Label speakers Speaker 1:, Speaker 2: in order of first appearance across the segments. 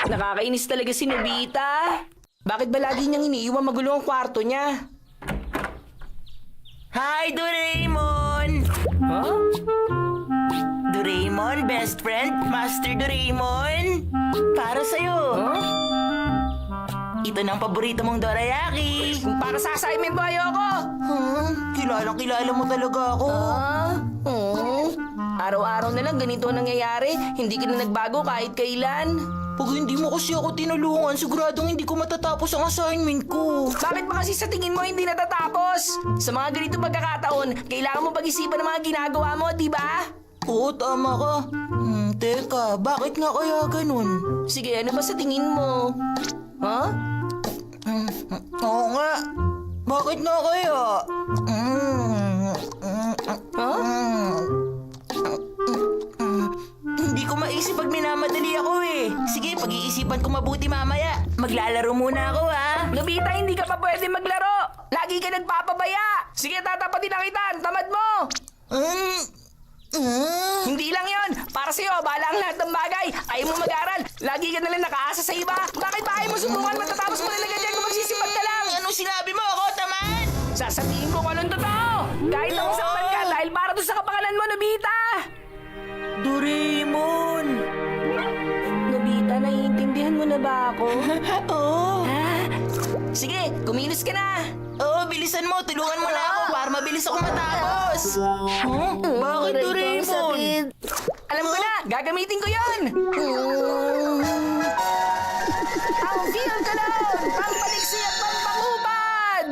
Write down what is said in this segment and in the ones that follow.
Speaker 1: Nakakainis talaga si Nobita. Bakit ba lagi niyang iniiwan magulo ang kwarto niya?
Speaker 2: Hi, Doraemon!
Speaker 1: Huh?
Speaker 2: Doraemon, best friend, Master Doraemon! Para sa'yo!
Speaker 1: Huh?
Speaker 2: Ito ng paborito mong dorayaki!
Speaker 1: Para sa assignment mo, ayoko!
Speaker 2: Kilalang-kilala mo talaga ako!
Speaker 1: Araw-araw na lang ganito ang nangyayari. Hindi ka na nagbago kahit kailan.
Speaker 2: Pag hindi mo kasi ako tinulungan, siguradong hindi ko matatapos ang assignment ko.
Speaker 1: Bakit ba kasi sa tingin mo hindi natatapos? Sa mga ganito pagkakataon, kailangan mo pag-isipan ng mga ginagawa mo, di ba?
Speaker 2: Oo, tama ka. Teka, bakit nga kaya ganun?
Speaker 1: Sige, ano ba sa tingin mo? Huh?
Speaker 2: Oo nga. Bakit nga kaya?
Speaker 1: Huh?
Speaker 2: Hindi ko maisip pag minamadali ako eh. Sige, pag-iisipan ko mabuti mamaya. Maglalaro muna ako ha.
Speaker 1: Nobita, hindi ka pa pwede maglaro. Lagi ka nagpapabaya. Sige, tatapatin na kita. Tamad mo. Hindi lang yon. Para sa'yo, bahala ang lahat ng bagay. Ayaw mo mag-aral. Lagi ka nalang nakaasa sa iba. Bakit ba ayaw mo subukan? Matatapos mo na ganyan kung magsisipag ka lang.
Speaker 2: Anong sinabi mo ako, tamad?
Speaker 1: Sasabihin ko kung anong totoo. Kahit ako saktan ka dahil para doon sa kapangalan mo, Nobita.
Speaker 2: Doraemon!
Speaker 1: Nobita, naiintindihan mo na ba ako?
Speaker 2: Oo.
Speaker 1: Sige, kumilos ka na.
Speaker 2: Oo, bilisan mo. Tulungan mo na ako para mabilis ako matapos. Bakit, Doraemon?
Speaker 1: Alam ko na, gagamitin ko yon. Ang feel ko lang, pampaliksi at pampangupad.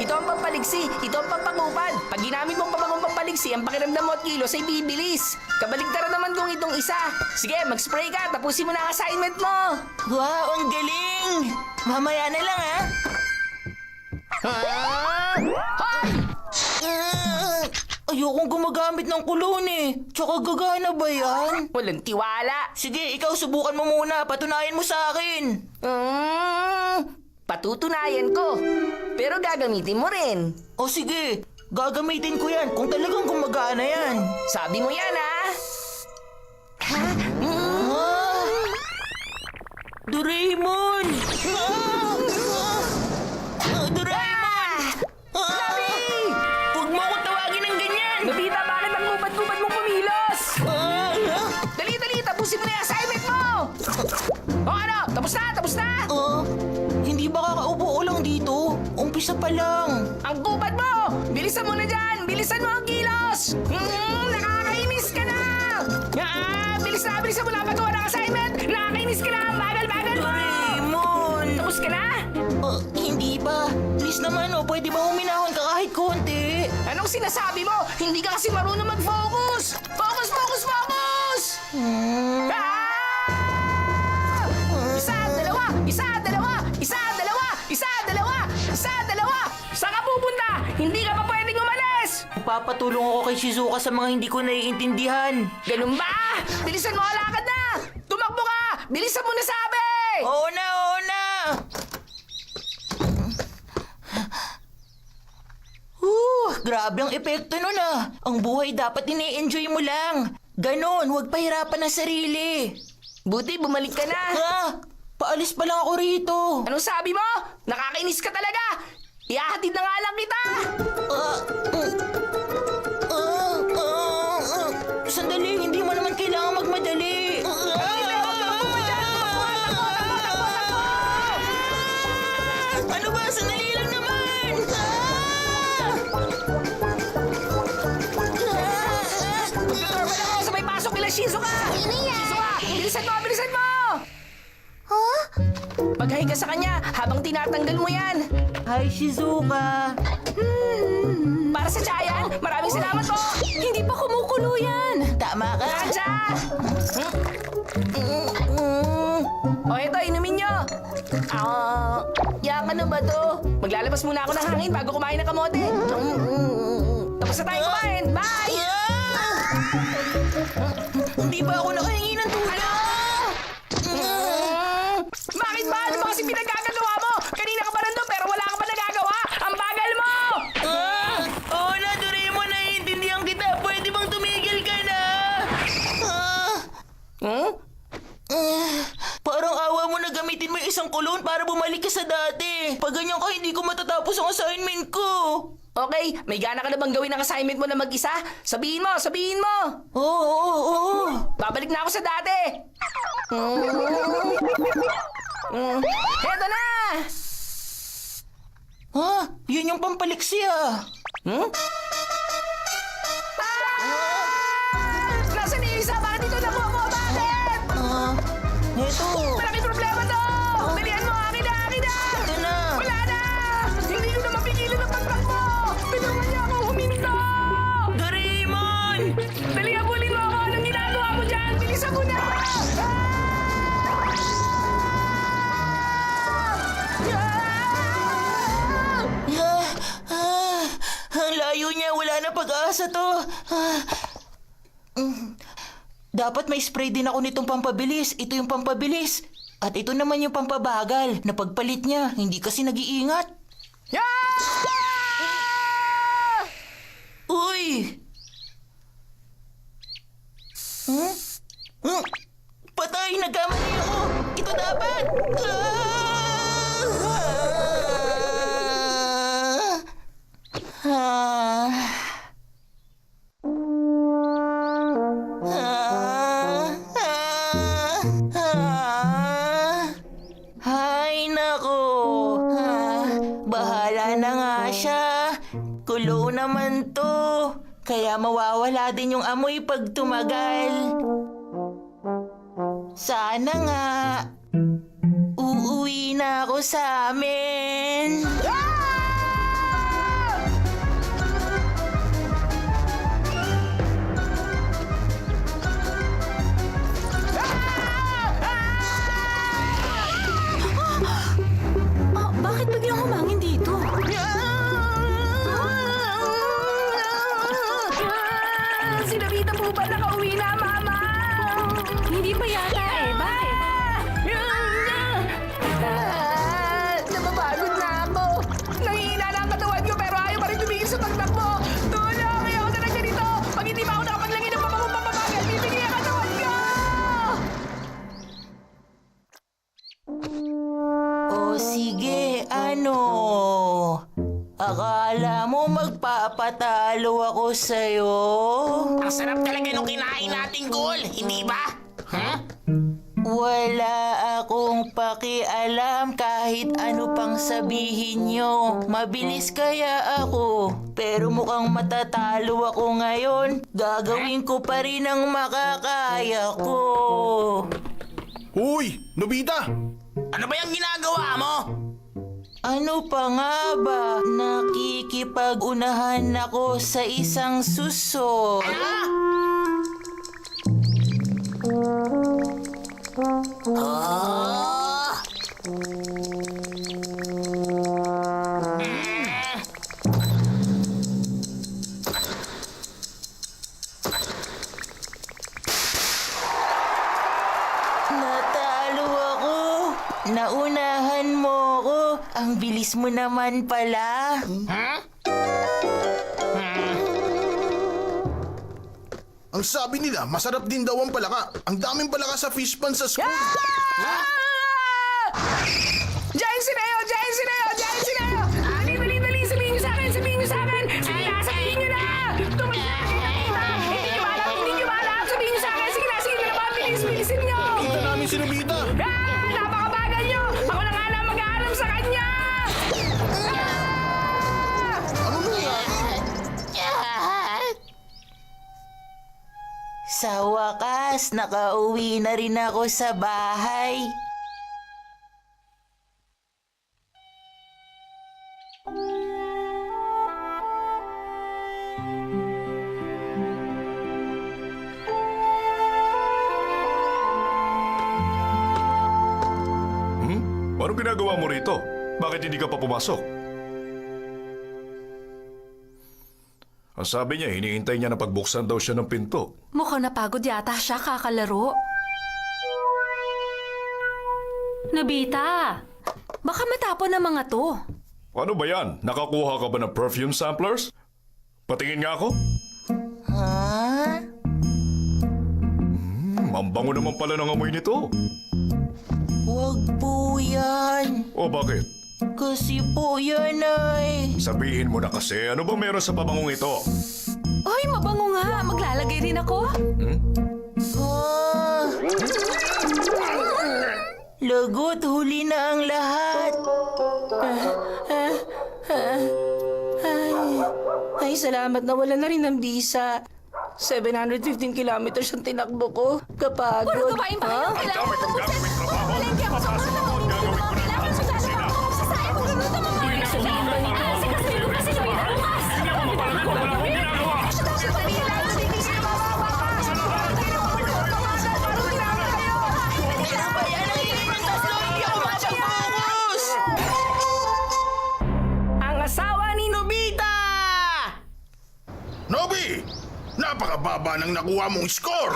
Speaker 1: Ito ang pampaliksi, ito ang pampangupad. Pag ginamit mong pamangong pampaliksi, ang pakiramdam mo at kilos ay bibilis. Kabaligtaran naman kung itong isa. Sige, mag-spray ka, tapusin mo na ang assignment mo.
Speaker 2: Wow, ang galing! Mamaya na lang, ha?
Speaker 1: Hoy!
Speaker 2: Ayokong gumagamit ng kulon eh. Tsaka gagana ba yan?
Speaker 1: Walang tiwala.
Speaker 2: Sige, ikaw subukan mo muna. Patunayan mo sa akin.
Speaker 1: Patutunayan ko. Pero gagamitin mo rin.
Speaker 2: O sige, gagamitin ko yan kung talagang gumagana yan.
Speaker 1: Sabi mo yan, ha?
Speaker 2: Doraemon! Doraemon!
Speaker 1: Sabi!
Speaker 2: Huwag mo akong tawagin ng ganyan!
Speaker 1: Nobita, bakit ang kupad-kupad mong kumilos? Dali, tapusin mo na yung assignment mo! O ano, tapos na, tapos na!
Speaker 2: Hindi ba kakaupo lang dito? Umpisa pa lang.
Speaker 1: Ang kupad mo! Bilisan mo na dyan! Bilisan mo ang kilos! Nakakainis ka na! Bilisan mo na paggawa ng assignment! Nakakainis ka na! Bagal mo!
Speaker 2: Doraemon!
Speaker 1: Tapos ka na?
Speaker 2: Hindi ba? Please naman, pwede ba huminahon ka kahit konti?
Speaker 1: Anong sinasabi mo? Hindi ka kasi marunong mag-focus! Focus! Ah! Isa, dalawa! Saan ka pupunta? Hindi ka pa pwedeng umalis!
Speaker 2: Papatulong ako kay Shizuka sa mga hindi ko naiintindihan.
Speaker 1: Ganun ba? Bilisan mo, alakad na! Tumakbo ka! Bilisan mo na sabi!
Speaker 2: Oo na! Grabe ang epekto nun ah. Ang buhay dapat ini-enjoy mo lang. Ganon, huwag pahirapan ang sarili.
Speaker 1: Buti, bumalik ka na.
Speaker 2: Paalis pa lang ako rito.
Speaker 1: Anong sabi mo? Nakakainis ka talaga! Ihahatid na nga lang kita!
Speaker 2: Sandali, hindi mo naman kailangan magmadali. Ano ba? Sandali lang naman!
Speaker 1: Normal ako sa may pasok nila Shizuka! Shizuka, bilisan mo! Paghahiga sa kanya habang tinatanggal mo yan.
Speaker 2: Hi, Shizuka.
Speaker 1: Para sa tiyayan, maraming salamat po! Hindi pa kumukulo yan!
Speaker 2: Tama ka.
Speaker 1: Raja! O eto, inumin nyo! Yaman na ba to? Maglalabas muna ako ng hangin bago kumain ng kamote. Tapos na tayo kumain. Bye!
Speaker 2: Hindi ba ako nakahingi ng tulong?
Speaker 1: Bakit ba? Ano ba kasi pinagkagagawa mo? Kanina ka pa nandun pero wala ka pa nagagawa. Ang bagal mo!
Speaker 2: Oo na, Doraemon, naiintindihan kita. Pwede bang tumigil ka na? cologne para bumalik ka sa dati. Pag ganyan ka, hindi ko matatapos ang assignment ko.
Speaker 1: Okay, may gana ka na bang gawin ang assignment mo na mag-isa? Sabihin mo, sabihin mo!
Speaker 2: Oo.
Speaker 1: Babalik na ako sa dati! Heto na!
Speaker 2: Ha? Yun yung pampaliksi ah.
Speaker 1: Nasaan yung isa? Bakit dito nakuha mo? Bakit?
Speaker 2: Eto.
Speaker 1: Malaking problema to! Dalihan mo! Akin na! Akin na!
Speaker 2: Ito na.
Speaker 1: Wala na! Hindi ko na mapigilan ang pagpag mo! Tulungan niya ako huminto!
Speaker 2: Doraemon!
Speaker 1: Dali, habulin mo ako! Anong ginagawa mo dyan? Bilisan mo na!
Speaker 2: Ang layo niya. Wala na pag-asa to. Dapat may spray din ako nitong pampabilis. Ito yung pampabilis. At ito naman yung pampabagal. Napagpalit niya. Hindi kasi nag-iingat. Uy! Patay! Nagkamali ako! Ito dapat! Hay nako! Bahala na nga siya. Kulo naman to. Kaya mawawala din yung amoy pag tumagal. Sana nga. Uuwi na ako sa amin.
Speaker 3: Bakit biglang humangin dito?
Speaker 1: Si Nobita po ba nakauwi na, Mama?
Speaker 3: Hindi pa yata eh. Bakit?
Speaker 1: Napapagod na ako. Nangihina na ang katawan ko pero ayaw pa rin tumigil sa pagtakbo. Tulong! Ayaw na lang ganito. Pag hindi pa ako nakapaglagay ng pamangong papabagal, bibigay ang katawan ko!
Speaker 2: O sige, ano? Akala mo magpapatalo ako sa'yo?
Speaker 4: Ang sarap talaga nung kinain nating goal, hindi ba? Huh?
Speaker 2: Wala akong pakialam kahit ano pang sabihin nyo. Mabilis kaya ako, pero mukhang matatalo ako ngayon. Gagawin ko pa rin ang makakaya ko.
Speaker 5: Uy! Nobita!
Speaker 4: Ano ba yung ginagawa mo?
Speaker 2: Ano pa nga ba? Nakikipag-unahan ako sa isang suso. Natalo ako. Naunahan mo ako. Ang bilis mo naman pala.
Speaker 5: Ang sabi nila, masarap din daw ang palaka. Ang daming palaka sa fish pan sa school.
Speaker 1: Giant Sineo! Giant Sineo! Giant Sineo! Dali! Sabihin niyo sa akin! Sabihin niyo sa akin! Sige na! Sabihin niyo na! Tumagal na kayo nakita! Hindi niyo alam! Hindi niyo alam! Sabihin niyo sa akin! Sige na! Bilisin niyo!
Speaker 5: Kita namin si Nobita.
Speaker 1: Napakabagal niyo! Ako na nga lang mag-aalam sa kanya!
Speaker 5: Ano nangyari?
Speaker 2: Sa wakas, nakauwi na rin ako sa bahay.
Speaker 6: Anong ginagawa mo rito? Bakit hindi ka pa pumasok? Ang sabi niya, hinihintay niya na pagbuksan daw siya ng pinto.
Speaker 3: Mukhang napagod yata siya kakalaro. Nobita, baka matapon ang mga to.
Speaker 6: Ano ba yan? Nakakuha ka ba ng perfume samplers? Patingin nga ako.
Speaker 2: Ha?
Speaker 6: Ang bango naman pala ng amoy nito.
Speaker 2: Huwag po yan.
Speaker 6: O bakit?
Speaker 2: Kasi po yan ay...
Speaker 6: Sabihin mo na kasi, ano ba meron sa pabangong ito?
Speaker 3: Ay, mabango nga. Maglalagay rin ako.
Speaker 2: Ah. Lagot, huli na ang lahat.
Speaker 1: Ay, salamat na wala na rin ang visa. 715 kilometers ang tinakbo ko. Kapagod.
Speaker 3: Puro gawain pa kayo.
Speaker 6: Ang dami kong gagawing trabaho.
Speaker 3: Palengke ako sa
Speaker 6: Pagkasuko, gagawin ko na lahat sa kusina.
Speaker 3: Sasayang ko dito mga mga. Sabihin ba nito? Kasi Lucas, sino yung bukas?
Speaker 6: Hindi ako mapalagod, wala akong ginagawa.
Speaker 1: Ang asawa ni Nobita!
Speaker 5: Nobi! Napakababa ng nakuha mong score!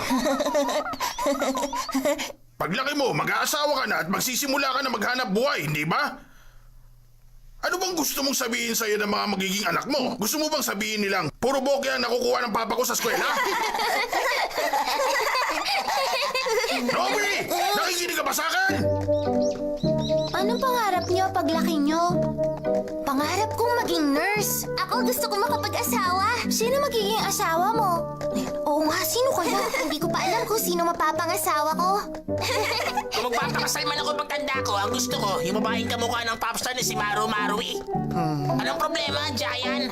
Speaker 5: Paglaki mo, mag-aasawa ka na at magsisimula ka na maghanap buhay, hindi ba? Ano bang gusto mong sabihin sa'yo ng mga magiging anak mo? Gusto mo bang sabihin nilang, puro bokeh ang nakukuha ng papa ko sa eskwela? Nobi! Nakikinig ka ba sa akin?
Speaker 7: Anong pangarap niyo paglaki niyo? Pangarap kong maging nurse. Ako gusto kong makapag-asawa. Sino magiging asawa mo? Oo nga, sino kaya? Hindi ko pa alam kung sino mapapangasawa ko.
Speaker 4: Kung magpapakasal man ako pagtanda ko, ang gusto ko, yung babaeng kamukha ng popstar ni si Maru Marui. Anong problema, Giant?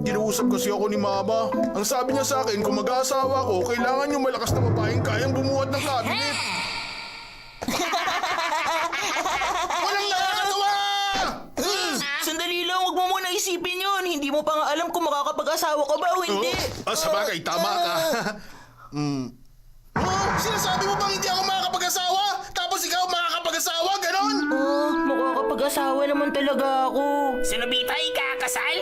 Speaker 5: Kinausap kasi ako ni Mama. Ang sabi niya sa akin, kung mag-aasawa ko, kailangan yung malakas na babaeng kayang bumuhat ng cabinet. Walang nakakatawa!
Speaker 2: Sandali lang, huwag mo muna isipin yun. Hindi mo pa nga alam kung makakapag-asawa ka ba o hindi.
Speaker 5: Sa bagay, tama ka. Sinasabi mo bang hindi ako makakapag-asawa? Tapos ikaw makakapag-asawa, ganon?
Speaker 2: Makakapag-asawa naman talaga ako.
Speaker 4: Si Nobita ikakasal?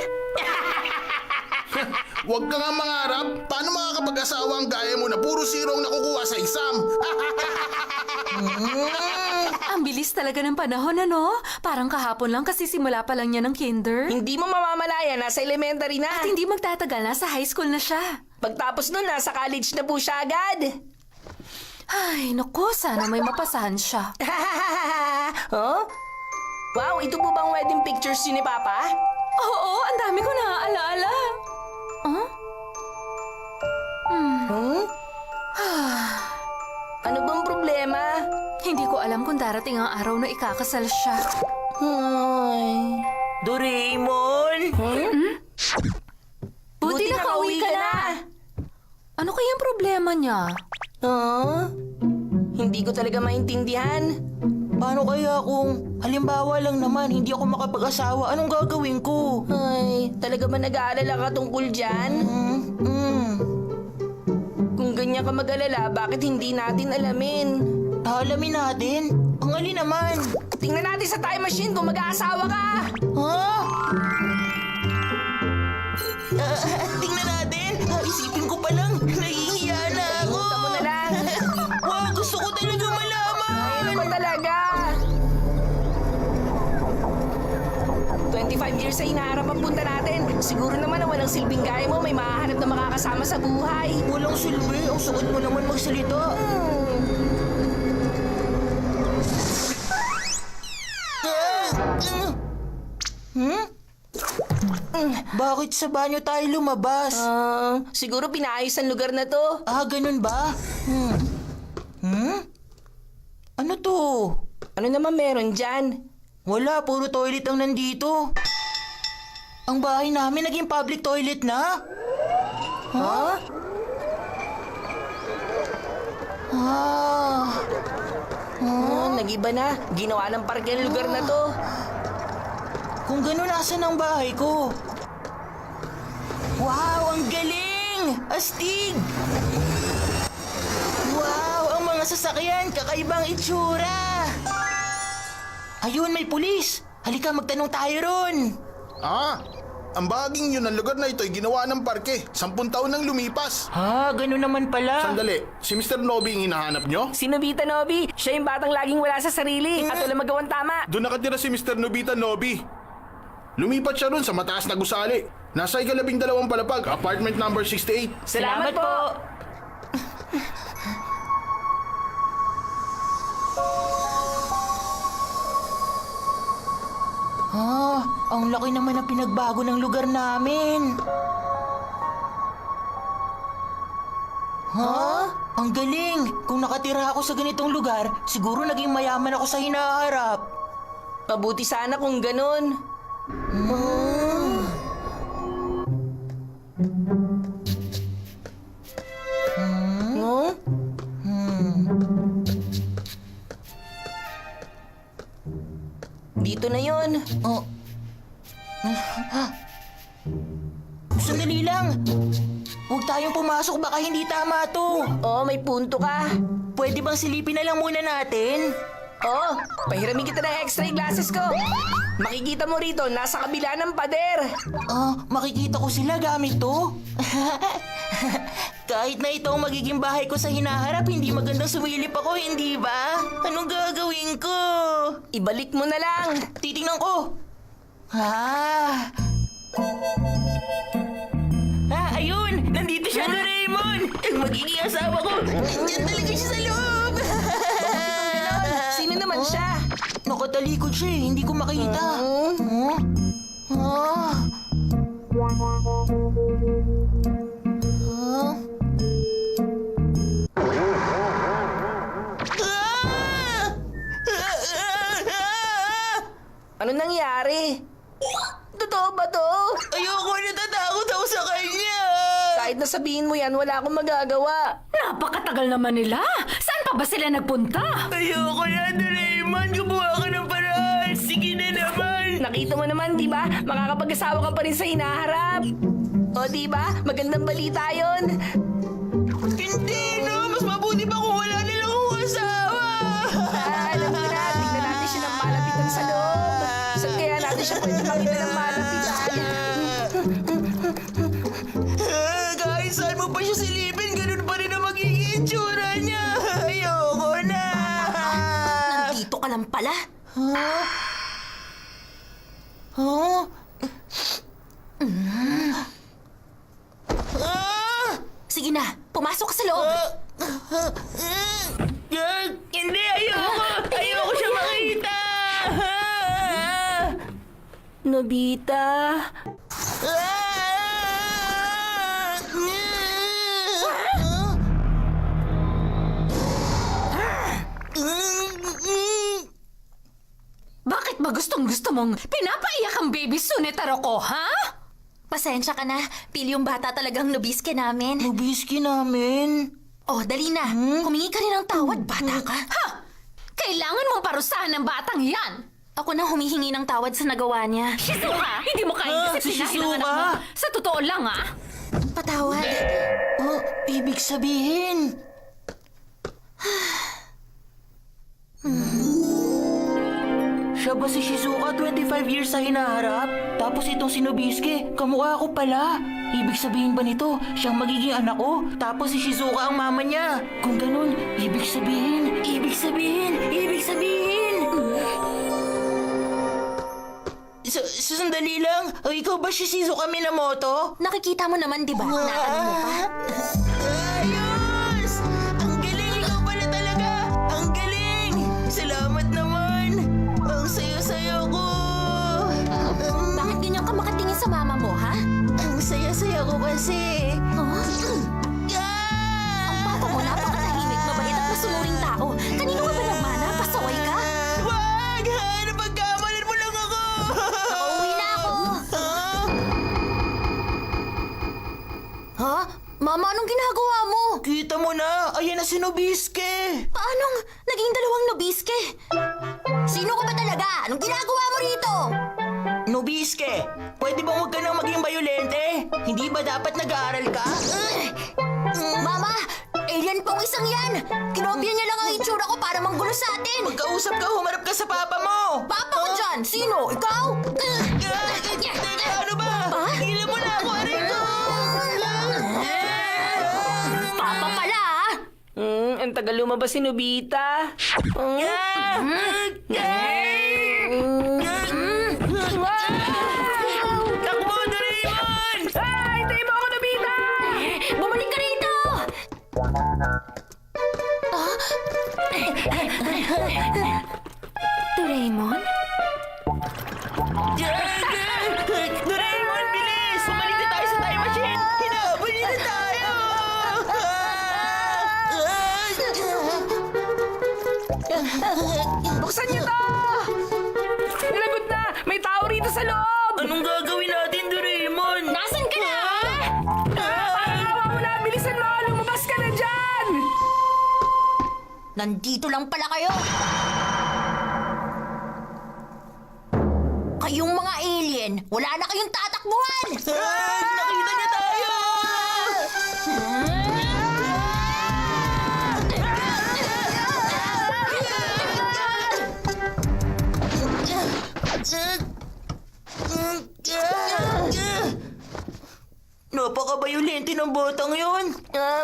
Speaker 5: Huwag ka nga mangarap. Paano makakapag-asawa ang gaya mo na puro zero ang nakukuha sa exam?
Speaker 3: Ang bilis talaga ng panahon, ano? Parang kahapon lang kasi simula pa lang niya ng kinder.
Speaker 1: Hindi mo mamamalaya, nasa elementary na.
Speaker 3: At hindi magtatagal na, sa high school na siya.
Speaker 1: Pagtapos nun, nasa college na po siya agad.
Speaker 3: Ay, naku, sana may mapasahan siya.
Speaker 1: Huh? Wow, ito po bang wedding pictures ni Papa?
Speaker 3: Oo, ang dami ko naaalala. Huh?
Speaker 1: Huh? Ano bang problema?
Speaker 3: Hindi ko alam kung darating ang araw na ikakasal siya.
Speaker 1: Ay.
Speaker 2: Doraemon!
Speaker 3: Buti nakauwi ka na. Ano kayang problema niya?
Speaker 1: Huh? Hindi ko talaga maintindihan.
Speaker 2: Paano kaya kung, halimbawa lang naman, hindi ako makapag-asawa, anong gagawin ko?
Speaker 1: Ay, talaga ba nag-aalala ka tungkol dyan? Kung ganyan ka mag-alala, bakit hindi natin alamin?
Speaker 2: Alamin natin? Ang alin naman?
Speaker 1: Tingnan natin sa time machine kung mag-aasawa ka!
Speaker 2: Ha? Tingnan natin. Isipin ko pa lang, nahihiya na ako.
Speaker 1: Punta mo na lang.
Speaker 2: Wow, gusto ko talaga malaman.
Speaker 1: Ano ba talaga? 25 years sa hinaharap ang punta natin. Siguro naman na walang silbing gaya mo, may mahahanap na makakasama sa buhay.
Speaker 2: Walang silbi, ang sakit mo naman magsalita. Bakit sa banyo tayo lumabas?
Speaker 1: Siguro pinaayos ang lugar na to.
Speaker 2: Ganun ba? Ano to?
Speaker 1: Ano naman meron dyan?
Speaker 2: Wala, puro toilet ang nandito. Ang bahay namin naging public toilet na.
Speaker 1: Huh? Nag-iba na. Ginawa ng parke ang lugar na to.
Speaker 2: Kung gano'n, asan ang bahay ko? Wow, ang galing! Astig! Wow, ang mga sasakyan, kakaibang itsura! Ayun, may pulis! Halika, magtanong tayo ron!
Speaker 5: Ang bahaging yun ng lugar na ito ay ginawa ng parke. 10 taon nang lumipas.
Speaker 2: Gano'n naman pala.
Speaker 5: Sandali, si Mr. Nobi ang hinahanap nyo?
Speaker 1: Si Nobita Nobi, siya yung batang laging wala sa sarili at wala magawang tama.
Speaker 5: Doon nakatira si Mr. Nobita Nobi. Lumipat siya ron sa mataas na gusali. Nasa 12 palapag, apartment number 68.
Speaker 1: Salamat po.
Speaker 2: Ang laki naman ng pinagbago ng lugar namin. Ha? Ang galing! Kung nakatira ako sa ganitong lugar, siguro naging mayaman ako sa hinaharap.
Speaker 1: Mabuti sana kung ganun. Huh? Dito na yon.
Speaker 2: Oh. Sandali lang. Huwag tayong pumasok, baka hindi tama to.
Speaker 1: Oh, may punto ka.
Speaker 2: Pwede bang silipin na lang muna natin?
Speaker 1: Oh, pahiramin kita ng extra glasses ko. Makikita mo rito, nasa kabila ng pader.
Speaker 2: Makikita ko sila gamit to. Kahit na ito ang magiging bahay ko sa hinaharap, hindi magandang sumilip ako, hindi ba? Anong gagawin ko?
Speaker 1: Ibalik mo na lang.
Speaker 2: Titingnan ko. Ayun! Nandito siya, Doraemon! Ang magiging asawa ko! Nandiyan talaga siya sa loob!
Speaker 1: Sino naman siya?
Speaker 2: Nakatalikod siya eh, hindi ko makita.
Speaker 1: Ano nangyari? Totoo ba to?
Speaker 2: Ayoko, natatakot ako sa kanya!
Speaker 1: Kahit nasabihin mo yan, wala akong magagawa.
Speaker 3: Napakatagal naman nila. Saan pa ba sila nagpunta?
Speaker 2: Ayoko na, Doraemon! Gumawa ka ng paraan! Sige na naman!
Speaker 1: Nakita mo naman, di ba? Makakapag-asawa ka pa rin sa hinaharap. O, di ba? Magandang balita yon.
Speaker 2: Hindi, no! Mas mabuti pa kung wala na lang akong asawa!
Speaker 1: Alam ko na, tingnan natin siya ng malapitan sa loob. Saan kaya natin siya pwede makita ng malapitan?
Speaker 2: Kahit saan mo pa siya silipin, ganun pa rin ang magiging itsura niya! Ayoko na!
Speaker 7: Nandito ka lang pala. Sige na, pumasok ka sa loob.
Speaker 2: Hindi, ayoko! Ayoko siya makita!
Speaker 1: Nobita.
Speaker 3: Bakit ba gustong-gusto mong pinapaiyak ang baby Sunetaro ko, ha?
Speaker 7: Pasensya ka na. Pili yung bata talagang nubiske namin.
Speaker 2: Nubiski namin.
Speaker 7: Oh, dali na. Humingi ka rin ng tawad, bata ka.
Speaker 3: Ha? Kailangan mong parusahan ng batang yan.
Speaker 7: Ako na humihingi ng tawad sa nagawa niya.
Speaker 3: Shizuka, hindi mo kaya
Speaker 2: si
Speaker 3: disiplinahin ang anak
Speaker 2: Shizuka.
Speaker 3: mo. Sa totoo lang, ha?
Speaker 7: Patawad.
Speaker 2: Ibig sabihin... Siya ba si Shizuka 25 years sa hinaharap? Tapos itong si Nobiske, kamukha ko pala. Ibig sabihin ba nito, siyang magiging anak ko? Tapos si Shizuka ang mama niya. Kung ganun, ibig sabihin... Sandali lang. Ikaw ba si Shizuka Minamoto?
Speaker 7: Nakikita mo naman, di ba? Natanong mo pa.
Speaker 2: Ayos! Ang galing! Ikaw pala talaga! Ang galing! Salamat naman! Ang saya-saya ko!
Speaker 7: Bakit ganyan ka makatingin sa mama mo, ha?
Speaker 2: Ang saya-saya ko kasi!
Speaker 7: Ang papa mo napakatahimik, mabait at masunuring tao. Kanino ka ba nagmana? Pasaway ka?
Speaker 2: Wag! Napagkamalan mo lang ako!
Speaker 7: Uuwi na ako. Ha? Mama, anong ginagawa mo?
Speaker 2: Kita mo na! Ayan na si Nobiske!
Speaker 7: Paanong naging dalawang nobiske? Sino ka ba talaga? Anong ginagawa mo rito?
Speaker 2: Nobiske! Pwede bang huwag ka nang maging bayolente? Hindi ba dapat nag-aaral ka?
Speaker 7: Mama, alien pong isang yan. Kinopya niya lang ang itsura ko para manggulo sa atin.
Speaker 2: Magkausap ka, humarap ka sa papa mo!
Speaker 7: Papa ko dyan! Sino? Ikaw?
Speaker 2: Ano ba? Tigilan mo na ako, aray ko!
Speaker 7: Papa pala, ah!
Speaker 1: Ang tagal lumabas si Nobita.
Speaker 2: Takbo, Doraemon!
Speaker 1: Ay, tayo mo ako, Nobita!
Speaker 7: Bumalik ka rito! Doraemon?
Speaker 1: Buksan niyo to! Lagot na! May tao rito sa loob!
Speaker 2: Anong gagawin natin, Doraemon?
Speaker 7: Nasaan ka na?
Speaker 1: Parang awa mo na! Bilisan mo! Lumabas ka na dyan!
Speaker 7: Nandito lang pala kayo. Kayong mga alien, wala na kayong tatakbuhan!
Speaker 2: Nakita niya tayo! Napaka-bayolente ng botang yun.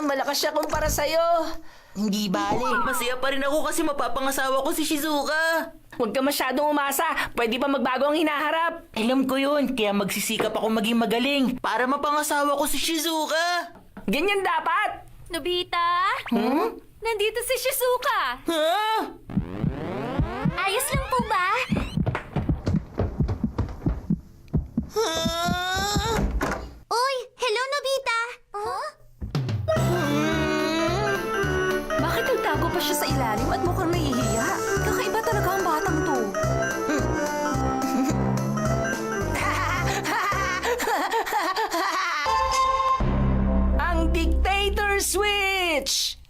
Speaker 1: Malakas siya kumpara sa'yo.
Speaker 2: Hindi bale. Masaya pa rin ako kasi mapapangasawa ko si Shizuka.
Speaker 1: Huwag ka masyadong umasa. Pwede pa magbago ang hinaharap.
Speaker 2: Alam ko yun, kaya magsisikap ako maging magaling para mapangasawa ko si Shizuka.
Speaker 1: Ganyan dapat.
Speaker 3: Nobita? Nandito si Shizuka.
Speaker 2: Ha?
Speaker 7: Ayos lang po ba? Uy, hello Nobita! Huh?
Speaker 3: Bakit nagtago pa siya sa ilalim at mukhang nahihiya? Kakaiba talaga ang batang to.
Speaker 1: Ang dictator switch!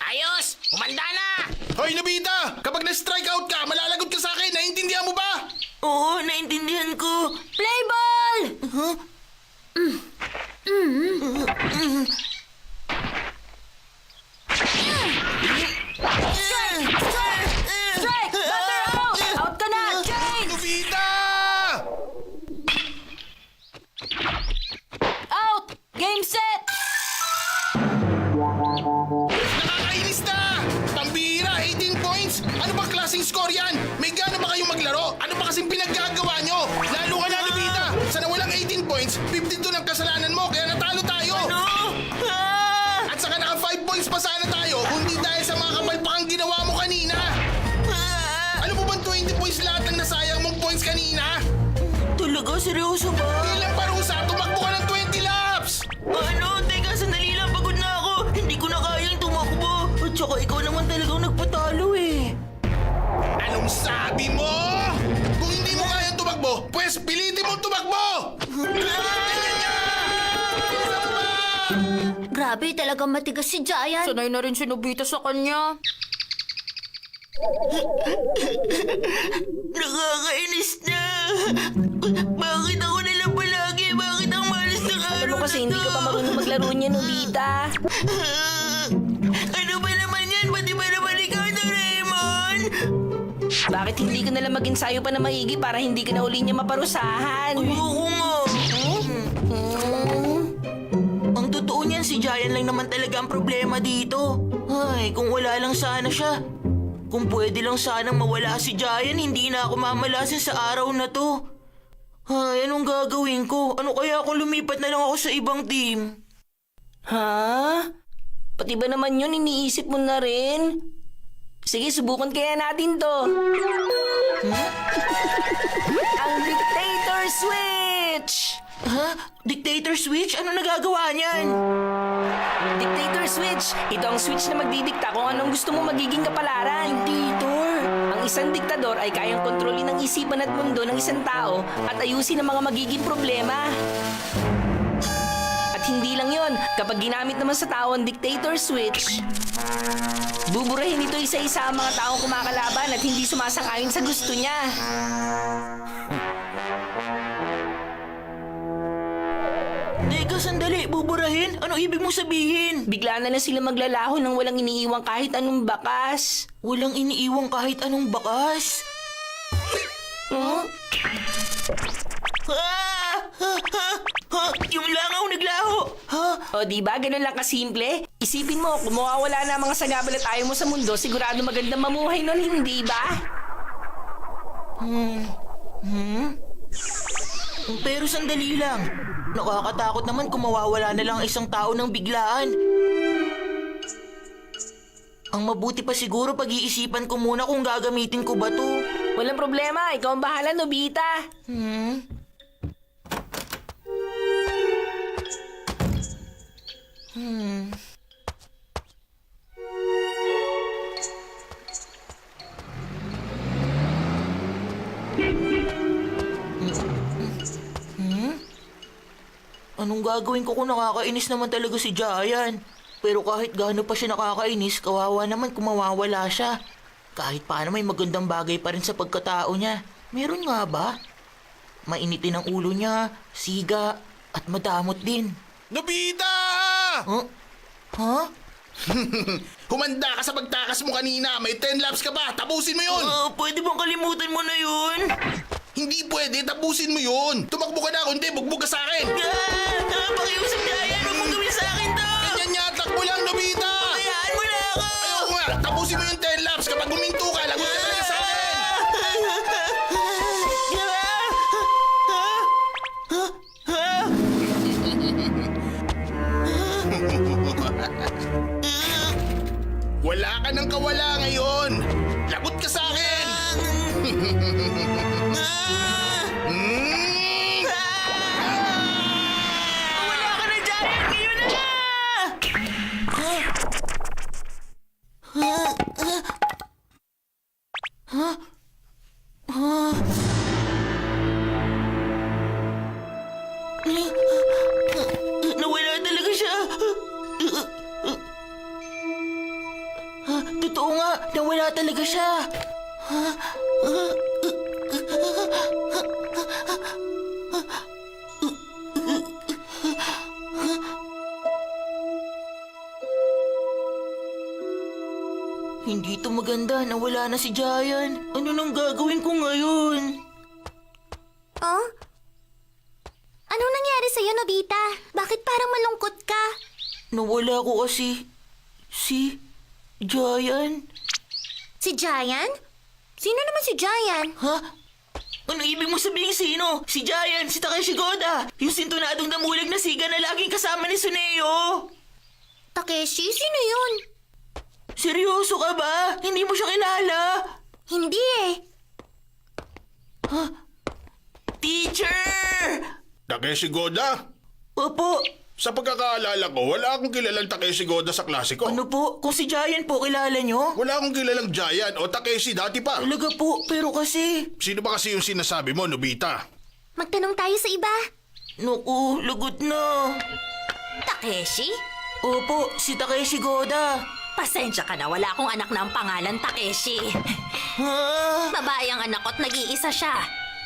Speaker 4: Ayos! Umanda na!
Speaker 5: Hoy, Nobita! Kapag na-strike out ka, malalagot ka sa akin. Naiintindihan mo ba?
Speaker 2: Oo, naintindihan ko.
Speaker 7: Play ball!
Speaker 3: Strike! Butter out! Out ka na! Change!
Speaker 5: Nobita!
Speaker 3: Out! Game set!
Speaker 5: Nakakainis na! Pambihira, 18 points! Ano ba klaseng score yan? May gana ba kayong maglaro? Ano ba kasing pinaggagawa nyo? Lalo ka na, Nobita! Sa nawalang 18 points, 52 ng kasalanan mo, kaya natalo tayo!
Speaker 2: Ano? Ah!
Speaker 5: At saka naka 5 points pa sana tayo, kundi dahil sa mga kapalpakang ginawa mo kanina!
Speaker 2: Ah!
Speaker 5: Ano mo bang 20 points lahat ng nasayang mong points kanina?
Speaker 2: Talaga? Seryoso ba?
Speaker 5: Bilang parusa, tumakbo ka ng 20 laps!
Speaker 2: Ano? Teka, sandali lang. Pagod na ako. Hindi ko na kayang tumakbo. At saka ikaw naman talagang nagpatalo eh.
Speaker 5: Anong sabi mo? Kung hindi mo kayang tumakbo, pues pilitin mong tumakbo! Ganyan yan! Bilisan mo ba?
Speaker 7: Grabe, talagang matigas si Giant.
Speaker 3: Sanay na rin si Nobita sa kanya.
Speaker 2: Nakakainis na. Bakit ako nalang palagi? Bakit ang malas ng araw
Speaker 1: Alam mo kasi
Speaker 2: na
Speaker 1: hindi
Speaker 2: to?
Speaker 1: ka pa marunong maglaro niya, Nobita.
Speaker 2: Ano ba naman yan? Pati ba naman ikaw, Doraemon?
Speaker 1: Bakit hindi ka nalang mag-ensayo pa na maigi para hindi ka na uli niya maparusahan?
Speaker 2: Ayoko nga. Ang totoo niyan, si Giant lang naman talaga ang problema dito. Ay, kung wala lang sana siya. Kung pwede lang sanang mawala si Giant, hindi na ako mamalasin sa araw na to. Ay, anong gagawin ko? Ano kaya kung lumipat na lang ako sa ibang team?
Speaker 1: Ha? Pati ba naman yun, iniisip mo na rin? Sige, subukan kaya natin to. Ang dictator switch!
Speaker 2: Ha? Dictator switch? Ano nagagawa niyan?
Speaker 1: Dictator switch! Ito ang switch na magdidikta kung anong gusto mo magiging kapalaran. Dictator! Ang isang diktador ay kayang kontrolin ang isipan at mundo ng isang tao at ayusin ang mga magiging problema. At hindi lang yon, kapag ginamit naman sa tao ang dictator switch, buburahin ito isa-isa ang mga taong kumakalaban at hindi sumasang-ayon sa gusto niya.
Speaker 2: Teka, sandali. Buburahin? Ano ibig mong sabihin?
Speaker 1: Bigla na lang sila maglalaho nang walang iniiwang kahit anong bakas.
Speaker 2: Walang iniiwang kahit anong bakas.
Speaker 1: Huh?
Speaker 2: Ah! Ha! Ha! Ha! Yung langaw naglaho! Ha?
Speaker 1: O diba, ganun lang kasimple? Isipin mo, kung mawawala na ang mga sagabal at ayaw mo sa mundo, sigurado magandang mamuhay nun, hindi ba?
Speaker 2: Pero sandali lang. Nakakatakot naman kung mawawala na lang ang isang tao ng biglaan. Ang mabuti pa siguro pag-iisipan ko muna kung gagamitin ko ba to.
Speaker 1: Walang problema, ikaw ang bahala, Nobita.
Speaker 2: Anong gagawin ko kung nakakainis naman talaga si Giant? Pero kahit gaano pa siya nakakainis, kawawa naman kung mawawala siya. Kahit paano may magandang bagay pa rin sa pagkatao niya. Meron nga ba? Mainitin ang ulo niya, siga, at madamot din.
Speaker 5: Nobita!
Speaker 2: Huh? Huh?
Speaker 5: Humanda ka sa pagtakas mo kanina. May 10 laps ka ba? Tapusin mo yun!
Speaker 2: Pwede bang kalimutan mo na yun?
Speaker 5: Hindi pwede. Tapusin mo yun. Tumakbo ka na. Kundi, bugbog ka sa akin.
Speaker 2: Pakiusap Giant, huwag mong gawin sa akin to!
Speaker 5: Ganyan niya. Takbo lang, Nobita!
Speaker 2: Hayaan mo na ako!
Speaker 5: Ayoko nga. Tapusin mo yung 10 laps. Kapag huminto ka, lagot ka talaga sa akin. Wala ka ng kawala ngayon. Lagot ka sa akin.
Speaker 2: Wala ka na, Giant! Ngayon na! Nawala talaga siya. Totoo nga, nawala talaga siya. Hindi to maganda, nawala na si Giant. Ano nang gagawin ko ngayon?
Speaker 7: Oh? Anong nangyari sa'yo, Nobita? Bakit parang malungkot ka?
Speaker 2: Nawala ko kasi si Giant.
Speaker 7: Si Giant? Sino naman si Giant?
Speaker 2: Ha? Ano ibig mo sabihin sino? Si Giant, si Takeshi Goda. Yung sintunadong damulag na siga na laging kasama ni Suneo.
Speaker 7: Takeshi? Sino yun?
Speaker 2: Seryoso ka ba? Hindi mo siya kilala?
Speaker 7: Hindi eh.
Speaker 2: Teacher!
Speaker 5: Takeshi Goda?
Speaker 2: Opo.
Speaker 5: Sa pagkakaalala ko, wala akong kilalang Takeshi Goda sa klase ko.
Speaker 2: Ano po? Kung si Giant po, kilala nyo?
Speaker 5: Wala akong kilalang Giant o Takeshi dati pa.
Speaker 2: Talaga po, pero kasi...
Speaker 5: Sino ba kasi yung sinasabi mo, Nobita?
Speaker 7: Magtanong tayo sa iba.
Speaker 2: Naku, lagot na.
Speaker 3: Takeshi?
Speaker 2: Opo, si Takeshi Goda.
Speaker 3: Pasensya ka na, wala akong anak na ang pangalan Takeshi.
Speaker 2: Ha?
Speaker 3: Babae ang anak ko at nag-iisa siya.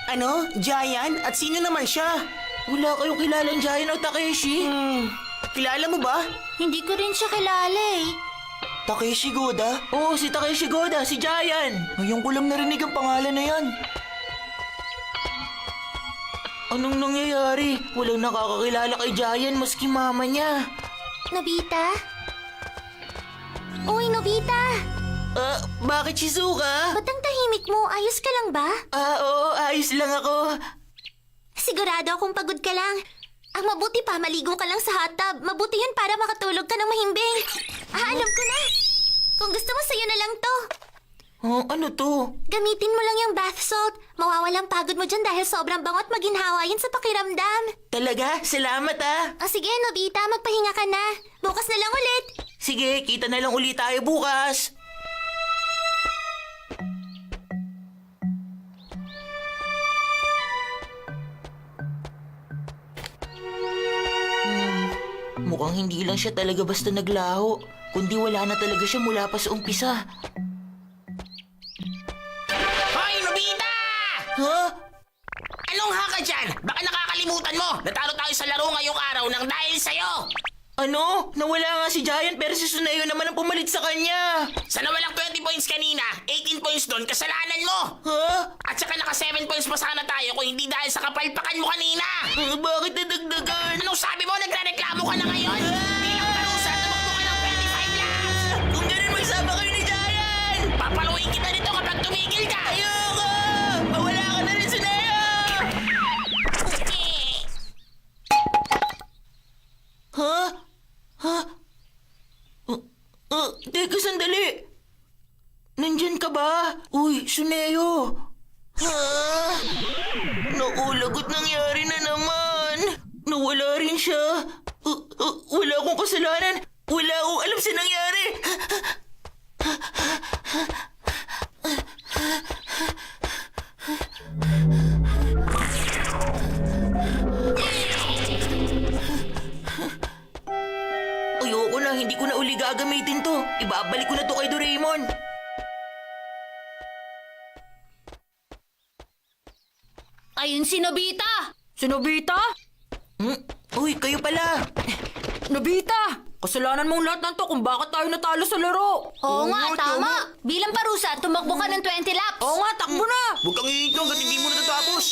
Speaker 8: Ano? Giant? At sino naman siya?
Speaker 2: Wala kayong kilalang Giant o Takeshi?
Speaker 8: Kilala mo ba?
Speaker 7: Hindi ko rin siya kilala eh.
Speaker 8: Takeshi Goda?
Speaker 2: Oo, si Takeshi Goda, si Giant.
Speaker 8: Ngayon ko lang narinig ang pangalan na yan.
Speaker 2: Anong nangyayari? Walang nakakakilala kay Giant maski mama niya.
Speaker 7: Nobita? Uy, Nobita!
Speaker 2: Bakit Shizuka?
Speaker 7: Ba't ang tahimik mo? Ayos ka lang ba?
Speaker 2: Oo, ayos lang ako.
Speaker 7: Sigurado akong pagod ka lang. Ang mabuti pa, maligo ka lang sa hot tub. Mabuti yun para makatulog ka ng mahimbing. Alam ko na. Kung gusto mo, sa'yo na lang to.
Speaker 2: Ano to?
Speaker 7: Gamitin mo lang yung bath salt. Mawawalang pagod mo dyan dahil sobrang bango at maginhawa yun sa pakiramdam.
Speaker 2: Talaga? Salamat ah.
Speaker 7: Sige, Nobita, magpahinga ka na. Bukas na lang ulit.
Speaker 2: Sige, kita na lang ulit tayo bukas. Mukhang hindi lang siya talaga basta naglaho, kundi wala na talaga siya mula pa sa umpisa.
Speaker 4: Hoy, Nobita!
Speaker 2: Ha?
Speaker 4: Anong haka dyan? Baka nakakalimutan mo. Natalo tayo sa laro ngayong araw nang dahil sa'yo.
Speaker 2: Ano? Nawala nga si Giant pero si Suneo naman ang pumalit sa kanya.
Speaker 4: Sa nawalang 20 points kanina, 18 points doon, kasalanan mo.
Speaker 2: Ha?
Speaker 4: At saka naka 7 points pa sana tayo kung hindi dahil sa kapalpakan mo kanina.
Speaker 2: Bakit nadagdagan?
Speaker 4: Anong sabi mo? Nagre-reklamo ka na ngayon? Bilang parusa, tumakbo ka ng 25 laps.
Speaker 2: Kung ganun magsama kayo ni Giant!
Speaker 4: Papaluin kita nito kapag tumigil ka.
Speaker 2: Ayoko! Mawala ka na rin, Suneo! Ha? Ha? Teka sandali. Nandyan ka ba? Uy, Suneo. Ha? Naku, lagot nangyari na naman. Nawala rin siya. Wala akong kasalanan. Wala akong alam sa nangyari. Ibabalik ko na to kay Doraemon.
Speaker 7: Ayun si Nobita!
Speaker 3: Si Nobita?
Speaker 2: Uy, kayo pala.
Speaker 3: Nobita! Kasalanan mong lahat ng to kung bakit tayo natalo sa laro.
Speaker 7: Oo nga, tama. Bilang parusa, tumakbo ka ng 20 laps.
Speaker 3: Oo nga, takbo na!
Speaker 8: Huwag kang iitlong hanggat hindi mo natatapos.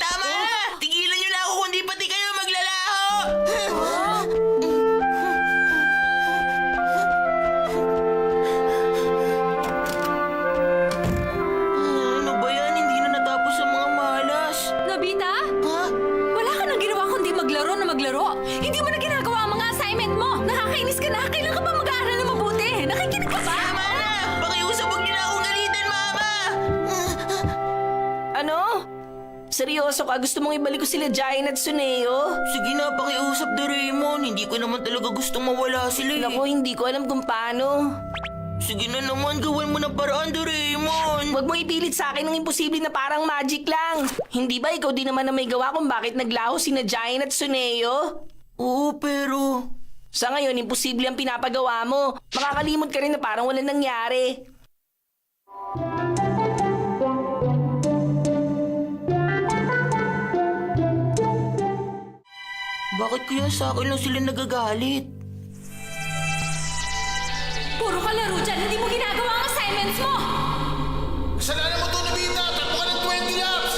Speaker 2: Tama na! Tigilan nyo na ako kundi pati kayo maglalaho! Ano ba yan? Hindi na natapos ang mga malas.
Speaker 3: Nobita?
Speaker 2: Ha?
Speaker 3: Wala ka nang ginawa kundi maglaro na maglaro. Hindi mo na ginagawa ang mga assignment mo. Nakakainis ka na. Kailan ka ba mag-aaral na mabuti? Nakikinig ka ba?
Speaker 2: Tama na! Pakiusap, huwag nyo na akong galitan, Mama!
Speaker 1: Ano? Seryoso ka? Gusto mong ibalik ko sila Giant at Suneo?
Speaker 2: Sige na, pakiusap, Doraemon. Hindi ko naman talaga gustong mawala sila eh.
Speaker 1: Naku, hindi ko alam kung paano.
Speaker 2: Sige na naman, gawan mo ng paraan, Doraemon.
Speaker 1: Huwag mo ipilit sa akin ng imposible na parang magic lang. Hindi ba ikaw din naman na may gawa kung bakit naglaho sina Giant at Suneo?
Speaker 2: Oo, pero...
Speaker 1: Sa ngayon, imposible ang pinapagawa mo. Makakalimot ka rin na parang walang nangyari.
Speaker 2: Bakit kaya sa akin lang sila nagagalit?
Speaker 3: Puro ka laro dyan. Hindi mo ginagawa ang assignments mo.
Speaker 5: Kasalanan mo to, Nobita! Takbo ka ng 20 laps!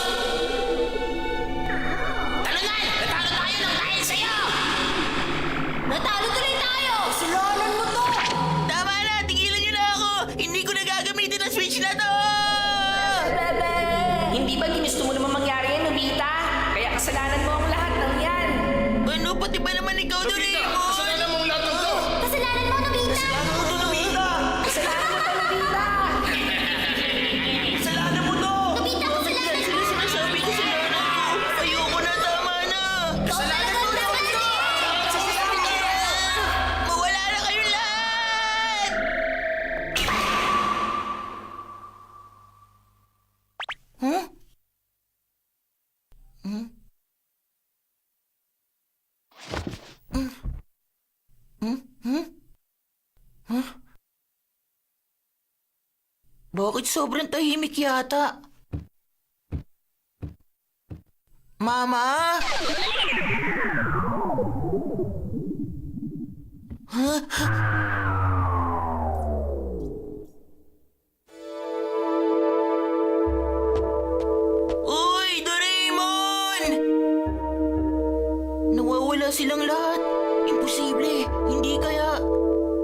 Speaker 4: Talunan! Natalo tayo ng dahil sa'yo!
Speaker 7: Natalo tuloy tayo! Kasalanan mo to!
Speaker 2: Tama na! Tigilan nyo na ako! Hindi ko na gagamitin ang switch na to!
Speaker 1: Hindi ba ginusto mo naman mangyari yan, Nobita? Kaya kasalanan mo ang lahat ng yan.
Speaker 2: Ano? Pati ba naman ikaw,
Speaker 5: Nobita!
Speaker 2: Doraemon?
Speaker 5: Kasalanan mo ang lahat ng to!
Speaker 7: Kasalanan mo, Nobita!
Speaker 1: Kasalanan mo to, Nobita!
Speaker 2: Kasalanan mo to!
Speaker 7: Nobita, kasalanan mo!
Speaker 2: Sila sinasabi ko sila na ako! Ayoko na, tama na!
Speaker 7: Kasalanan mo, Nobita!
Speaker 2: Mawala na kayong lahat! Huh? Bakit sobrang tahimik yata? Mama? Uy, Doraemon! Nawawala silang lahat. Imposible. Hindi kaya...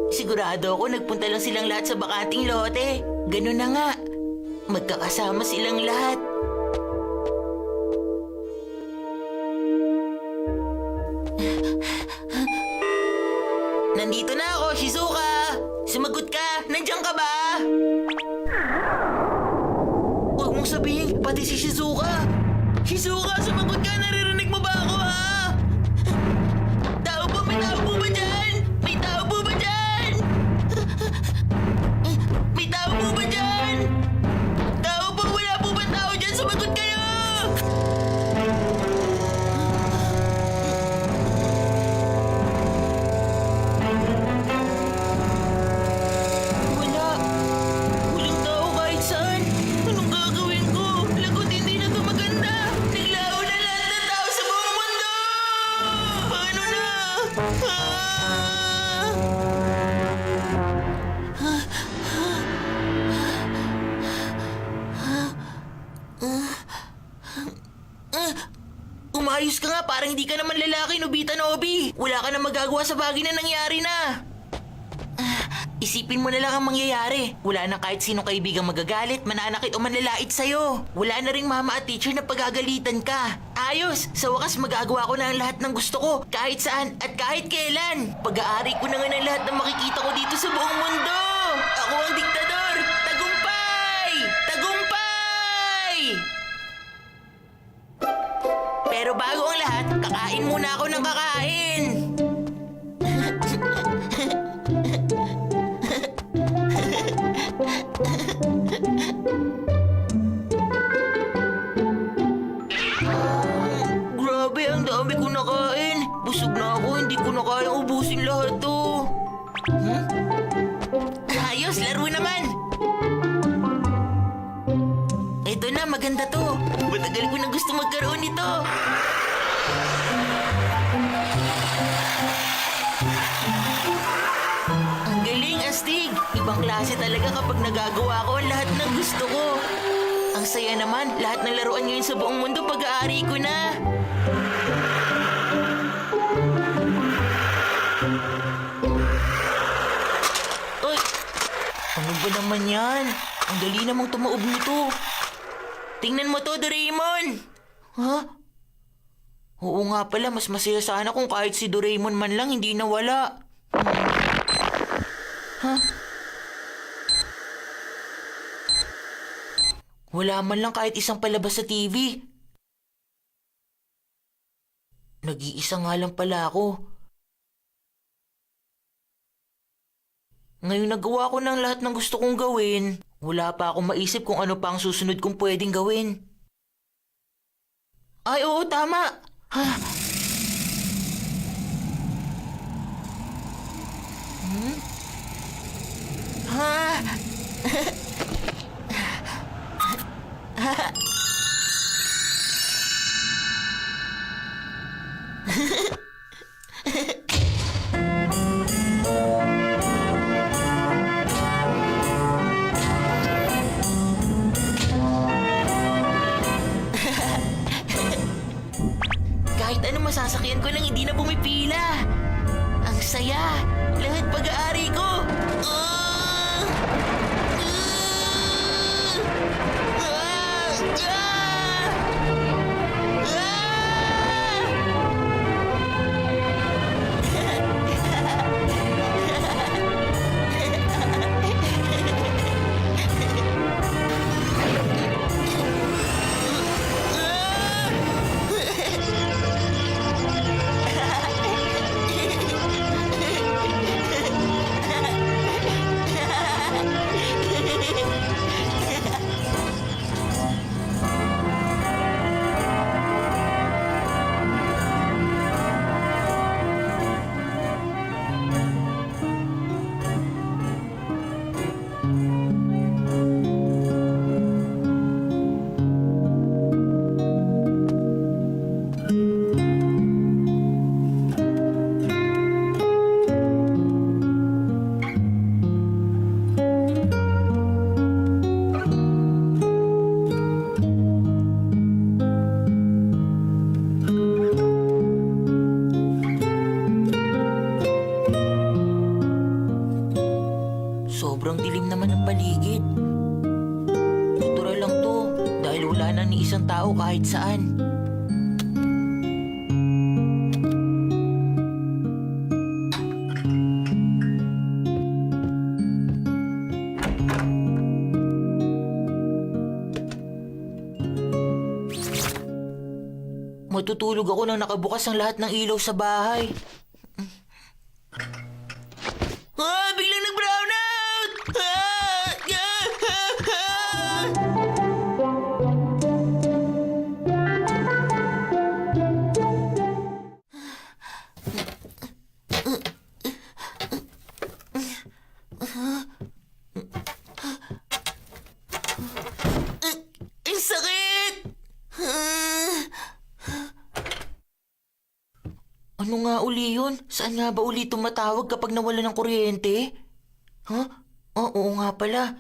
Speaker 2: Sigurado ako nagpunta lang silang lahat sa bakanting lote. Ganun na nga. Magkakasama silang lahat. Nandito na ako, Shizuka! Sumagot ka! Nandiyan ka ba? Huwag mong sabihin, pati si Shizuka! Shizuka, sumagot ka! Naririnig mo ba ako, ha? Tao po, may tao po ba dyan? May tao po ba dyan? May tao po ba dyan? Tao po, wala po ba tao dyan? Sumagot kayo! Wala. Walang tao kahit saan. Anong gagawin ko? Lagot, hindi na to maganda. Naglaho na lahat ng tao sa buong mundo! Paano na? Umayos ka nga, parang hindi ka naman lalaki, Nobita Nobi. Wala ka na magagawa sa bagay na nangyari na. Isipin mo na lang ang mangyayari. Wala na kahit sinong kaibigang magagalit, mananakit o manlalait sa'yo. Wala na ring mama at teacher na pagagalitan ka. Ayos! Sa wakas magagawa ko na ang lahat ng gusto ko, kahit saan at kahit kailan. Pag-aari ko na nga ng lahat ng makikita ko dito sa buong mundo. Ako ang diktador! Tagumpay! Tagumpay! Pero bago ang lahat, kakain muna ako ng kakain. Grabe, ang dami ko nakain. Busog na ako, hindi ko na kayang ubusin lahat to. ayos, laro naman. Ito na, maganda to. Matagal ko na gusto magkaroon nito. Ang galing, Astig. Ibang klase talaga kapag nagagawa ko ang lahat ng gusto ko. Ang saya naman, lahat ng laruan ngayon sa buong mundo pag-aari ko na. Ay, ano ba naman yan? Ang dali namang tumaob nito. Tingnan mo to, Doraemon! Ha? Oo nga pala, mas masaya sana kung kahit si Doraemon man lang hindi nawala. Ha? Wala man lang kahit isang palabas sa TV. Nag-iisa nga lang pala ako. Ngayon nagawa ko ng lahat ng gusto kong gawin. Wala pa akong maisip kung ano pa ang susunod kong pwedeng gawin. Ay, oo, tama. Ha? Ha? Kahit ano masasakyan ko lang hindi na pumipila. Ang saya. Lahat pag-aari ko. Ah! Ah! Ah! Sobrang dilim naman ng paligid. Natural lang to dahil wala na ni isang tao kahit saan. Matutulog ako nang nakabukas ang lahat ng ilaw sa bahay. Ah! Biglang nag-brown out! Ah! Ang sakit! Ano nga uli yun? Saan nga ba uli tumatawag kapag nawala ng kuryente? Ha? Oo nga pala.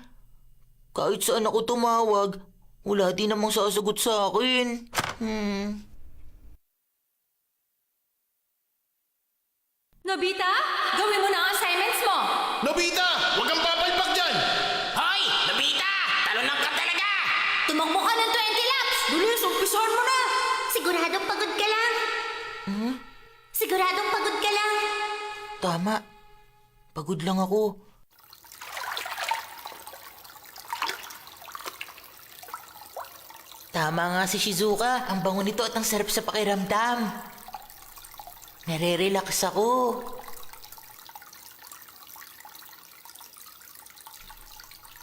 Speaker 2: Kahit saan ako tumawag, wala din namang sasagot sa akin.
Speaker 3: Nobita, gawin mo na ang assignments mo!
Speaker 5: Nobita! Huwag kang papalpak dyan!
Speaker 4: Hoy! Nobita! Talunang ka talaga!
Speaker 7: Tumakbo ka ng 20 laps!
Speaker 3: Bilis, umpisahan mo na!
Speaker 7: Siguradong pagod ka lang. Siguradong pagod ka lang.
Speaker 2: Tama. Pagod lang ako. Tama nga si Shizuka. Ang bango nito at ang sarap sa pakiramdam. Nare-relax ako.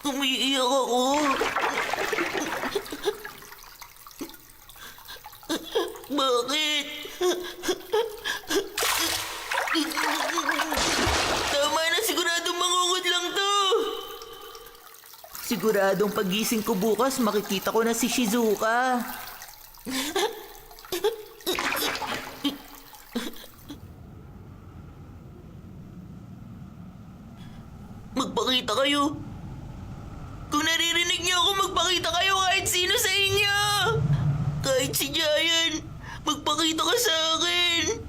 Speaker 2: Umiiyak ako. Bakit? Tama na, siguradong mangungod lang to. Siguradong pagising ko bukas, makikita ko na si Shizuka. Magpakita kayo. Kung naririnig niyo ako, magpakita kayo kahit sino sa inyo. Kahit si Giant, magpakita ka sa akin.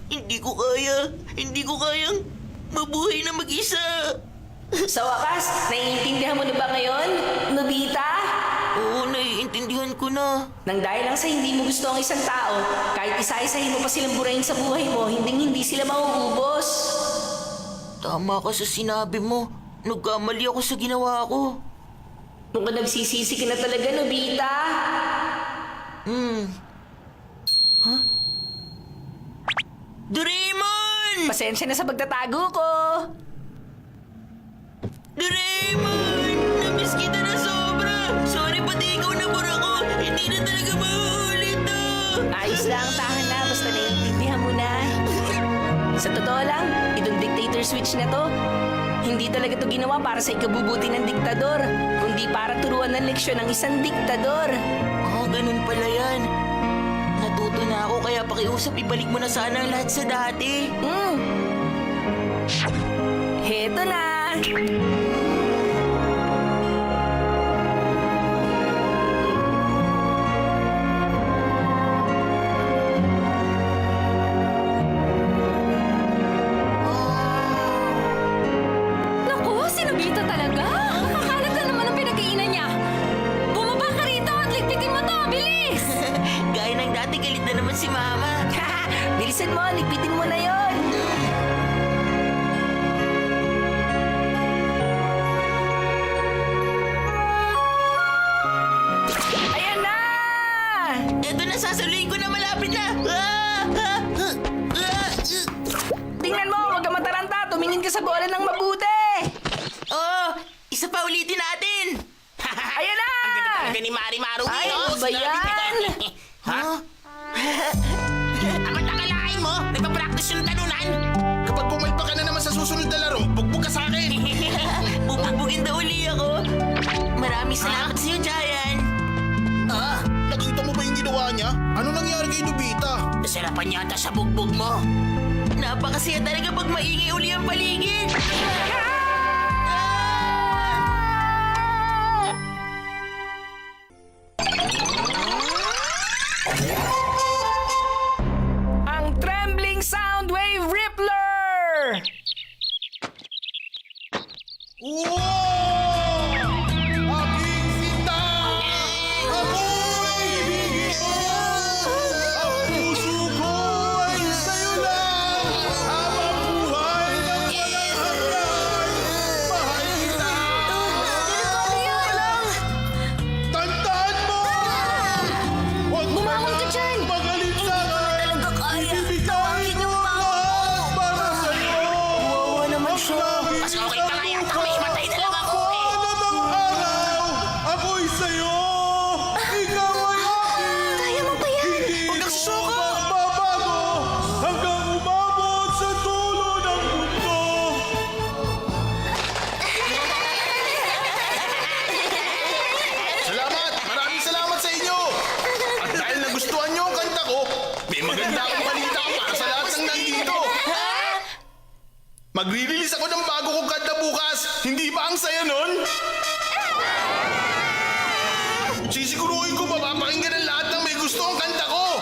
Speaker 2: Hindi ko kayang mabuhay na mag-isa.
Speaker 1: Sa wakas, naiintindihan mo na ba ngayon, Nobita?
Speaker 2: Oo, naiintindihan ko na.
Speaker 1: Nang dahil lang sa hindi mo gusto ang isang tao, kahit isa-isahin mo pa silang burahin sa buhay mo, hindi sila mauubos.
Speaker 2: Tama ka sa sinabi mo. Nagkamali ako sa ginawa ko.
Speaker 1: Nung ka nagsisisi ka na talaga, Nobita.
Speaker 2: Doraemon!
Speaker 1: Pasensya na sa pagtatago ko.
Speaker 2: Doraemon! Namiss kita na sobra! Sorry pati ikaw na bura ko! Hindi na talaga mauulit to!
Speaker 1: Ayos lang, tahan na, basta naiintindihan mo na. Sa totoo lang, itong dictator switch na to, hindi talaga to ginawa para sa ikabubuti ng diktador, kundi para turuan ng leksyon ng isang diktador.
Speaker 2: Ganun pala yan. Natuto na ako kaya pakiusap ibalik mo na sana ang lahat sa dati.
Speaker 1: Heto na!
Speaker 3: Naku, si Nobita talaga. Kakalat na naman ang pinag-iinan niya. Bumaba ka rito at ligpitin mo to. Bilis!
Speaker 2: Gaya ng dati, galit na naman si Mama.
Speaker 1: Bilisan mo, ligpitin mo na yon. Ayan na!
Speaker 2: Eto na, sasaluhin ko na malapit na.
Speaker 1: Tingnan mo, huwag ka mataranta. Tumingin ka sa bola ng mabuti.
Speaker 2: Oh, isa pa ulitin natin.
Speaker 1: Ayan na!
Speaker 4: Talaga ni Mari Maru,
Speaker 1: Ay,
Speaker 4: no?
Speaker 1: ano ba yan?
Speaker 4: Ha? Ang takalain mo? Nagpa-practice yung talunan?
Speaker 5: Kapag pumalpa ka na naman sa susunod na laro, bugbog ka sa akin.
Speaker 2: Bubugbugin daw uli ako. Maraming salamat sa iyo, Giant.
Speaker 5: Nakita mo ba yung ginawa niya? Ano nangyari kay Nobita?
Speaker 4: Nasarapan yata sa bugbog mo.
Speaker 2: Napakasaya talaga pag maingay uli ang paligid.
Speaker 1: Ang Trembling Soundwave Rippler!
Speaker 5: Aking sinta! Ako'y ibigin mo! Ang puso ko ay sa'yo lang! Habang buhay ng walang hanggan! Mahal kita! Tandaan mo! Huwag
Speaker 7: Bumangon ka dyan!
Speaker 5: magalit sa akin!
Speaker 7: Talaga kaya.
Speaker 5: Ibigay ko ang lahat para sa'yo!
Speaker 2: Wawa naman siya.
Speaker 4: Mas okay pa nga yata may matay na lang ako eh.
Speaker 5: Anong araw, ako'y sa'yo! Ikaw ay akin!
Speaker 7: Kaya mo pa yan!
Speaker 5: Hindi ko magbabago hanggang umabot sa dulo ng mundo! Salamat! Maraming salamat sa inyo! At dahil nagustuhan niyo ang kanta ko, may maganda akong balita para sa lahat ng nandito! Magre-release ako ng bago kong kanta bukas! Hindi ba ang saya nun? Sisiguruhin ko mapapakinggan ng lahat ng may gusto ang kanta ko!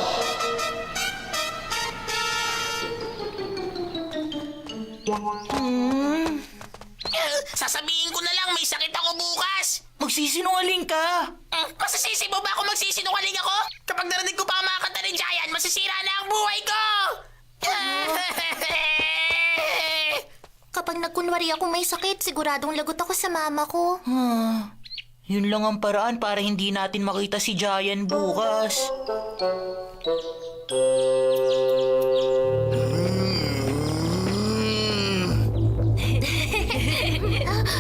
Speaker 4: Sasabihin ko na lang may sakit ako bukas.
Speaker 2: Magsisinungaling ka.
Speaker 4: Masisisi mo ba ako magsisinungaling ako? Kapag narinig ko pa ang mga kanta ni Giant, masisira na ang buhay ko!
Speaker 7: Kapag nagkunwari ako may sakit, siguradong lagot ako sa mama ko.
Speaker 2: Yun lang ang paraan para hindi natin makita si Giant bukas.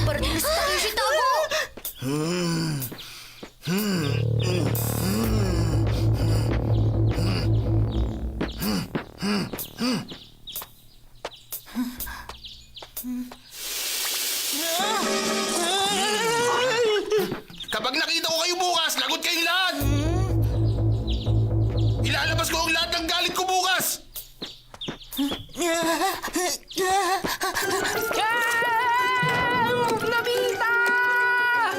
Speaker 7: Parang gusto tayo si Togo!
Speaker 5: Kapag nakita ko kayo bukas, lagot kayong lahat! Ilalabas ko ang lahat ng galit ko bukas!
Speaker 1: Nobita!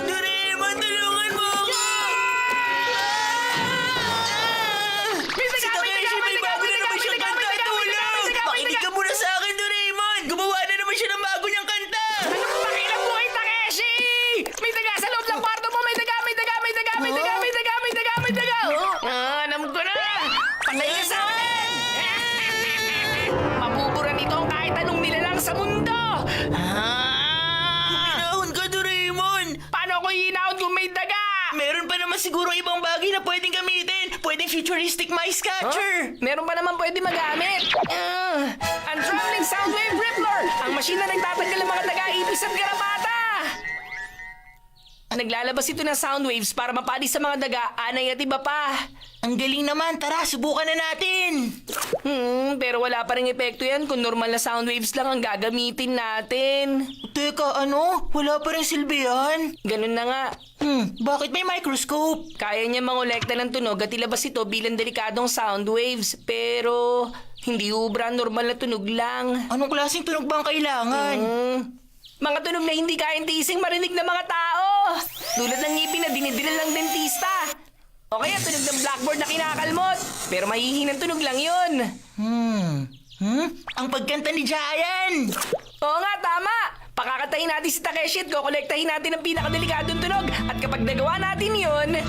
Speaker 2: Doraemon, tulungan mo ako! Si Takeshi may bago na naman siyang kanta, tulong! Makinig ka muna sa akin, Doraemon! Gumawa na naman siya ng bago niyang kanta!
Speaker 1: Anong pakialam mo ay Takeshi? May daga sa loob ng kwarto mo! May daga! May daga! May daga! May daga! May daga! May daga! May daga! Alam ko na! Patay ka sa akin! Mabubura nito kahit anong nilalang sa mundo!
Speaker 2: Hinahon ka, Doraemon!
Speaker 1: Paano ko hinahon kung may daga?
Speaker 2: Meron pa naman siguro ibang bagay na pwedeng gamitin. Pwedeng futuristic mice catcher.
Speaker 1: Meron pa naman pwede magamit. Ang traveling soundwave rippler! Ang machine na nagtatanggal ng mga daga-ipis at garapata! Naglalabas ito ng soundwaves para mapalis sa mga daga, anay at iba pa.
Speaker 2: Ang galing naman. Tara, subukan na natin.
Speaker 1: Pero wala pa rin epekto yan kung normal na soundwaves lang ang gagamitin natin.
Speaker 2: Teka, ano? Wala pa rin silbi yan?
Speaker 1: Ganun na nga.
Speaker 2: Bakit may microscope?
Speaker 1: Kaya niya mangolekta ng tunog at ilabas ito bilang delikadong soundwaves. Pero hindi ubra, normal na tunog lang.
Speaker 2: Anong klaseng tunog ba ang kailangan?
Speaker 1: Mga tunog na hindi kayang tising marinig ng mga tao. Tulad ng ngipin na dinidilal ng dentista. O kaya tunog ng blackboard na kinakalmot. Pero mahihinang tunog lang yun.
Speaker 2: Ang pagkanta ni Giant!
Speaker 1: Oo nga, tama. Pakakatayin natin si Takeshi at kukolektahin natin ang pinakadelikadong tunog. At kapag nagawa natin yun...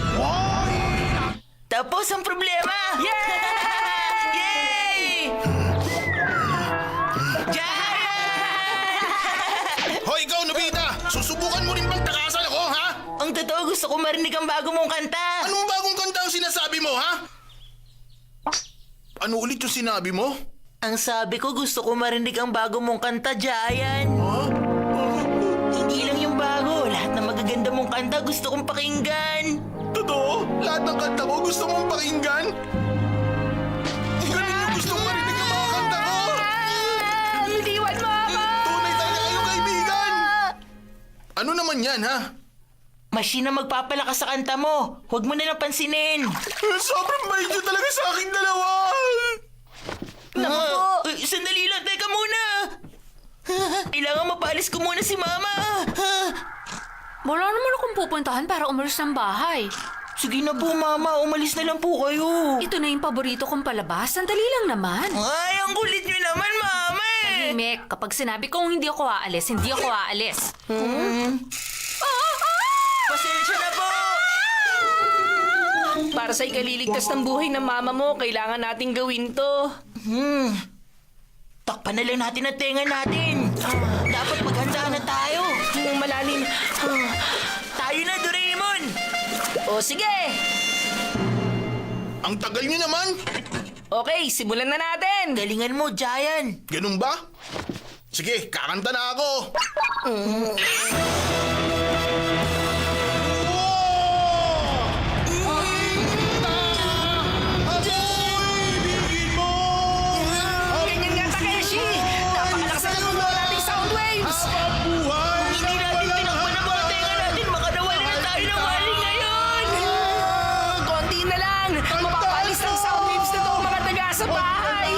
Speaker 2: Tapos ang problema!
Speaker 1: Yeah!
Speaker 2: Yay! Giant!
Speaker 5: Hoy, ikaw, Nobita! Susubukan mo rin bang takasan ako, ha?
Speaker 2: Ang totoo, gusto ko marinig ang bago mong kanta.
Speaker 5: Anong bagong kanta ang sinasabi mo, ha? Ano ulit yung sinabi mo?
Speaker 2: Ang sabi ko, gusto ko marinig ang bago mong kanta, Giant. Hindi lang yung bago. Lahat ng magaganda mong kanta gusto kong pakinggan.
Speaker 5: Totoo? Lahat ng kanta ko gusto mong pakinggan? Ganun yung gusto mong marinig ang mga kanta ko?
Speaker 1: Liwan mo ako!
Speaker 5: Tunay talaga kayong kaibigan! Ano naman yan, ha?
Speaker 2: Machine na magpapalakas sa kanta mo. Huwag mo na lang pansinin.
Speaker 5: Sobrang bait nyo talaga sa aking dalawa!
Speaker 2: Sandali lang, teka muna. Kailangan mapaalis ko muna si Mama.
Speaker 3: Wala naman akong pupuntahan para umalis ng bahay.
Speaker 2: Sige na po, Mama. Umalis na lang po kayo.
Speaker 3: Ito na yung paborito kong palabas. Sandali lang naman.
Speaker 2: Ay, ang kulit nyo naman, Mama.
Speaker 3: Mek, kapag sinabi kong hindi ako aalis, hindi ako aalis.
Speaker 2: Pasensya na po.
Speaker 1: Para sa ikaliligtas ng buhay ng mama mo, kailangan nating gawin to.
Speaker 2: Takpan na lang natin ang tenga natin. Dapat maghanda na tayo.
Speaker 1: Malalim.
Speaker 2: Tayo na, Doraemon.
Speaker 1: O sige!
Speaker 5: Ang tagal nyo naman!
Speaker 1: Okay, simulan na natin!
Speaker 2: Galingan mo, Giant.
Speaker 5: Ganun ba? Sige, kakanta na ako!
Speaker 1: Ganyan nga, Takeshi! Napakalakas na nagmumula nating soundwaves!
Speaker 2: Hindi natin tinakpan ang mga tenga natin. Baka nawala na tayo ng wali ngayon.
Speaker 1: Konti na lang! Mapapalis ng soundwaves na to ang mga daga sa bahay!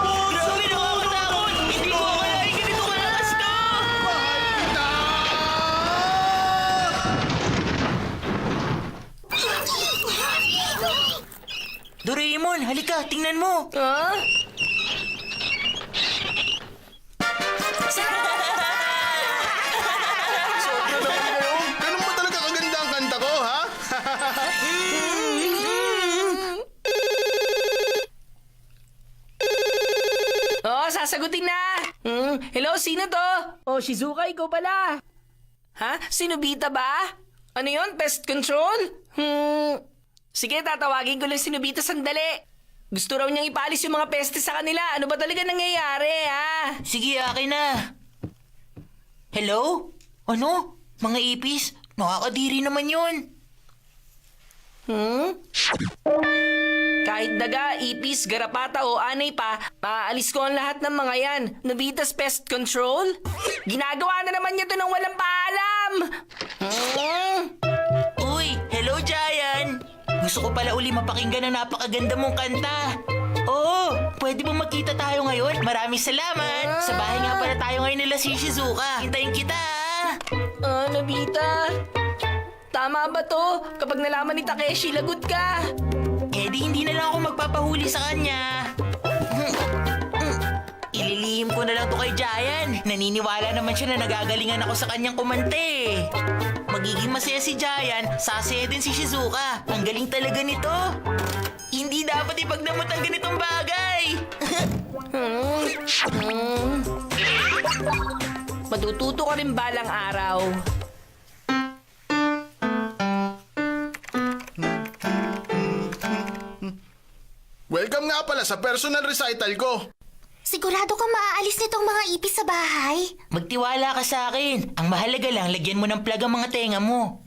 Speaker 2: Grabe, nakakatakot. Hindi ko akalain ganito kalakas to. Doraemon, halika, tingnan mo.
Speaker 1: Ha?
Speaker 5: Ganun ba talaga kaganda ang kanta ko, ha?
Speaker 1: Oh, sasagutin na! Hello, sino to? Oh, Shizuka, ikaw pala. Ha? Si Nobita ba? Ano yon? Pest control? Sige, tatawagin ko lang si Nobita sandali. Gusto raw niyang ipalis yung mga peste sa kanila. Ano ba talaga nangyayari, ha?
Speaker 2: Sige, akin na. Hello? Ano? Mga ipis? Nakakadiri naman yun.
Speaker 1: Kahit daga, ipis, garapata o anay pa, maaalis ko ang lahat ng mga yan. Nobita's Pest Control? Ginagawa na naman niya to ng walang paalam!
Speaker 2: Uy, hello Giant! Gusto ko pala uli mapakinggan ang napakaganda mong kanta. Oo, pwede ba magkita tayo ngayon? Maraming salamat! Sa bahay nga pala tayo ngayon nila si Shizuka. Hintayin kita!
Speaker 1: Nobita, tama ba to? Kapag nalaman ni Takeshi, lagot ka.
Speaker 2: Eh di hindi na lang ako magpapahuli sa kanya. Ililihim ko na lang to kay Giant. Naniniwala naman siya na nagagalingan ako sa kanyang kumante. Magiging masaya si Giant, sasaya din si Shizuka. Ang galing talaga nito. Hindi dapat ipagdamot ang ganitong bagay.
Speaker 1: Matututo ka rin balang araw.
Speaker 5: Welcome nga pala sa personal recital ko.
Speaker 7: Sigurado ka maaalis nitong mga ipis sa bahay?
Speaker 2: Magtiwala ka sa akin. Ang mahalaga lang, lagyan mo ng plug ang mga tenga mo.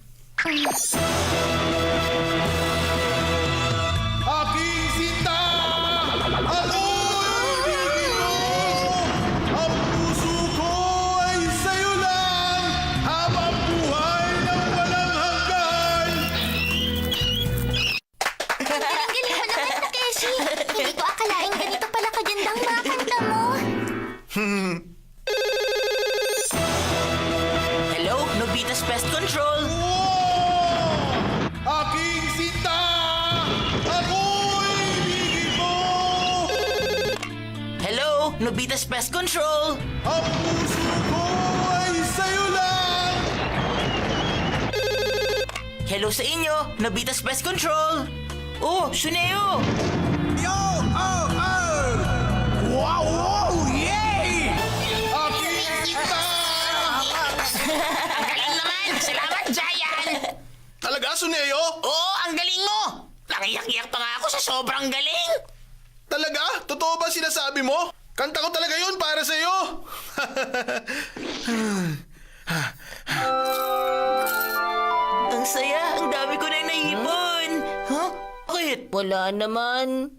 Speaker 5: Aking sinta! Ako'y ibigin mo! Ang puso ko ay sa'yo lang habang buhay ng walang hanggan!
Speaker 7: Galing mo naman, Takeshi. Hindi ko akalaing ganito pala kagandang mga kanta mo.
Speaker 2: Hello, Nobita's Pest Control.
Speaker 5: Aking sinta! Ako'y ibigin mo!
Speaker 2: Hello, Nobita's Pest Control.
Speaker 5: Ang puso ko ay sa'yo lang!
Speaker 2: Hello sa inyo, Nobita's Pest Control. Oh, Shuneo!
Speaker 5: Wow! Wow! Yay! Aking sinta!
Speaker 4: Ang galing naman! Salamat, Giant!
Speaker 5: Talaga, Suneo?
Speaker 4: Oo, ang galing mo! Nangiyak-iyak pa nga ako sa sobrang galing!
Speaker 5: Talaga? Totoo ba sinasabi mo? Kanta ko talaga yun para sa'yo!
Speaker 2: Ang saya, ang dami ko na naipon. Huh? Bakit?
Speaker 1: Wala naman.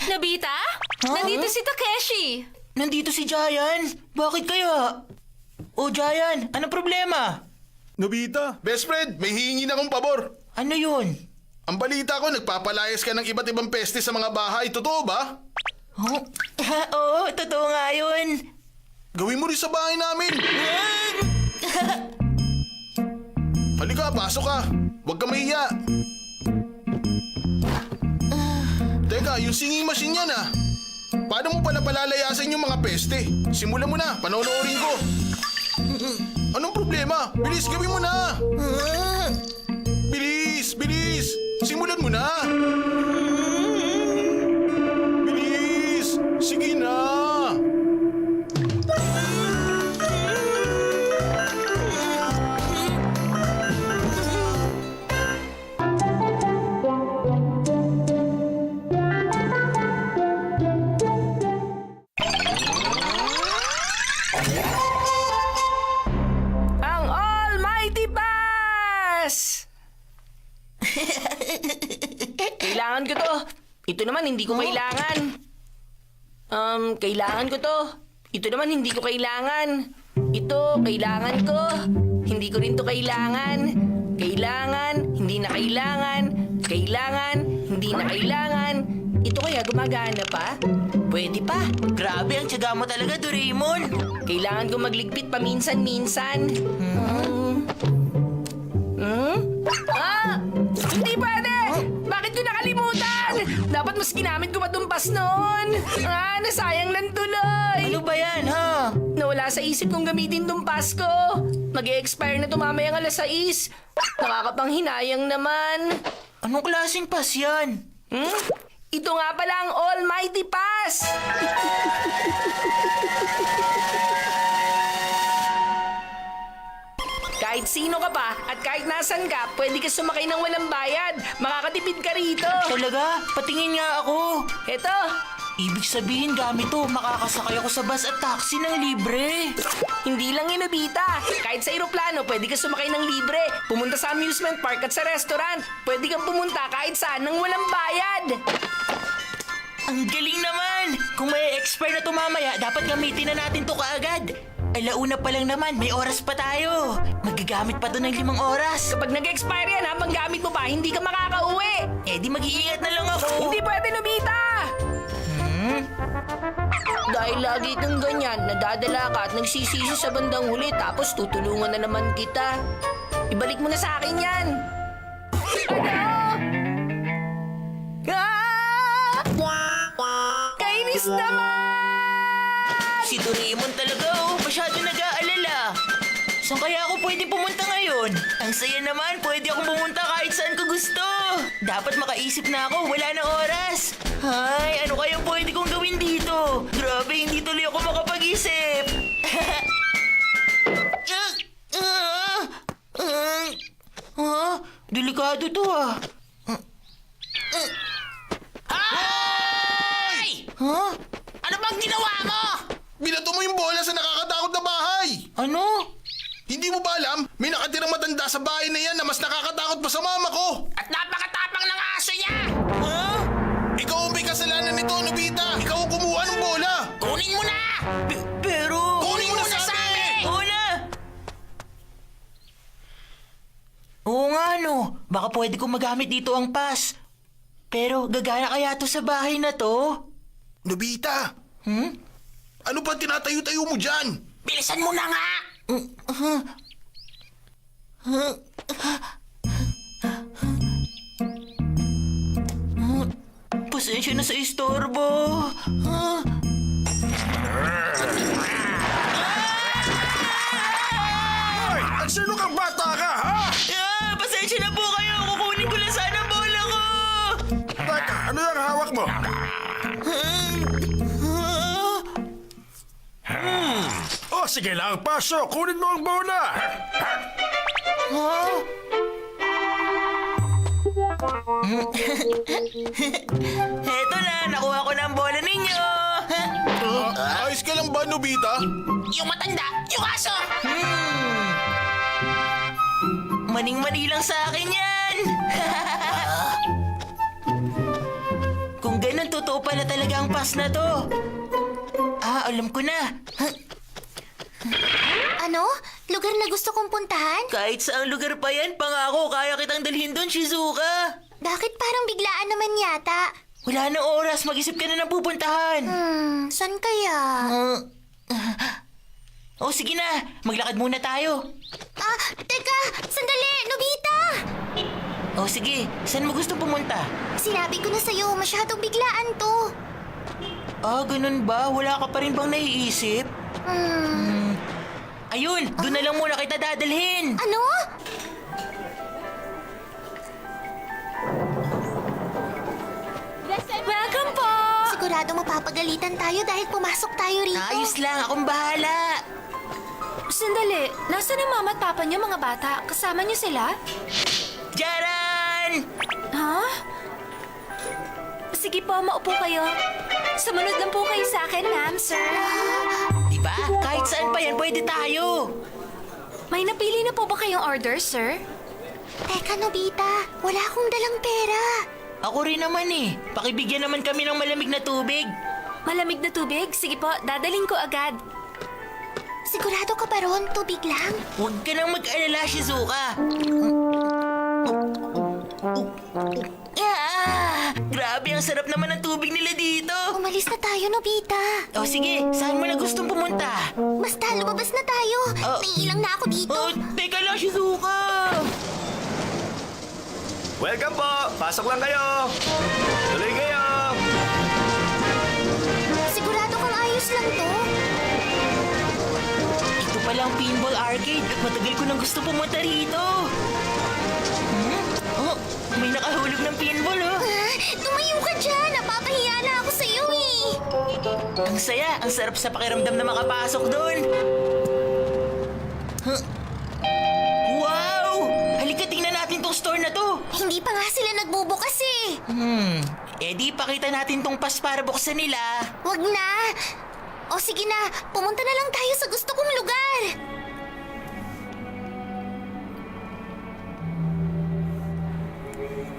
Speaker 3: Nobita? Nandito si Takeshi.
Speaker 2: Nandito si Giant. Bakit kaya? Oh, Giant, anong problema?
Speaker 5: Nobita, best friend, may hihingi na akong pabor.
Speaker 2: Ano yun?
Speaker 5: Ang balita ko, nagpapalayas ka ng iba't ibang peste sa mga bahay. Totoo ba?
Speaker 2: Huh? Oo, totoo nga yun.
Speaker 5: Gawin mo rin sa bahay namin. Halika, pasok ka. Huwag ka mahiya. Teka, yung singing machine yan ah. Paano mo pala palalayasan yung mga peste? Simulan mo na, panonoorin ko. Anong problema? Bilis, gawin mo na! Bilis! Bilis! Simulan mo na! Bilis! Sige na!
Speaker 1: Ang Almighty Pass! Kailangan ko to. Ito naman, hindi ko kailangan. Kailangan ko to. Ito naman, hindi ko kailangan. Ito, kailangan ko. Hindi ko rin to kailangan. Kailangan, hindi na kailangan. Kailangan, hindi na kailangan. Ito kaya gumagana pa? Pwede pa.
Speaker 2: Grabe, ang tiyaga mo talaga, Doraemon.
Speaker 1: Kailangan ko magligpit paminsan-minsan. Hindi pwede! Bakit ko nakalimutan? Dapat mas ginamit ko pa itong pas noon. Nasayang lang tuloy.
Speaker 2: Ano ba yan, ha?
Speaker 1: Nawala sa isip kong gamitin itong pas ko. Mag-e-expire na ito mamayang alas 6. Nakakapanghinayang naman.
Speaker 2: Anong klaseng pass yan?
Speaker 1: Ito nga pala ang Almighty Pass! Kahit sino ka pa at kahit nasan ka, pwede ka sumakay ng walang bayad. Makakatipid ka rito.
Speaker 2: Talaga? Patingin nga ako.
Speaker 1: Eto,
Speaker 2: Ibig sabihin gamit to, makakasakay ako sa bus at taxi ng libre.
Speaker 1: Hindi lang yun, Nobita. Kahit sa eroplano, pwede ka sumakay ng libre. Pumunta sa amusement park at sa restaurant. Pwede kang pumunta kahit saan nang walang bayad.
Speaker 2: Ang galing naman! Kung may expire na to mamaya, dapat gamitin na natin to kaagad. Alauna pa lang naman, may oras pa tayo. Magagamit pa to ng 5 oras.
Speaker 1: Kapag nag-expire yan, habang gamit mo pa, hindi ka makakauwi.
Speaker 2: Eh di mag-iingat na lang ako.
Speaker 1: Hindi pwede, Nobita! Dahil lagi kang ganyan, nadadala ka at nagsisisi sa bandang huli tapos tutulungan na naman kita. Ibalik mo na sa akin yan. Ano? Ah! Kainis naman!
Speaker 2: Si Doraemon talaga masyado nag-aalala. Saan kaya ako pwede pumunta ngayon? Ang saya naman, pwede akong pumunta kahit saan ko gusto. Dapat makaisip na ako, wala na oras. Ay, ano kayang pwede kong gawin dito? Grabe, hindi tuloy ako makapag-isip. Delikado to
Speaker 4: Hoy!
Speaker 2: Huh?
Speaker 4: Ano bang ginawa mo?
Speaker 5: Binato mo yung bola sa nakakatakot na bahay!
Speaker 2: Ano?
Speaker 5: Hindi mo ba alam? May nakatirang matanda sa bahay na yan na mas nakakatakot pa sa mama ko!
Speaker 4: At napakatapang ng aso niya!
Speaker 2: Huh?
Speaker 5: Ikaw ang may kasalanan nito, Nobita! Ikaw ang kumuha ng bola!
Speaker 4: Kunin mo na!
Speaker 2: Pero...
Speaker 4: Kunin mo na sabi!
Speaker 2: Oo na! Oo nga no, baka pwede kong magamit dito ang pass. Pero gagana kaya to sa bahay na to?
Speaker 5: Nobita! Ano pa tinatayo-tayo mo dyan?
Speaker 4: Bilisan mo na nga!
Speaker 2: Pasensya na sa istorbo.
Speaker 5: Hoy! At sino kang bata ka, ha?
Speaker 2: Pasensya na po kayo. Kukunin ko lang sana ang bola ko.
Speaker 5: Teka, ano yung hawak mo? Oh, sige lang, pasok. Kunin mo ang bola.
Speaker 2: Heto na, nakuha ko na ang bola ninyo.
Speaker 5: Ayos ka lang ba, Nobita?
Speaker 4: Yung matanda! Yung aso!
Speaker 2: Maning-mani lang sa akin yan. Kung ganun, totoo pala talaga ang pass na to. Alam ko na.
Speaker 7: Ano? Lugar na gusto kong puntahan?
Speaker 2: Kahit saang lugar pa yan, pangako, kaya kitang dalhin doon, Shizuka.
Speaker 7: Bakit parang biglaan naman yata?
Speaker 2: Wala na oras, mag-isip ka na ng pupuntahan.
Speaker 7: Saan kaya?
Speaker 2: Sige na, maglakad muna tayo.
Speaker 7: Teka! Sandali! Nobita!
Speaker 2: Sige, saan mo gusto pumunta?
Speaker 7: Sinabi ko na sa'yo, masyadong biglaan to.
Speaker 2: Ganun ba? Wala ka pa rin bang naiisip? Ayun, doon na lang muna kita dadalhin.
Speaker 7: Ano?
Speaker 3: Welcome po!
Speaker 7: Sigurado mapapagalitan tayo dahil pumasok tayo rito.
Speaker 2: Ayos lang, akong bahala.
Speaker 3: Sandali, nasaan ang mama at papa niyo mga bata? Kasama niyo sila?
Speaker 2: Jaran!
Speaker 3: Ha? Sige po, maupo kayo. Sumunod lang po kayo sa akin, ma'am, sir.
Speaker 2: Diba? Kahit saan pa yan, pwede tayo.
Speaker 3: May napili na po ba kayong order, sir?
Speaker 7: Teka, Nobita. Wala akong dalang pera.
Speaker 2: Ako rin naman Pakibigyan naman kami ng malamig na tubig.
Speaker 3: Malamig na tubig? Sige po, dadaling ko agad.
Speaker 7: Sigurado ka ba ron? Tubig lang?
Speaker 2: Huwag ka nang mag-alala, Shizuka. Grabe, ang sarap naman ng tubig nila dito.
Speaker 7: Umalis na tayo, Nobita.
Speaker 2: Sige, saan mo na gustong pumunta?
Speaker 7: Basta lumabas na tayo. Naiilang na ako dito.
Speaker 2: Teka lang, Shizuka.
Speaker 8: Welcome po! Pasok lang kayo! Tuloy kayo!
Speaker 7: Sigurado kang ayos lang to.
Speaker 2: Ito palang pinball arcade. Matagal ko nang gusto pumunta rito. May nakahulog ng pinball,
Speaker 7: Tumayo ka dyan. Napapahiya na ako sa'yo
Speaker 2: Ang saya. Ang sarap sa pakiramdam na makapasok doon. Wow! Halika, tingnan natin tong store na to.
Speaker 7: Hindi pa nga sila nagbubukas
Speaker 2: Eh di, pakita natin tong pass para buksan nila.
Speaker 7: Wag na! O sige na, pumunta na lang tayo sa gusto kong lugar!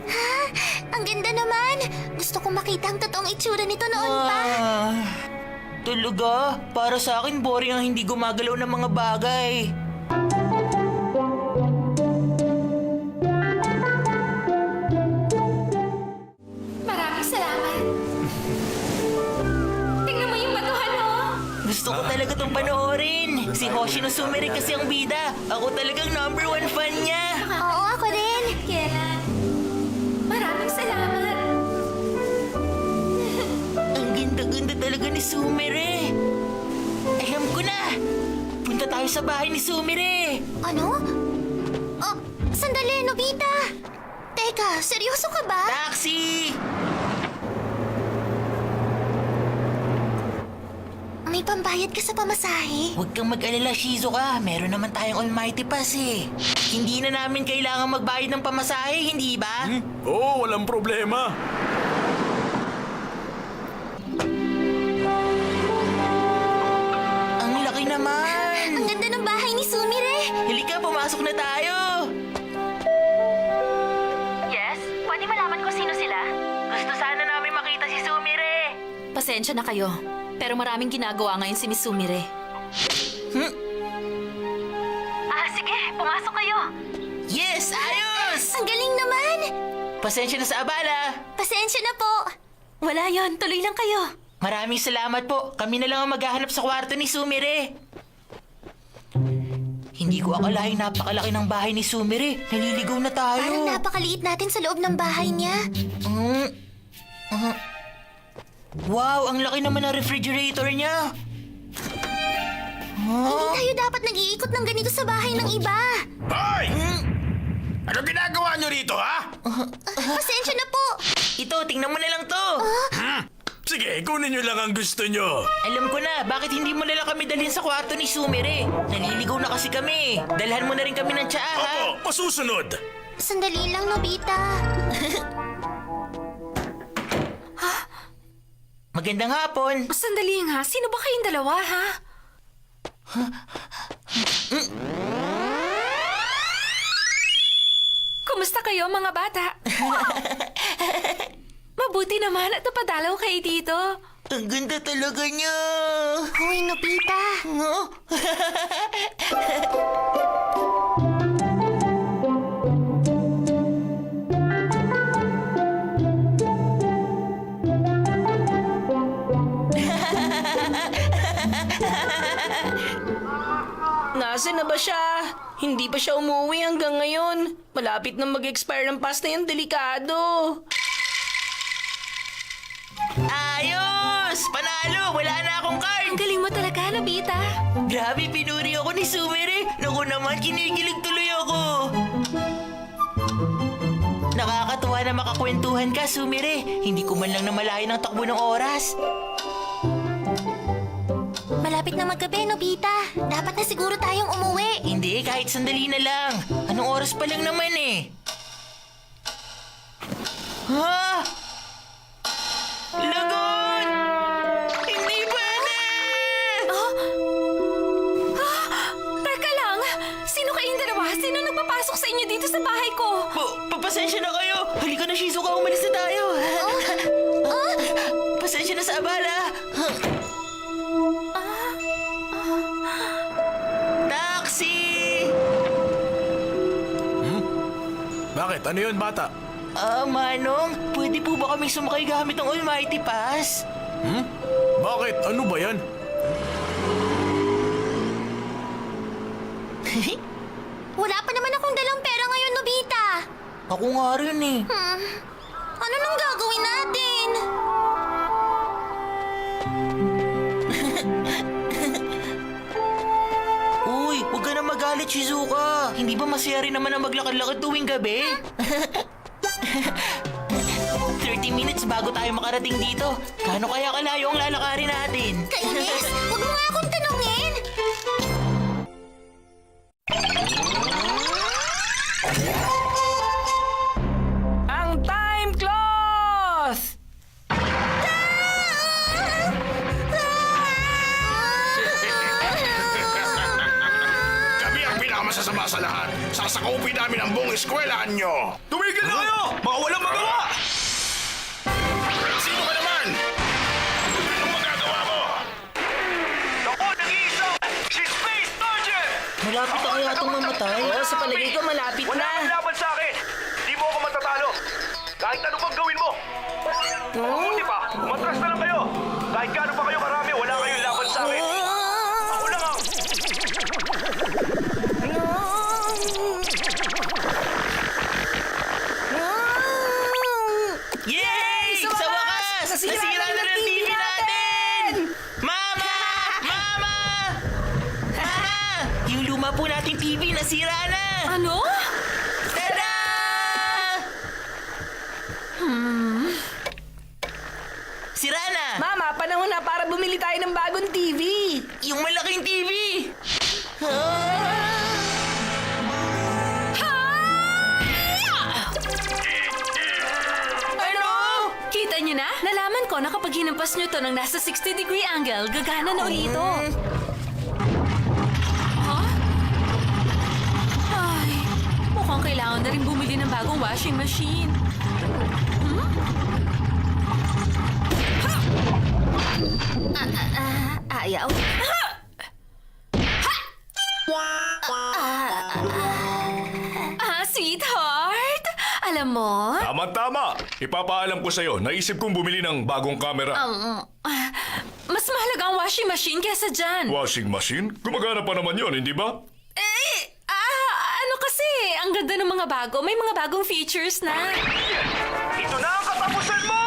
Speaker 7: Ha? Ang ganda naman! Gusto kong makita ang totoong itsura nito noon pa.
Speaker 2: Talaga? Para sa akin, boring ang hindi gumagalaw ng mga bagay.
Speaker 3: Maraming salamat. Tingnan mo yung batuhan, oh.
Speaker 2: Gusto ko talaga tong panoorin. Si Hoshino Sumire kasi ang bida. Ako talagang #1 fan niya.
Speaker 7: Oo, ako din.
Speaker 3: Kailan? Maraming salamat.
Speaker 2: Ang ganda-ganda talaga ni Sumire. Alam ko na. Punta tayo sa bahay ni Sumire.
Speaker 7: Ano? Oh, sandali, Nobita! Teka, seryoso ka ba?
Speaker 2: Taxi!
Speaker 7: May pambayad ka sa pamasahe?
Speaker 2: Huwag kang mag-alala, Shizuka. Meron naman tayong Almighty Pass eh. Hindi na namin kailangan magbayad ng pamasahe, hindi ba?
Speaker 6: Oo, walang problema.
Speaker 2: Ang laki naman.
Speaker 7: Ang ganda ng bahay ni Sumire!
Speaker 2: Halika, pumasok na tayo.
Speaker 3: Yes? Pwede malaman ko sino sila?
Speaker 2: Gusto sana namin makita si Sumire.
Speaker 3: Pasensya na kayo, pero maraming ginagawa ngayon si Miss Sumire. Sige, pumasok kayo.
Speaker 2: Yes, ayos!
Speaker 7: Ang galing naman!
Speaker 2: Pasensya na sa abala.
Speaker 7: Pasensya na po!
Speaker 3: Wala yon, tuloy lang kayo.
Speaker 2: Maraming salamat po. Kami na lang ang maghahanap sa kwarto ni Sumire. Hindi ko akalaing napakalaki ng bahay ni Sumire. Naliligaw na tayo.
Speaker 7: Parang napakaliit natin sa loob ng bahay niya.
Speaker 2: Wow, ang laki naman ng refrigerator niya.
Speaker 7: Hindi tayo dapat nag-iikot ng ganito sa bahay ng iba.
Speaker 5: Hoy! Ano ginagawa nyo rito, ha?
Speaker 7: Pasensya na po!
Speaker 2: Ito, tingnan mo na lang to.
Speaker 6: Sige, kunin nyo lang ang gusto nyo.
Speaker 2: Alam ko na, bakit hindi mo na lang kami dalhin sa kwarto ni Sumire? Naliligaw na kasi kami. Dalhan mo na rin kami ng tsaa, ha?
Speaker 6: Opo, masusunod.
Speaker 7: Sandali lang, Nobita.
Speaker 2: Magandang hapon.
Speaker 3: Sandali nga, sino ba kayong dalawa, ha? Kumusta kayo, mga bata? Mabuti naman at napadalaw kayo dito.
Speaker 2: Ang ganda talaga niya.
Speaker 7: Hoy, Nobita.
Speaker 1: Nasaan na ba siya? Hindi pa siya umuwi hanggang ngayon. Malapit na mag-expire ang pass na yan, delikado.
Speaker 2: Ayos! Panalo! Wala na akong card!
Speaker 3: Ang galing mo talaga, Nobita.
Speaker 2: Grabe, pinuri ako ni Sumire. Naku naman, kinikilig tuloy ako. Nakakatuwa na makakwentuhan ka, Sumire. Hindi ko man lang namalayan ang takbo ng oras.
Speaker 7: Malapit na maggabi, Nobita. Dapat na siguro tayong umuwi.
Speaker 2: Hindi, kahit sandali na lang. Anong oras pa lang naman eh? Ha? Lagot! Hindi pwede!
Speaker 3: Teka lang, sino kayong dalawa? Sino nagpapasok sa inyo dito sa bahay ko?
Speaker 2: Pasensya na kayo! Halika na, Shizuka, umalis na tayo! Pasensya na sa abala! Taxi!
Speaker 6: Bakit? Ano yun, bata?
Speaker 2: Manong, pwede po ba kami sumakay gamit ng Almighty Pass?
Speaker 6: Bakit? Ano ba yan?
Speaker 7: Wala pa naman akong dalang pera ngayon, Nobita.
Speaker 2: Ako nga rin eh.
Speaker 7: Ano nang gagawin natin?
Speaker 2: Uy, huwag ka na magalit, Shizuka. Hindi ba masaya rin naman ang maglakad-lakad tuwing gabi? 30 minutes bago tayo makarating dito. Kano kaya kalayo ang lalakarin natin?
Speaker 7: Kainis! Huwag mo nga akong tanungin!
Speaker 1: Ang time cloth!
Speaker 5: masasama sa lahat. Sasakupin namin ang buong eskwelahan nyo.
Speaker 8: Tumigil na kayo! Mga walang magawa!
Speaker 5: Sino ka naman? Anong magagawa mo?
Speaker 8: Ako, nag-iisa! Si Space Sergeant!
Speaker 2: Malapit na kaya itong mamatay?
Speaker 1: Oo, sa palagay ko malapit
Speaker 8: Wala
Speaker 1: na.
Speaker 8: kang laban sa akin! Di mo ako matatalo! Kahit ano pang gawin mo! Mabuti pa, matras na lang kayo! Kahit gaano pa kayo karami, wala kayong laban sa akin! Ako lang ang...
Speaker 2: Yay! Sa wakas! Nasira na ng TV natin! Mama! Mama! Mama! Yung luma po nating TV nasira na!
Speaker 3: Ano?
Speaker 2: Tada! Sira na!
Speaker 1: Mama, panahon na para bumili tayo ng bagong TV.
Speaker 2: Yung malaking TV!
Speaker 3: Ano? Kita niyo na? Nalaman ko na kapag hinampas niyo to ng nasa 60-degree angle, gagana na uli ito. Huh? Ay, mukhang kailangan na rin bumili ng bagong washing machine. Ayaw. Sweetheart! Alam mo,
Speaker 6: Tama-tama! Ipapaalam ko sa'yo, naisip kong bumili ng bagong kamera.
Speaker 3: mas mahalaga ang washing machine kesa dyan.
Speaker 6: Washing machine? Gumagana pa naman yon, hindi ba?
Speaker 3: Ano kasi, ang ganda ng mga bago. May mga bagong features na.
Speaker 8: Ito na ang katapusan mo!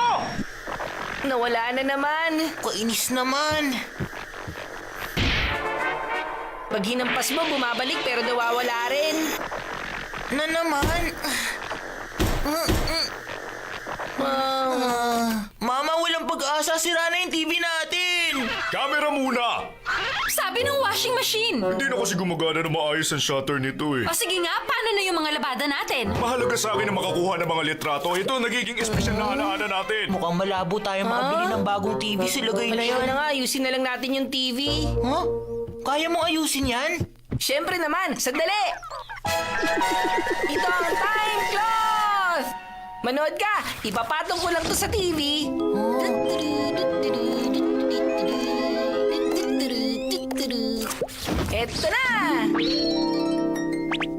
Speaker 1: Nawala na naman.
Speaker 2: Kainis naman!
Speaker 1: Pag hinampas mo, bumabalik pero nawawala rin.
Speaker 2: Na naman! Mama, walang pag-asa. Sira na yung TV natin!
Speaker 6: Kamera muna!
Speaker 3: Sabi ng washing machine.
Speaker 6: Hindi na kasi gumagana na maayos ang shutter nito eh.
Speaker 3: O sige nga, paano na yung mga labada natin?
Speaker 6: Mahalaga sa akin na makakuha ng mga litrato. Ito nagiging espesyal na alaala natin.
Speaker 2: Mukhang malabo tayo makabili ng bagong TV sa lagay na
Speaker 1: Malayo
Speaker 2: yan.
Speaker 1: na nga, ayusin na lang natin yung TV.
Speaker 2: Huh? Kaya mo ayusin yan?
Speaker 1: Siyempre naman, sandali! Ito ang time cloth! Manood ka! Ipapatong ko lang to sa TV. Eto na!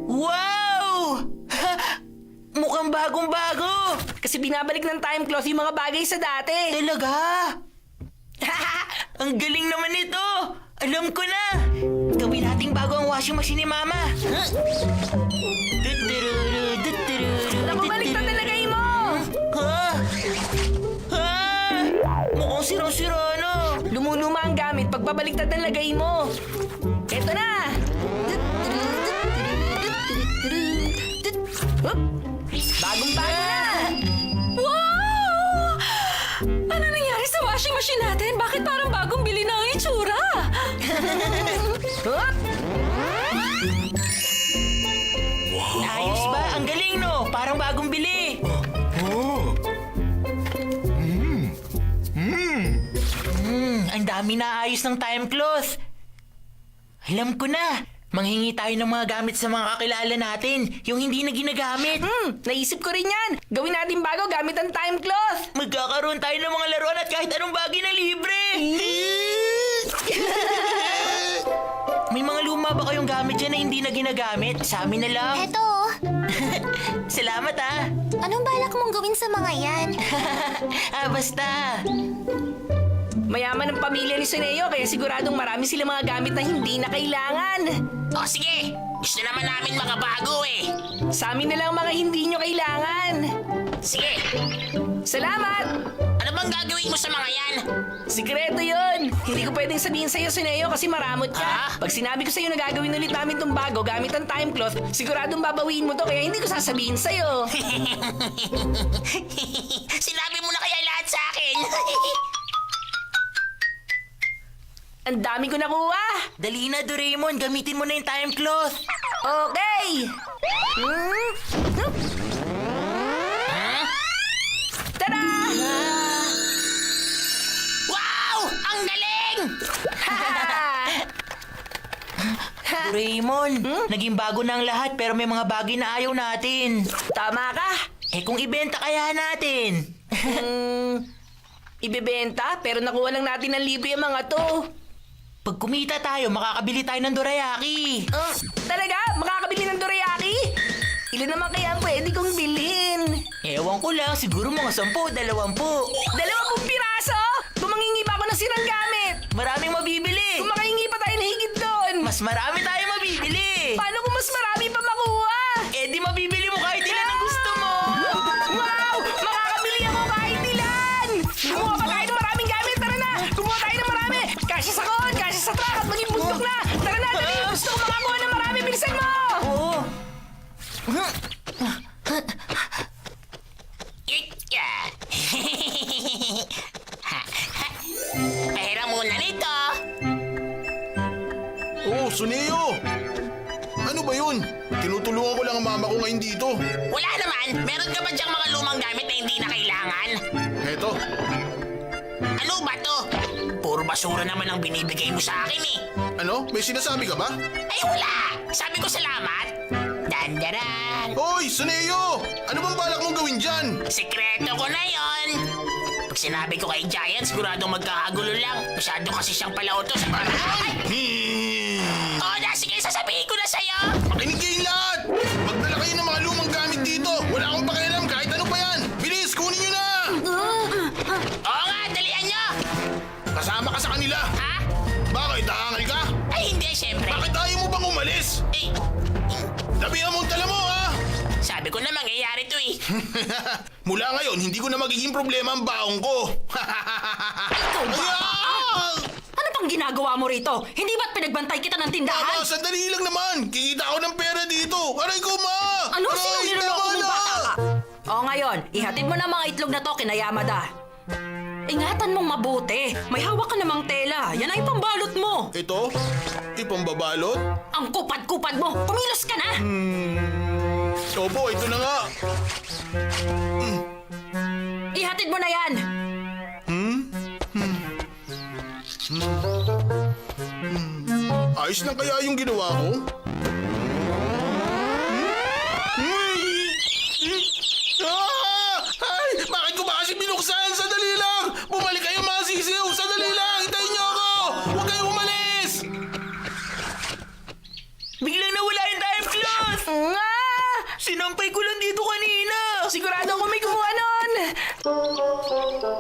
Speaker 2: Wow! Mukhang bagong-bago!
Speaker 1: Kasi binabalik ng time cloth yung mga bagay sa dati.
Speaker 2: Talaga? Ang galing naman nito! Alam ko na! Gawin nating bago ang washing machine ni Mama.
Speaker 1: Naku, baliktad na lagay mo!
Speaker 2: Ha? Ha? Mukhang sira-sira na.
Speaker 1: Lumuluma ang gamit pag babaliktad na lagay mo. Eto na! Hup! Bagong-bago na!
Speaker 3: Wow! Ano nangyari sa washing machine natin? Bakit parang bagong bili na ang itsura?
Speaker 1: Hup!
Speaker 2: Ayos ba? Ang galing, no? Parang bagong bili. Ang dami na ayos ng time cloth. Alam ko na. Manghingi tayo ng mga gamit sa mga kakilala natin. Yung hindi na ginagamit.
Speaker 1: Naisip ko rin yan. Gawin natin bago gamit ang time cloth.
Speaker 2: Magkakaroon tayo ng mga laruan at kahit anong bagay na libre. May mga luma ba kayong gamit dyan na hindi na ginagamit? Sa amin na lang.
Speaker 7: Eto,
Speaker 2: Salamat ah.
Speaker 7: anong balak mong gawin sa mga yan?
Speaker 2: Basta.
Speaker 1: Mayaman ang pamilya ni Suneo kaya siguradong marami sila mga gamit na hindi na kailangan.
Speaker 4: O sige, gusto naman namin mga bago eh.
Speaker 1: Sa amin na lang mga hindi nyo kailangan.
Speaker 4: Sige,
Speaker 1: Salamat!
Speaker 4: ano bang gagawin mo sa mga yan?
Speaker 1: Sikreto yun! Hindi ko pwedeng sabihin sa'yo, Suneo, kasi maramot ka. Pag sinabi ko sa'yo na gagawin ulit namin tong bago gamit ang time cloth, siguradong babawiin mo to kaya hindi ko sasabihin sa'yo.
Speaker 4: Sinabi mo na kaya lahat sa akin.
Speaker 1: Ang dami ko nakuha!
Speaker 2: Dali na, Doraemon. Gamitin mo na yung time cloth.
Speaker 1: Okay! Tada!
Speaker 4: Wow! Ang galing!
Speaker 2: Raymond, naging bago na ang lahat pero may mga bagay na ayaw natin.
Speaker 1: Tama ka.
Speaker 2: Eh kung ibenta kaya natin?
Speaker 1: Ibebenta, pero nakuha lang natin ng libre ang mga to.
Speaker 2: Pag kumita tayo, makakabili tayo ng dorayaki.
Speaker 1: Talaga? Makakabili ng dorayaki? Ilan naman kaya ang pwede kong bilhin?
Speaker 2: Ewan ko lang, siguro mga 10, 20.
Speaker 1: 20 piraso? Kumangingi pa ako ng sirang gamit.
Speaker 2: Maraming mabibili.
Speaker 1: Kung makahingi pa tayo na higit doon.
Speaker 2: Mas marami tayo mabibili.
Speaker 1: Paano kung mas marami pa makuha?
Speaker 2: Eh di mabibili mo kahit ilan ang gusto mo.
Speaker 1: Wow! Makakabili ako kahit ilan! Kumuha pa tayo ng maraming gamit. Tara na! Kumuha tayo ng marami! Kasya sa kon, kasya sa truck at maging bundok na! Tara na! Dali! Gusto ko makakuha ng marami! Bilisan mo!
Speaker 2: Oo.
Speaker 4: Pahira muna nito.
Speaker 5: Oh, Suneo! Ano ba yun? Tinutulungan ko lang ang mama ko ngayon dito.
Speaker 4: Wala naman. Meron ka ba diyang mga lumang gamit na hindi na kailangan?
Speaker 5: Eto,
Speaker 4: Ano ba to? Puro basura naman ang binibigay mo sa akin eh.
Speaker 5: ano? May sinasabi ka ba?
Speaker 4: Ay wala! Sabi ko salamat. Dandaran!
Speaker 5: Hoy, Suneo! Ano bang balak mong gawin dyan?
Speaker 4: Sekreto ko na yon. Pag sinabi ko kay Giant, siguradong magkakagulo lang. Masyado kasi siyang palautos. Ay! Oo na, sige, sasabihin ko na sa'yo.
Speaker 5: Makinig kayong lahat! Magdala kayo ng mga lumang gamit dito! Wala akong pakialam kahit ano pa yan! Bilis, kunin nyo na!
Speaker 4: Oo nga, dalian nyo.
Speaker 5: Kasama ka sa kanila!
Speaker 4: Ha?
Speaker 5: Bakit, naangal ka?
Speaker 4: Ay, hindi, syempre.
Speaker 5: Bakit ayaw mo bang umalis?
Speaker 4: Eh,
Speaker 5: Dabihan mong tala mo, ha?
Speaker 4: sabi ko na mangyayari to eh.
Speaker 5: Mula ngayon, hindi ko na magiging problema ang baong ko.
Speaker 3: Ikaw ba?
Speaker 5: Ayaw!
Speaker 3: Ano pang ginagawa mo rito? Hindi ba't pinagbantay kita ng tindahan?
Speaker 5: Mama, sandali lang naman. Kikita ako ng pera dito. Aray ko, ma!
Speaker 3: Ano?
Speaker 5: Aray,
Speaker 3: Sino niloloko
Speaker 5: tama
Speaker 3: mong
Speaker 5: na!
Speaker 3: bata ka? O ngayon, ihatid mo na mga itlog na to kina Yamada. Ingatan mong mabuti. May hawak ka namang tela. Yan ay pambalot mo.
Speaker 5: Ito? Ipambabalot?
Speaker 3: Ang kupad-kupad mo. Kumilos ka na.
Speaker 5: Opo, ito na nga.
Speaker 3: Ihatid mo na yan.
Speaker 5: Ayos lang kaya yung ginawa ko? Ah! Ay! Bakit ko ba kasi binuksan? Sandali lang! Bumalik kayo mga sisiw! Sandali lang! Hintayin niyo ako! Huwag kayong umalis!
Speaker 2: Biglang nawala yung time cloth.
Speaker 1: Nga!
Speaker 2: Sinampay ko lang dito kanina.
Speaker 1: Sigurado ako may kumuha nun!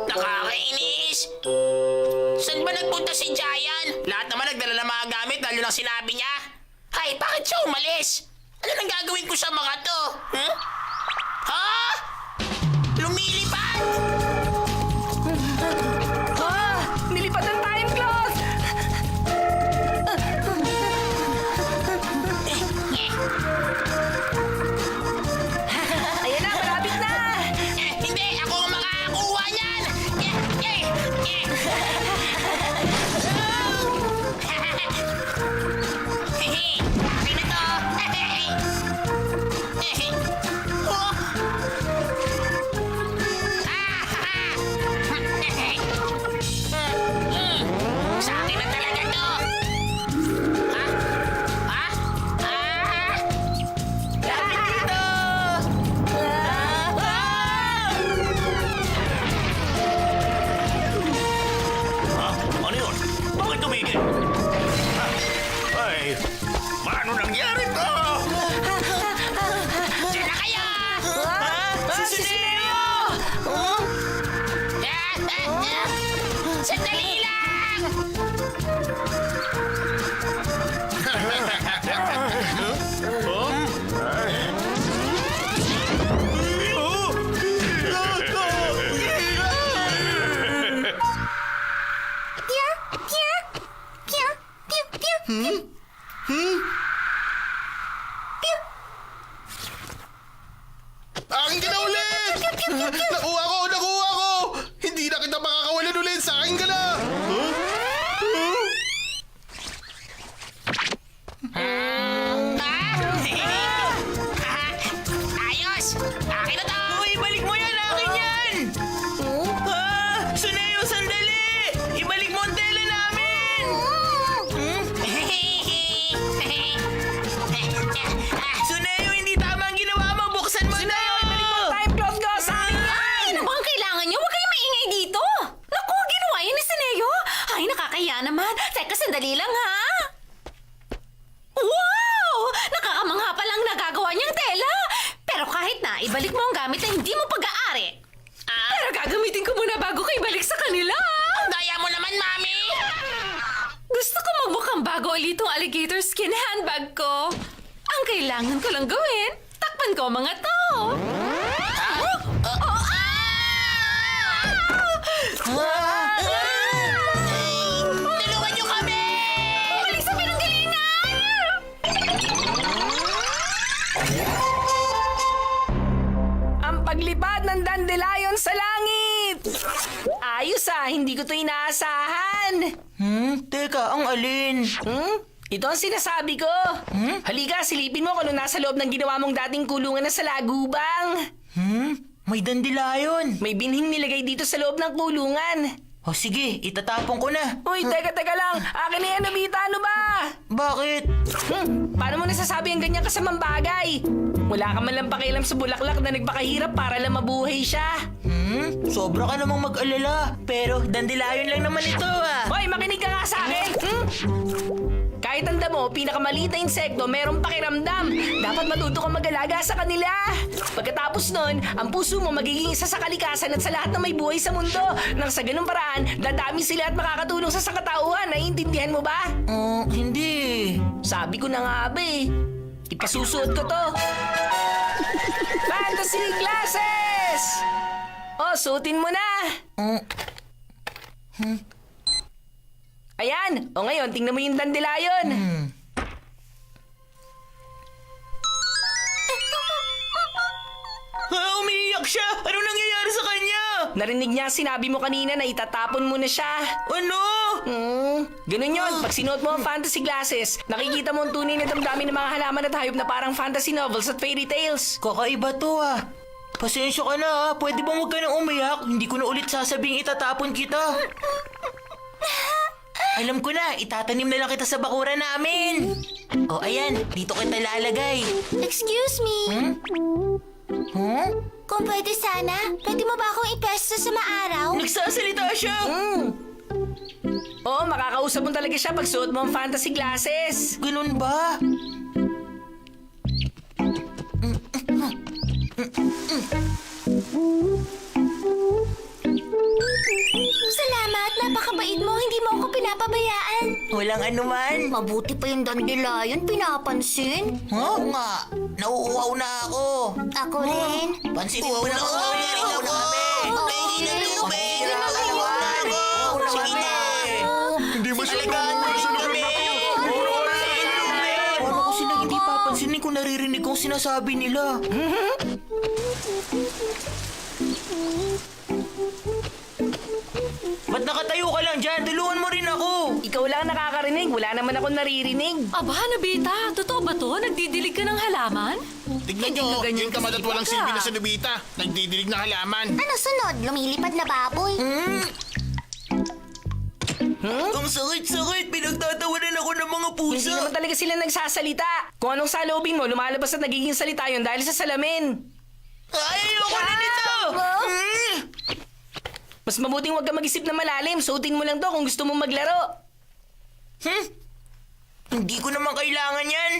Speaker 4: Nakakainis. Saan ba nagpunta si Giant? Lahat naman nagdala ng mga gamit lalo lang sinabi niya. Ay, bakit siya umalis? Ano nang gagawin ko sa mga to? Huh? Ha? Lumilipad?
Speaker 1: Ah! Nilipad ang time cloth! Ayan na, malapit na!
Speaker 4: Hindi, ako ang makakakuha niyan! Akin na to! Oh! Sa akin na talaga to! Ha? Ha? Ah!
Speaker 2: Lapit dito.
Speaker 8: Ha? Ano yun? Bakit tumigil? Ha? Ay, paano nangyari to?
Speaker 4: Diyan na kayo!
Speaker 2: Si Suneo!
Speaker 4: Sandali lang!
Speaker 7: Pew, pew, pew, pew, pew. Pew.
Speaker 5: Aking kinaulit! Nakuha ko! Nakuha ko! Hindi na kita makakawalan ulit! Sa akin ka na!
Speaker 4: Ayos! Akin na to!
Speaker 2: Uy, balik mo yan! Akin yan! Suneo, sandali! Ibalik mo ang tela namin!
Speaker 3: hindi mo pag-aari. Pero gagamitin ko muna bago kayo balik sa kanila.
Speaker 4: Daya mo naman, Mami!
Speaker 3: Gusto ko magmukhang bago ulit itong alligator skin handbag ko. Ang kailangan ko lang gawin, takpan ko ang mga to.
Speaker 4: Tulungan niyo kami!
Speaker 3: Balik sa pinanggalingan!
Speaker 1: Ang paglipad ng dandelion sa langit! Ayos hindi ko to inaasahan.
Speaker 2: Teka, ang alin?
Speaker 1: Ito ang sinasabi ko. Halika, silipin mo kung ano nasa loob ng ginawa mong dating kulungan na sa lagubang.
Speaker 2: May dandelion.
Speaker 1: May binhing nilagay dito sa loob ng kulungan.
Speaker 2: O sige, itatapon ko na.
Speaker 1: Uy, teka lang. Akin na yan, Nobita. Ano ba?
Speaker 2: Bakit?
Speaker 1: Paano mo nasasabi ang ganyan kasamang bagay? Wala ka man lang pakialam sa bulaklak na nagpakahirap para lang mabuhay siya.
Speaker 2: Sobra ka namang mag-alala. Pero dandelion lang naman ito
Speaker 1: Hoy, makinig ka nga sa akin! Kahit tanda mo, pinakamaliit na insekto merong pakiramdam. Dapat matuto kang mag-alaga sa kanila. Pagkatapos nun, ang puso mo magiging isa sa kalikasan at sa lahat na may buhay sa mundo. Nang sa ganung paraan, dadami sila at makakatulong sa sangkatauhan. Naiintindihan mo ba?
Speaker 2: Hindi.
Speaker 1: Sabi ko na nga ba eh. Ipasusuot ko to. Fantasy glasses! Oh, suotin mo na. Ayan. O ngayon, tingnan mo yung dandelion.
Speaker 2: Umiiyak siya! Ano nangyayari sa kanya?
Speaker 1: Narinig niya ang sinabi mo kanina na itatapon mo na siya.
Speaker 2: Ano?
Speaker 1: Ganun yun. Pag sinuot mo ang fantasy glasses, nakikita mo ang tunay na damdamin ng mga halaman at hayop na parang fantasy novels at fairy tales.
Speaker 2: Kakaiba to Pasensya ka na Pwede ba huwag ka nang umiyak? Hindi ko na ulit sasabing itatapon kita. Alam ko na, itatanim na lang kita sa bakuran namin. O ayan, dito kita lalagay.
Speaker 7: Excuse me? Kung pwede sana, pwede mo ba akong ipwesto sa maaraw?
Speaker 2: Nagsasalita siya!
Speaker 1: Oo, makakausap mo talaga siya pag suot mo ang fantasy glasses.
Speaker 2: Ganun ba?
Speaker 7: Salamat, napakabait mo. Hindi mo ako pinapabayaan.
Speaker 2: Walang anuman.
Speaker 7: Mabuti pa yung dandelion, pinapansin.
Speaker 2: Oo nga, nauuhaw na ako.
Speaker 7: Ako rin.
Speaker 2: Pansinin mo na ako.
Speaker 7: Hindi na tubig.
Speaker 2: Sige na.
Speaker 6: Hindi mo siya
Speaker 2: Paano ko sila hindi papansinin kung naririnig kong sinasabi nila? Ba't nakatayo ka lang dyan? Tulungan mo rin ako.
Speaker 1: Ikaw lang nakakarinig, wala naman ako naririnig.
Speaker 3: Aba, Nobita, totoo ba to? Nagdidilig ka ng halaman?
Speaker 5: Tignan nyo, yung tamad at walang silbi na sa Nobita. Nagdidilig na halaman.
Speaker 7: Ano sunod? Lumilipad na baboy?
Speaker 2: Ang sakit-sakit. Pinagtatawanan ako ng mga
Speaker 1: Hindi
Speaker 2: pusa.
Speaker 1: naman talaga sila nagsasalita. Kung anong salubing mo, lumalabas at nagiging salita yun dahil sa salamin.
Speaker 2: Ayoko na nito.
Speaker 1: Mas mabuting huwag ka mag-isip na malalim. Suotin mo lang to kung gusto mong maglaro.
Speaker 2: Hindi ko naman kailangan yan.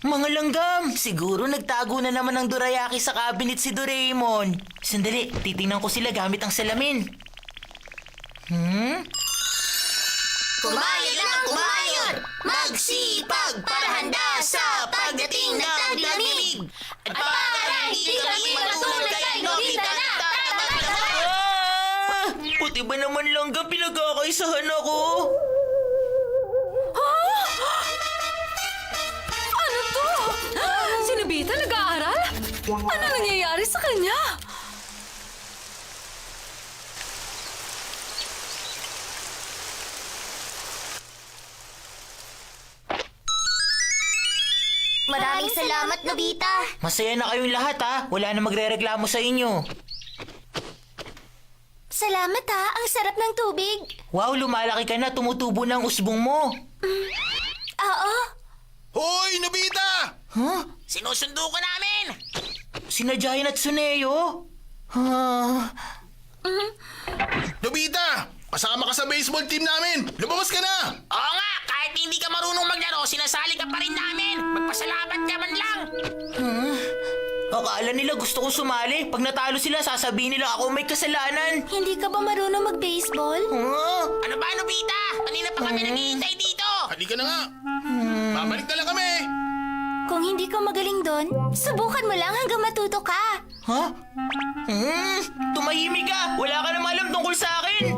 Speaker 2: Mga langgam! Siguro nagtago na naman ng dorayaki sa cabinet si Doraemon. Sandali, titingnan ko sila gamit ang salamin.
Speaker 7: Kumain lang kumain! Magsipag para handa sa pagdating ng taglamig! At para hindi kami matulad kay Nobita na tatanggap!
Speaker 2: Puti ba naman langgam pinagkakaisahan ako?
Speaker 3: Ano to? Si Nobita nag-aaral? Ano nangyayari sa kanya?
Speaker 7: Maraming salamat, Nobita!
Speaker 2: Masaya na kayong lahat Wala na magrereklamo sa inyo.
Speaker 7: Salamat ang sarap ng tubig.
Speaker 2: Wow, lumalaki ka na. Tumutubo na ang usbong mo.
Speaker 7: Oo.
Speaker 5: Hoy, Nobita!
Speaker 4: Sinusundo ka namin!
Speaker 2: Sina Giant at Tsuneo?
Speaker 5: Nobita! Kasama ka sa baseball team namin! Lumabas ka na!
Speaker 4: Oo nga, kahit hindi ka marunong maglaro, sinasali ka pa rin namin. Magpasalamat ka man lang.
Speaker 2: Akala nila gusto kong sumali. Pag natalo sila, sasabihin nila ako may kasalanan.
Speaker 7: Hindi ka ba marunong mag-baseball?
Speaker 4: Ano ba, Nobita? Kanina pa kami naghihintay dito.
Speaker 5: Halika na nga. Babalik na lang kami.
Speaker 7: Kung hindi ka magaling doon, subukan mo lang hanggang matuto ka.
Speaker 2: Ha? Tumahimik ka. Wala ka namang alam tungkol sa akin.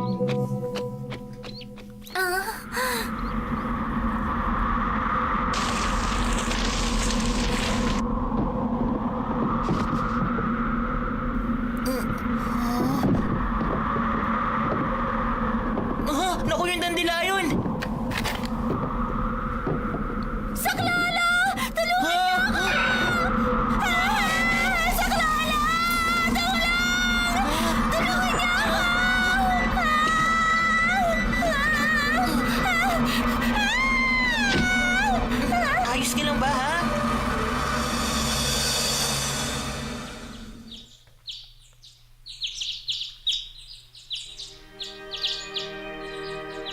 Speaker 2: Naku, yung dandilayon!
Speaker 7: Saklolo! Tulungan niyo ako! Saklolo! Tulungan niyo ako!
Speaker 2: Ayos ka lang ba, ha?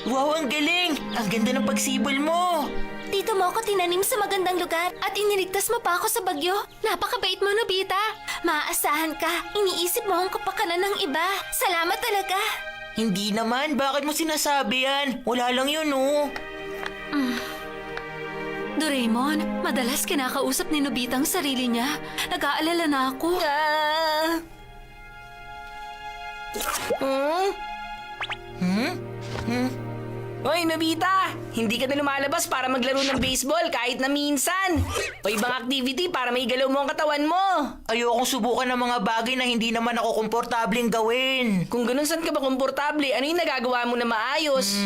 Speaker 2: Wow, ang galing! Ang ganda ng pagsibol mo!
Speaker 7: Dito mo ako tinanim sa magandang lugar at iniligtas mo pa ako sa bagyo. Napakabait mo, Nobita. Maaasahan ka. Iniisip mo ang kapakanan ng iba. Salamat talaga.
Speaker 2: Hindi naman, bakit mo sinasabi yan? Wala lang yun, oh.
Speaker 3: Doraemon, madalas kinakausap ni Nobita ang sarili niya. Nag-aalala na ako.
Speaker 1: Hoy, Nobita! Hindi ka na lumalabas para maglaro ng baseball kahit na minsan. O ibang activity para maigalaw mo ang katawan mo.
Speaker 2: Ayokong subukan ng mga bagay na hindi naman ako komportableng gawin.
Speaker 1: Kung ganun, saan ka ba komportable? Ano yung nagagawa mo na maayos?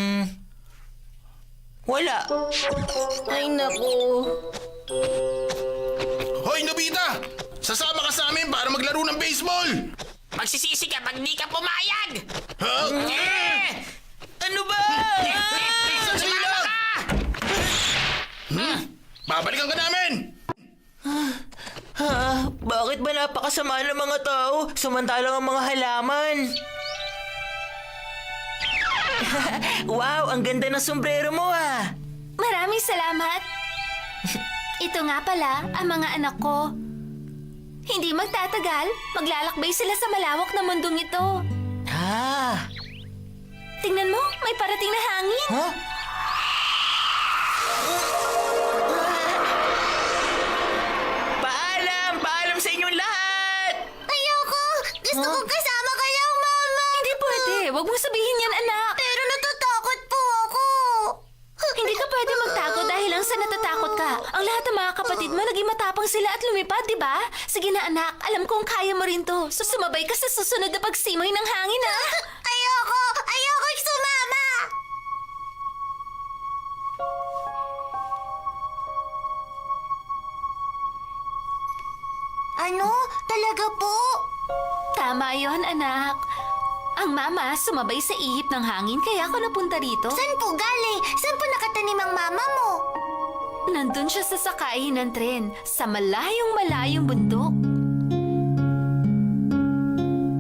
Speaker 2: Wala.
Speaker 1: Ay, naku.
Speaker 5: Hoy, Nobita! Sasama ka sa amin para maglaro ng baseball!
Speaker 4: Magsisisi ka pag di ka pumayag.
Speaker 5: Ha?
Speaker 2: Ano ba?
Speaker 5: Sandali lang! Babalikan ka namin!
Speaker 2: Bakit ba napakasama ng mga tao samantalang ang mga halaman? Wow, ang ganda ng sombrero mo, ah!
Speaker 7: Maraming salamat. Ito nga pala ang mga anak ko. Hindi magtatagal, maglalakbay sila sa malawak na mundong ito.
Speaker 2: Ah!
Speaker 7: Tingnan mo, may parating na hangin.
Speaker 2: Huh? Paalam! Paalam sa inyong lahat!
Speaker 7: Ayoko! Gusto kong kasama ka lang, Mama!
Speaker 3: Hindi pwede. Huwag mong sabihin yan, anak.
Speaker 7: Pero natatakot po ako!
Speaker 3: Hindi ka pwede magtago dahil lang sa natatakot ka. Ang lahat ng mga kapatid mo, naging matapang sila at lumipad, di ba? Sige na, anak. Alam kong kaya mo rin to. Sumabay ka sa susunod na pagsimoy ng hangin, ah.
Speaker 7: Ayoko! Ayoko sumama! Ano? Talaga po?
Speaker 3: Tama yon, anak. Ang mama sumabay sa ihip ng hangin kaya ako napunta rito.
Speaker 7: Saan po galing? Saan po nakatanim ang mama mo?
Speaker 3: Nandun siya sa sakayin ng tren, sa malayong bundok.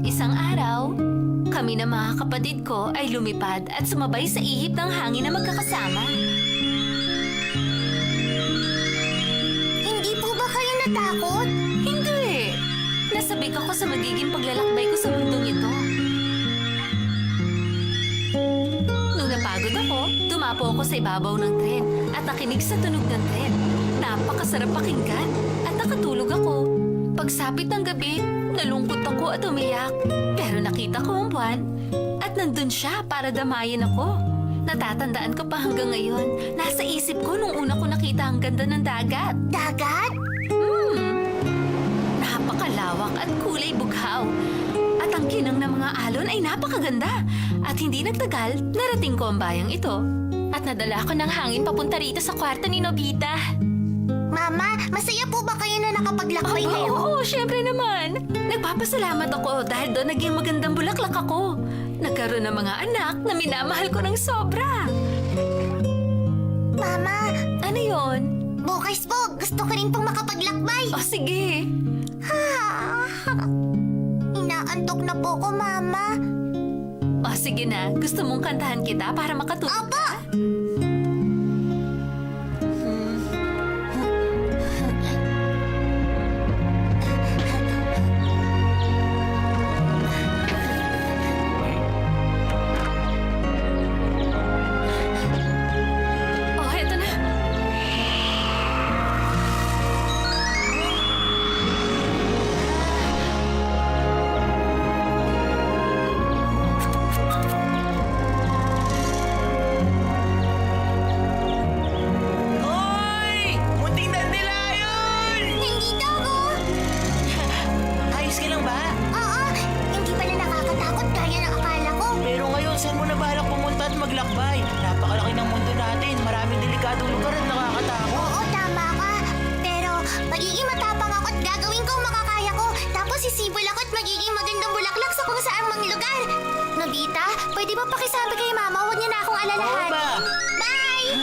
Speaker 3: Isang araw, kami na mga kapatid ko ay lumipad at sumabay sa ihip ng hangin na magkakasama.
Speaker 7: Hindi po ba kayo natakot?
Speaker 3: Hindi. Nasabik ako sa magiging paglalakbay ko sa mundong ito. Nung napagod ako, dumapo ako sa ibabaw ng tren at nakinig sa tunog ng tren. Napakasarap pakinggan at nakatulog ako. Pagsapit ng gabi, nalungkot ako at umiyak. Pero nakita ko ang buwan at nandun siya para damayin ako. Natatandaan ko pa hanggang ngayon. Nasa isip ko nung una ko nakita ang ganda ng dagat.
Speaker 7: Dagat?
Speaker 3: Napakalawak at kulay bughaw. At ang kinang ng mga alon ay napakaganda. At hindi nagtagal, narating ko ang bayang ito. At nadala ko ng hangin papunta rito sa kwarto ni Nobita.
Speaker 7: Mama, masaya po ba kayo na nakapaglakbay kayo?
Speaker 3: Oo, syempre naman. Nagpapasalamat ako dahil doon naging magandang bulaklak ako. Nagkaroon ng mga anak na minamahal ko ng sobra.
Speaker 7: Mama,
Speaker 3: Ano yon?
Speaker 7: bukas po, gusto ko rin pong makapaglakbay.
Speaker 3: O sige.
Speaker 7: Inaantok na po ko, Mama.
Speaker 3: O sige na, gusto mong kantahan kita para makatulog
Speaker 7: Opo!
Speaker 3: ka?
Speaker 2: saan mo na balak pumunta at maglakbay? Napakalaki ng mundo natin. Maraming delikadong lugar at nakakatakot.
Speaker 7: Oo, tama ka. Pero magiging matapang ako at gagawin ko ang makakaya ko. Tapos sisibol ako at magiging magandang bulaklak sa kung saang mga lugar. Nobita, pwede ba pakisabi kay Mama? Huwag niya na akong alalahan.
Speaker 2: Oo ba?
Speaker 7: Bye!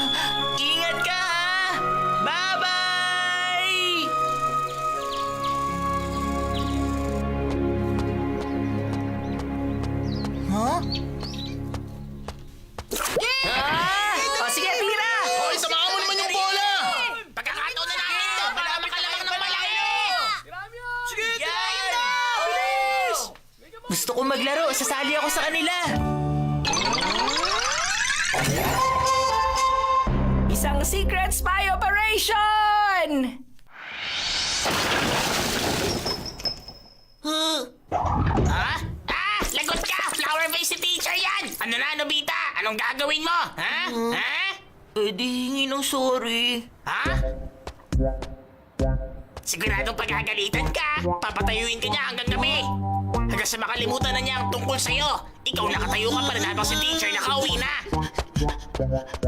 Speaker 2: Ingat ka ha! Bye-bye! Huh?
Speaker 1: O sige, tira!
Speaker 5: Hoy, samahan mo naman yung bola!
Speaker 4: Pagkakataon na natin ito para makalamang ng malaki!
Speaker 2: Yan! Gusto kong maglaro. Sasali ako sa kanila.
Speaker 1: Isang secret spy operation!
Speaker 4: Ha? Lagot ka! Flower face si teacher yan! Ano na, Nobita? Anong gagawin mo? Ha? Ha?
Speaker 2: Pwede hingi ng sorry.
Speaker 4: Ha? Siguradong pagagalitan ka, papatayuin ka niya hanggang gabi. Hanggang sa makalimutan na niya ang tungkol sa'yo. Ikaw nakatayo ka pa rin habang si teacher nakauwi na.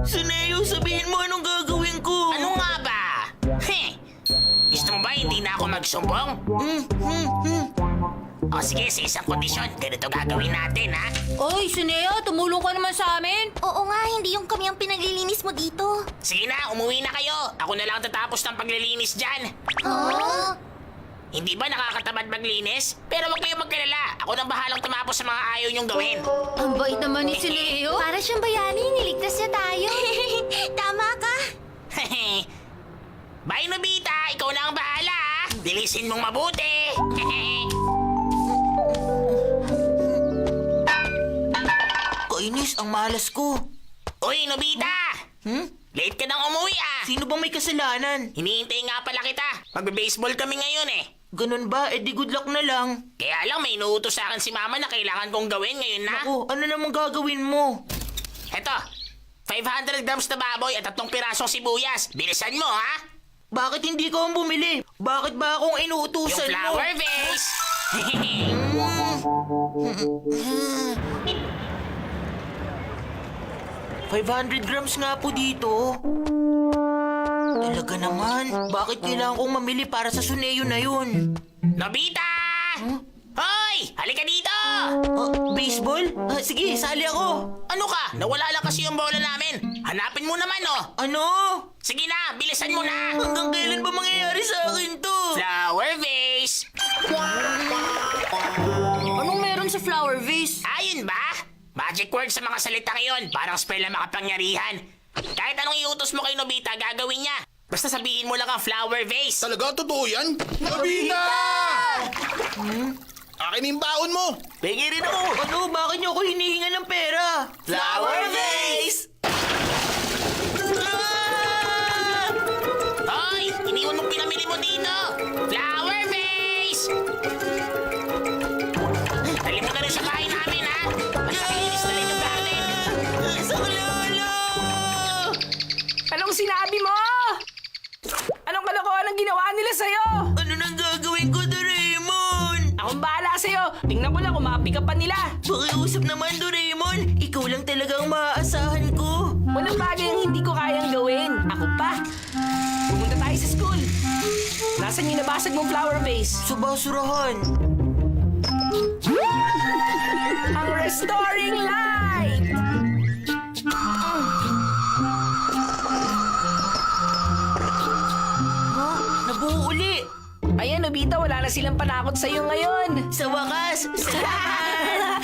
Speaker 2: Suneo, sabihin mo anong gagawin ko.
Speaker 4: Ano nga ba? Heh! Gusto mo ba hindi na ako magsumbong? O sige, sa isang kondisyon, ganito gagawin natin, ha?
Speaker 3: Oy, Suneo, tumulong ka naman sa amin.
Speaker 7: Oo nga, hindi yung kami ang pinaglilinis mo dito.
Speaker 4: Sige na, umuwi na kayo. Ako na lang tatapos ng paglilinis dyan.
Speaker 7: Oh?
Speaker 4: Hindi ba nakakatamad maglinis? Pero huwag kayong magkalala. Ako nang bahalang tumapos sa mga ayaw niyong gawin.
Speaker 3: Ang bait naman ni Suneo.
Speaker 7: Para siyang bayani, niligtas niya tayo. Tama ka.
Speaker 4: Bye, Nobita. Ikaw na ang bahala, ha? Dilisin mong mabuti.
Speaker 2: Kainis, ang malas ko.
Speaker 4: Uy, Nobita! Late ka nang umuwi, ah!
Speaker 2: Sino bang may kasalanan?
Speaker 4: Hinihintay nga pala kita. Magbe-baseball kami ngayon, eh.
Speaker 2: Ganun ba? Eh di good luck na lang.
Speaker 4: Kaya lang, may inuutos sa akin si Mama na kailangan kong gawin ngayon na.
Speaker 2: Ako, ano namang gagawin mo?
Speaker 4: Eto, 500 grams na baboy at 3 pirasong sibuyas. Bilisan mo, ha?
Speaker 2: Bakit hindi ko ang bumili? Bakit ba akong
Speaker 4: Yung
Speaker 2: inuutusan mo?
Speaker 4: flower vase.
Speaker 2: 500 grams nga po dito. Talaga naman. Bakit kailangan kong mamili para sa Suneo na yun?
Speaker 4: Nobita! Hoy! Halika dito!
Speaker 2: Baseball? Sige, sali ako.
Speaker 4: Ano ka? Nawala lang kasi yung bola namin. Hanapin mo naman, oh.
Speaker 2: Ano?
Speaker 4: Sige na, bilisan mo na.
Speaker 2: Hanggang kailan ba mangyayari sa akin to?
Speaker 4: Flower vase.
Speaker 3: Anong meron sa flower vase?
Speaker 4: Ayun ba? Magic word sa mga salitang iyon. Parang spell na makapangyarihan. Kahit anong iutos mo kay Nobita, gagawin niya. Basta sabihin mo lang ang flower vase.
Speaker 5: Talaga, totoo yan? Nobita! Akin yung baon mo!
Speaker 2: Pegi rin ako. Ano? Bakit niyo ako hinihinga ng pera?
Speaker 4: Flower vase! Hoy! Iniwan mo pinamili mo dito! Flower vase! Dali mo na rin sa bahay namin, ha? At nakikinis na rin yung garden.
Speaker 2: Saklolo!
Speaker 1: Anong sinabi mo? Anong kalokohan ang ginawa nila sa'yo?
Speaker 2: Ano nang gagawin ko, Doraemon?
Speaker 1: Akong bahala sa'yo. Tingnan ko lang kung mapika pa nila.
Speaker 2: Pakiusap naman, Doraemon. Ikaw lang talaga ang maaasahan ko.
Speaker 1: Walang bagay ang hindi ko kayang gawin. Ako pa. Pumunta tayo sa school. Nasaan yung nabasag mong flower vase?
Speaker 2: Sa basurahan.
Speaker 1: Ang restoring light!
Speaker 2: Nabuo uli.
Speaker 1: Ayan, Nobita, wala na silang panakot sa'yo ngayon.
Speaker 2: Sa wakas, salamat!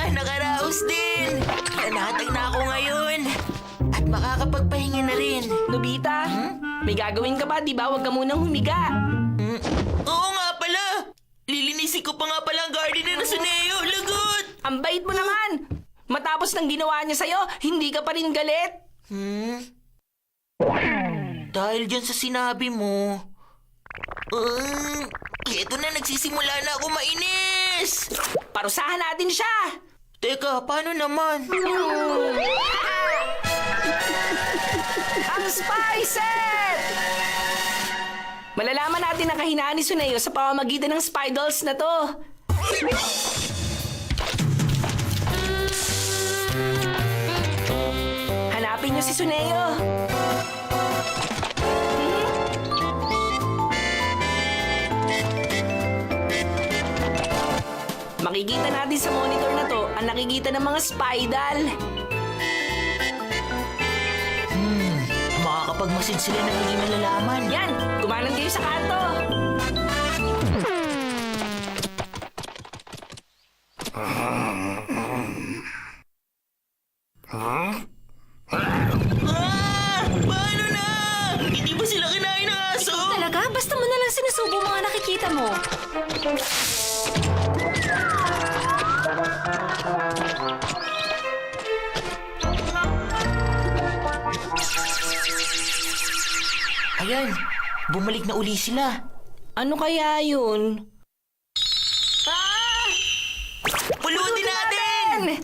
Speaker 2: Nakaraos din! Nanatag na ako ngayon. At makakapagpahinga na rin.
Speaker 1: Nobita, may gagawin ka ba? Di ba? Huwag ka munang humiga.
Speaker 2: Oo nga pala! Lilinisin ko pa nga pala ang garden na Suneo. Lagot!
Speaker 1: Ang bait mo naman! Matapos ng ginawa niya sa'yo, hindi ka pa rin galit.
Speaker 2: Dahil dyan sa sinabi mo, eto na, nagsisimula na ako mainis!
Speaker 1: Parusahan natin siya!
Speaker 2: Teka, paano naman?
Speaker 1: Ang spy set! Malalaman natin ang kahinaan ni Suneo sa pamamagitan ng spy dolls na to. si Suneo. Makikita natin sa monitor na to ang nakikita ng mga Spidal.
Speaker 2: Makakapagmasid sila ng hindi malalaman.
Speaker 1: Yan! Kumanan kayo sa kanto!
Speaker 2: Paano na? Hindi ba sila kinain ng aso?
Speaker 3: Talaga? Basta mo na lang sinusubo mga nakikita mo.
Speaker 2: Ayan, bumalik na uli sila.
Speaker 1: Ano kaya yun?
Speaker 2: Pulutin natin!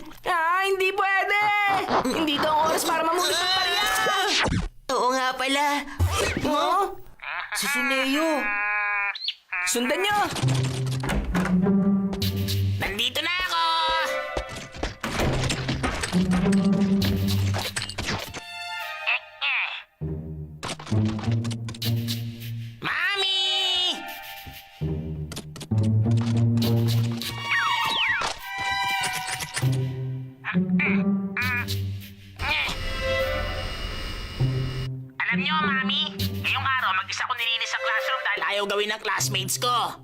Speaker 1: Hindi pwede! Hindi to ang oras para mamulit ng pariya!
Speaker 2: Oo nga pala.
Speaker 1: Oh?
Speaker 2: Si Suneo.
Speaker 1: Sundan nyo!
Speaker 4: Nandito na ako! Mami! Alam niyo, Mami, ngayong araw mag-isa ko nilinis sa classroom dahil ayaw gawin ng classmates ko.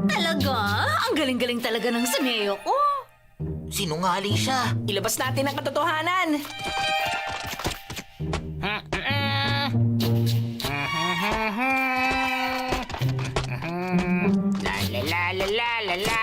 Speaker 3: Talaga? Ang galing-galing talaga ng Suneo ko.
Speaker 2: Sinungaling siya.
Speaker 1: Ilabas natin ang katotohanan!
Speaker 4: La la la la la la la.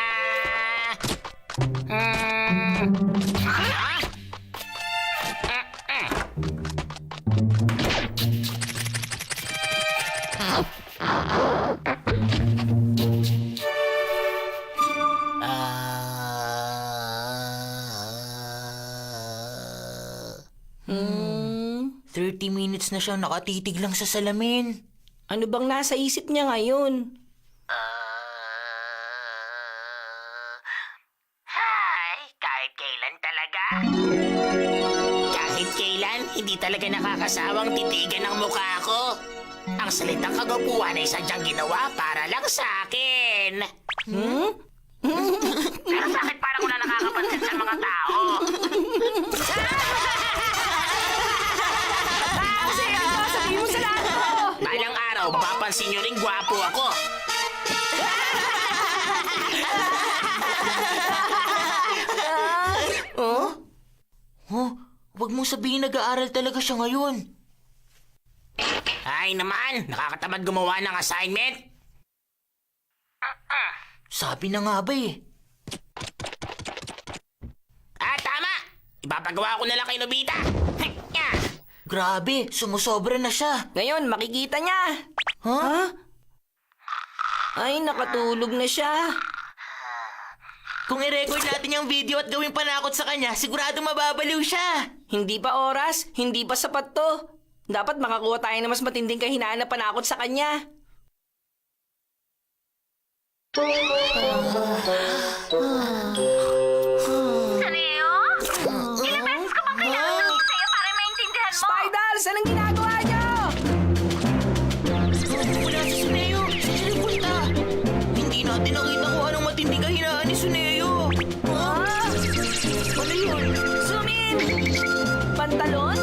Speaker 1: Hmm?
Speaker 2: 30 minutes na siyang nakatitig lang sa salamin.
Speaker 1: Ano bang nasa isip niya ngayon?
Speaker 4: Hi, kahit kailan talaga. Kahit kailan, hindi talaga nakakasawang titigan ang mukha ko. Ang salitang kagwapuhan ay sadyang ginawa para lang sa akin. Pero bakit parang wala nakakapansin sa mga tao?
Speaker 1: Sabihin mo sa lahat ko!
Speaker 4: Balang araw, papansin nyo rin gwapo ako.
Speaker 2: Oh, wag mong sabihin nag-aaral talaga siya ngayon.
Speaker 4: Ay naman, nakakatamad gumawa ng assignment.
Speaker 2: Sabi na nga ba eh.
Speaker 4: Tama! Ipapagawa ko na lang kay Nobita.
Speaker 2: Grabe, sumusobra na siya.
Speaker 1: Ngayon, makikita niya!
Speaker 2: Huh?
Speaker 1: Ay, nakatulog na siya.
Speaker 2: Kung i-record natin yung video at gawing panakot sa kanya, sigurado mababaliw siya.
Speaker 1: Hindi pa oras, hindi pa sapat to. Dapat makakuha tayo ng mas matinding kahinaan na panakot sa kanya.
Speaker 3: Suneo? Ilang beses ko bang kailangan sabihin sa'yo para maintindihan mo?
Speaker 1: Spidals, anong ginagawa niyo?
Speaker 2: Wala si Suneo. Saan siya nagpunta? Hindi natin nakita kung anong matinding kahinaan ni Suneo. Ano yun?
Speaker 1: Zoom in! Pantalon?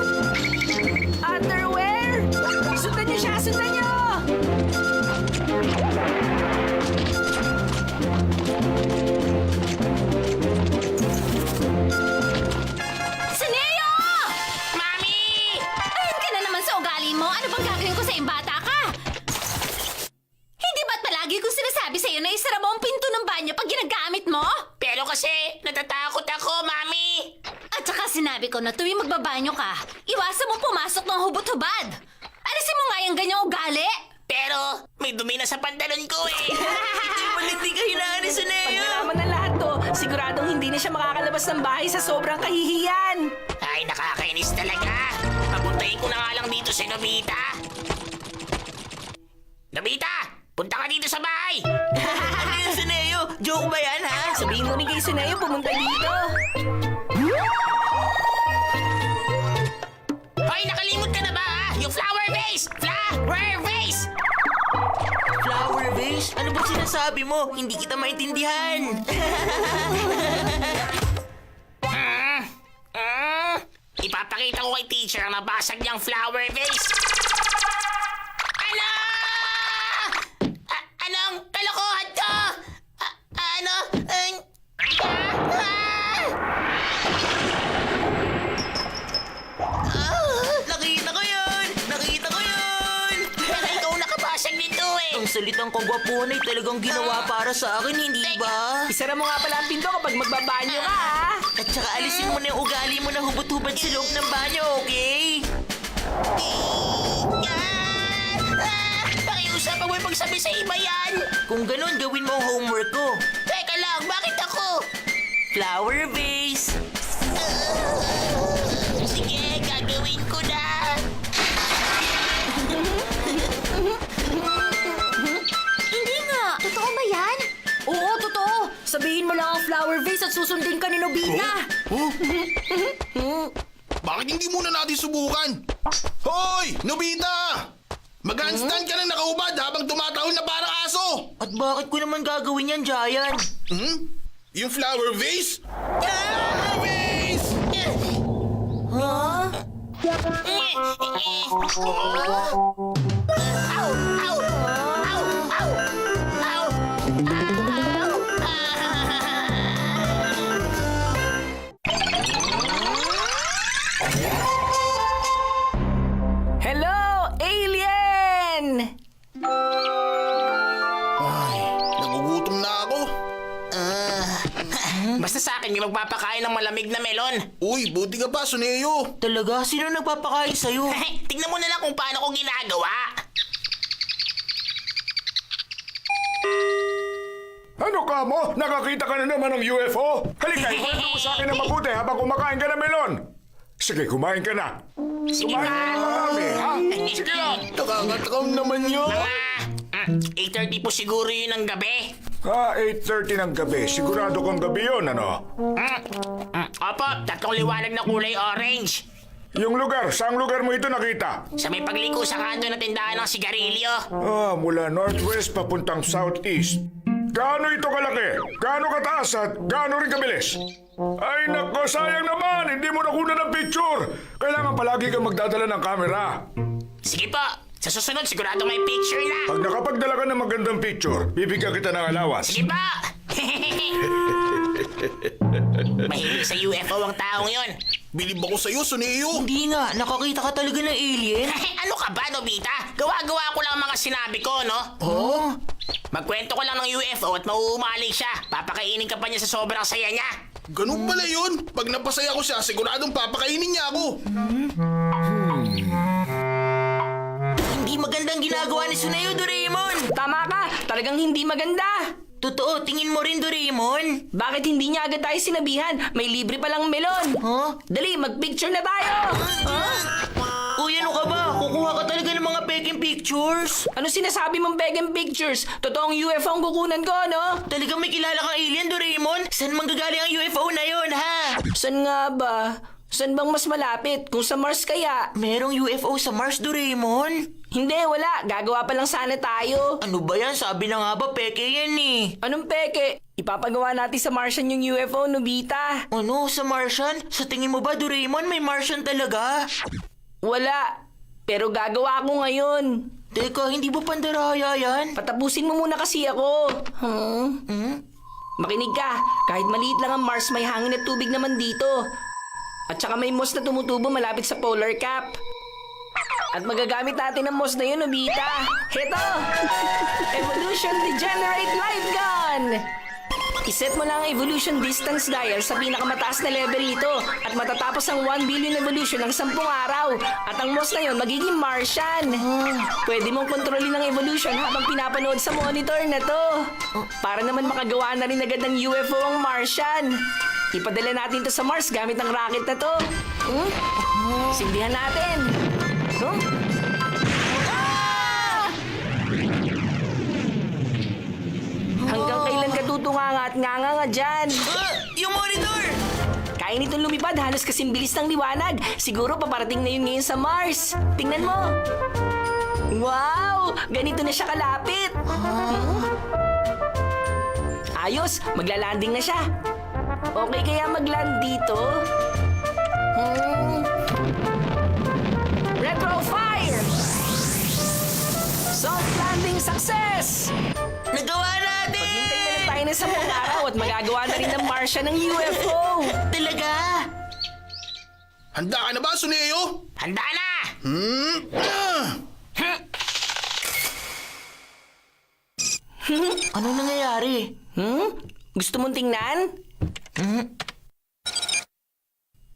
Speaker 1: Underwear? Sundan niyo siya! Sundan niyo!
Speaker 3: Suneo!
Speaker 4: Mami!
Speaker 3: Ayun ka na naman sa ugali mo. Ano bang gagawin ko sa bata ka? Hindi ba't palagi kong sinasabi sa'yo na isara mo ang pinto ng banyo pag ginagamit mo?
Speaker 4: Pero kasi, natatakot ako, Mami!
Speaker 3: At saka sinabi ko na tuwing magbabanyo ka, iwasan mo pumasok ng hubot-hubad. Alisin mo nga yung ganyang ugali.
Speaker 4: Pero, may dumi na sa pantalon ko eh!
Speaker 2: Matinding kahinaan ni
Speaker 1: Pag
Speaker 2: Suneo.
Speaker 1: nalaman na lahat to, siguradong hindi na siya makakalabas ng bahay sa sobrang kahihiyan.
Speaker 4: Ay, nakakainis talaga! Papuntahin ko na nga lang dito si Nobita! Nobita! Punta ka dito sa bahay!
Speaker 2: Ano yun, Suneo? Joke ba yan, ha?
Speaker 1: Sabihin mo ni kay Suneo pumunta dito.
Speaker 4: Hoy,
Speaker 2: sinasabi mo? Hindi kita maintindihan.
Speaker 4: Ipapakita ko kay teacher ang nabasag niyang flower vase. Ano? Anong kalokohan to? Ano?
Speaker 2: Nakita ko yun! Nakita ko yun!
Speaker 4: Pero ikaw nakabasag nito eh.
Speaker 2: Ang salitang kagwapuhan ay talagang ginawa para sa akin, hindi ba?
Speaker 1: Isara mo nga pala ang pinto kapag magbabanyo ka, ha?
Speaker 2: At saka alisin mo na yung ugali mo na hubot-hubad sa loob ng banyo, okay?
Speaker 4: Pakiusapan mo yung pagsabi sa iba yan.
Speaker 2: Kung ganun, gawin mo ang homework ko.
Speaker 4: Teka lang, bakit ako?
Speaker 2: Flower vase.
Speaker 4: Sige, gagawin ko na.
Speaker 7: Hindi nga. Totoo ba yan?
Speaker 3: Oo, totoo. Sabihin mo lang ang flower vase at susundin ka ni Nobita.
Speaker 5: Bakit hindi muna natin subukan? Hoy! Nobita! Mag-handstand ka na nakaubad habang tumatahol na parang aso!
Speaker 2: At bakit ko naman gagawin yan, Giant?
Speaker 5: Yung flower vase? Flower vase!
Speaker 4: Ow! Ow! Ow! Ow! Ow!
Speaker 1: Hello, alien!
Speaker 5: Ay, nagugutom na ako.
Speaker 4: Basta sa akin, may magpapakain ng malamig na melon.
Speaker 5: Uy, buti ka pa, Suneo.
Speaker 2: Talaga? Sino nagpapakain sa'yo?
Speaker 4: Tingnan mo na lang kung paano ko ginagawa.
Speaker 6: Ano ka mo? Nakakita ka na naman ng UFO? Halika, ikwento mo sa akin na mabuti habang kumakain ka ng melon. Sige, kumain ka na.
Speaker 4: Sige
Speaker 6: Kumain ka na
Speaker 4: na.
Speaker 6: marami, ha? Sige lang.
Speaker 5: Nakakatakam naman yun.
Speaker 4: 8:30 po siguro yun ng gabi.
Speaker 6: 8:30 ng gabi. Sigurado kong gabi yun, ano?
Speaker 4: Opo, 3 liwanag na kulay orange.
Speaker 6: Yung lugar, saang lugar mo ito nakita?
Speaker 4: Sa may pagliko sa kanto na tindahan ng sigarilyo.
Speaker 6: Mula northwest papuntang southeast. Gaano ito kalaki? Gaano kataas at gaano rin kabilis? Ay nako, sayang naman! Hindi mo nakuha ng picture! Kailangan palagi kang magdadala ng camera.
Speaker 4: Sige po, sa susunod sigurado may picture na.
Speaker 6: Pag nakapagdala ka ng magandang picture, bibigyan kita ng allowance.
Speaker 4: Sige po! Mahilig sa UFO ang taong yun.
Speaker 5: Bilib ako sa'yo, Suneo.
Speaker 2: Hindi nga, nakakita ka talaga ng alien?
Speaker 4: Ano ka ba, Nobita? Gawa-gawa ko lang ang mga sinabi ko, no?
Speaker 2: Oh?
Speaker 4: Magkwento ko lang ng UFO at mauumali siya. Papakainin ka pa niya sa sobrang saya niya.
Speaker 5: Ganun pala yun. Pag napasaya ko siya, siguradong papakainin niya ako.
Speaker 2: Hindi magandang ginagawa ni Suneo, Doraemon!
Speaker 1: Tama ka! Talagang hindi maganda!
Speaker 2: Totoo, tingin mo rin, Doraemon?
Speaker 1: Bakit hindi niya agad tayo sinabihan? May libre palang melon!
Speaker 2: Huh?
Speaker 1: Dali, mag-picture na tayo!
Speaker 2: Uy, ano ka ba? Kukuha ka talaga ng mga peking pictures?
Speaker 1: Ano sinasabi mong Begging Pictures? Totoong UFO ang kukunan ko, no?
Speaker 2: Talagang may kilala kang alien, Doraemon? Saan manggagaling ang UFO na yon, ha?
Speaker 1: Saan nga ba? Saan bang mas malapit? Kung sa Mars kaya?
Speaker 2: Merong UFO sa Mars, Doraemon?
Speaker 1: Hindi, wala. Gagawa pa lang sana tayo.
Speaker 2: Ano ba yan? Sabi na nga ba, peke yan eh.
Speaker 1: Anong peke? Ipapagawa natin sa Martian yung UFO, Nobita.
Speaker 2: Ano? Sa Martian? Sa tingin mo ba, Doraemon, may Martian talaga?
Speaker 1: Wala. Pero gagawa ko ngayon.
Speaker 2: Teka, hindi ba pandaraya yan?
Speaker 1: Patapusin mo muna kasi ako. Makinig ka. Kahit maliit lang ang Mars, may hangin at tubig naman dito. At saka may moss na tumutubo malapit sa polar cap. At magagamit natin ang moss na yun, Nobita. Heto! Evolution Degenerate Light Gun! Iset mo lang ang evolution distance dial sa pinakamataas na level nito at matatapos ang 1 billion evolution ng 10 araw. At ang moss na yun magiging Martian. Pwede mong kontrolin ang evolution habang pinapanood sa monitor na to. Para naman makagawa na rin agad ng UFO ang Martian. Ipadala natin to sa Mars gamit ang rocket na to. Sindihan natin. Hanggang kailan ka tutunganga at nganga dyan?
Speaker 2: Yung monitor!
Speaker 1: Kaya nitong lumipad halos kasing bilis ng liwanag. Siguro paparating na yun ngayon sa Mars. Tingnan mo. Wow! Ganito na siya kalapit. Ayos, maglalanding na siya. Okay kaya magland dito? Retro fire! Soft landing success!
Speaker 2: Nagawa natin!
Speaker 1: Hintay na lang tayo ng 10 araw at magagawa na rin ng Martian ng UFO.
Speaker 2: Talaga?
Speaker 5: Handa ka na ba, Suneo?
Speaker 4: Handa na!
Speaker 2: Anong nangyayari?
Speaker 1: Gusto mong tingnan?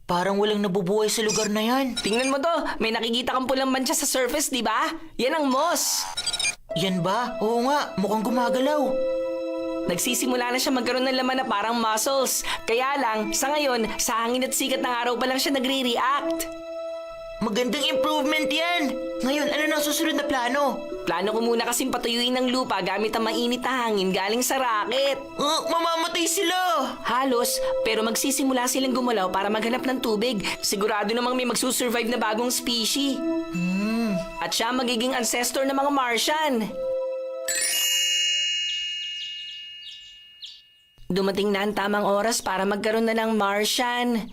Speaker 2: Parang walang nabubuhay sa lugar na yan.
Speaker 1: Tingnan mo to, may nakikita kang pulang mancha sa surface, di ba? Yan ang moss.
Speaker 2: Yan ba? Oo nga, mukhang gumagalaw.
Speaker 1: Nagsisimula na siya magkaroon ng laman na parang muscles. Kaya lang, sa ngayon, sa hangin at sikat ng araw pa lang siya nagre-react.
Speaker 2: Magandang improvement yan. Ngayon, ano na ang susunod na plano?
Speaker 1: Plano ko muna kasing patuyuin ng lupa gamit ang mainit na hangin galing sa rocket.
Speaker 2: Mamamatay sila!
Speaker 1: Halos, pero magsisimula silang gumalaw para maghanap ng tubig. Sigurado namang may magsusurvive na bagong species. At siya magiging ancestor ng mga Martian. Dumating na ang tamang oras para magkaroon na ng Martian.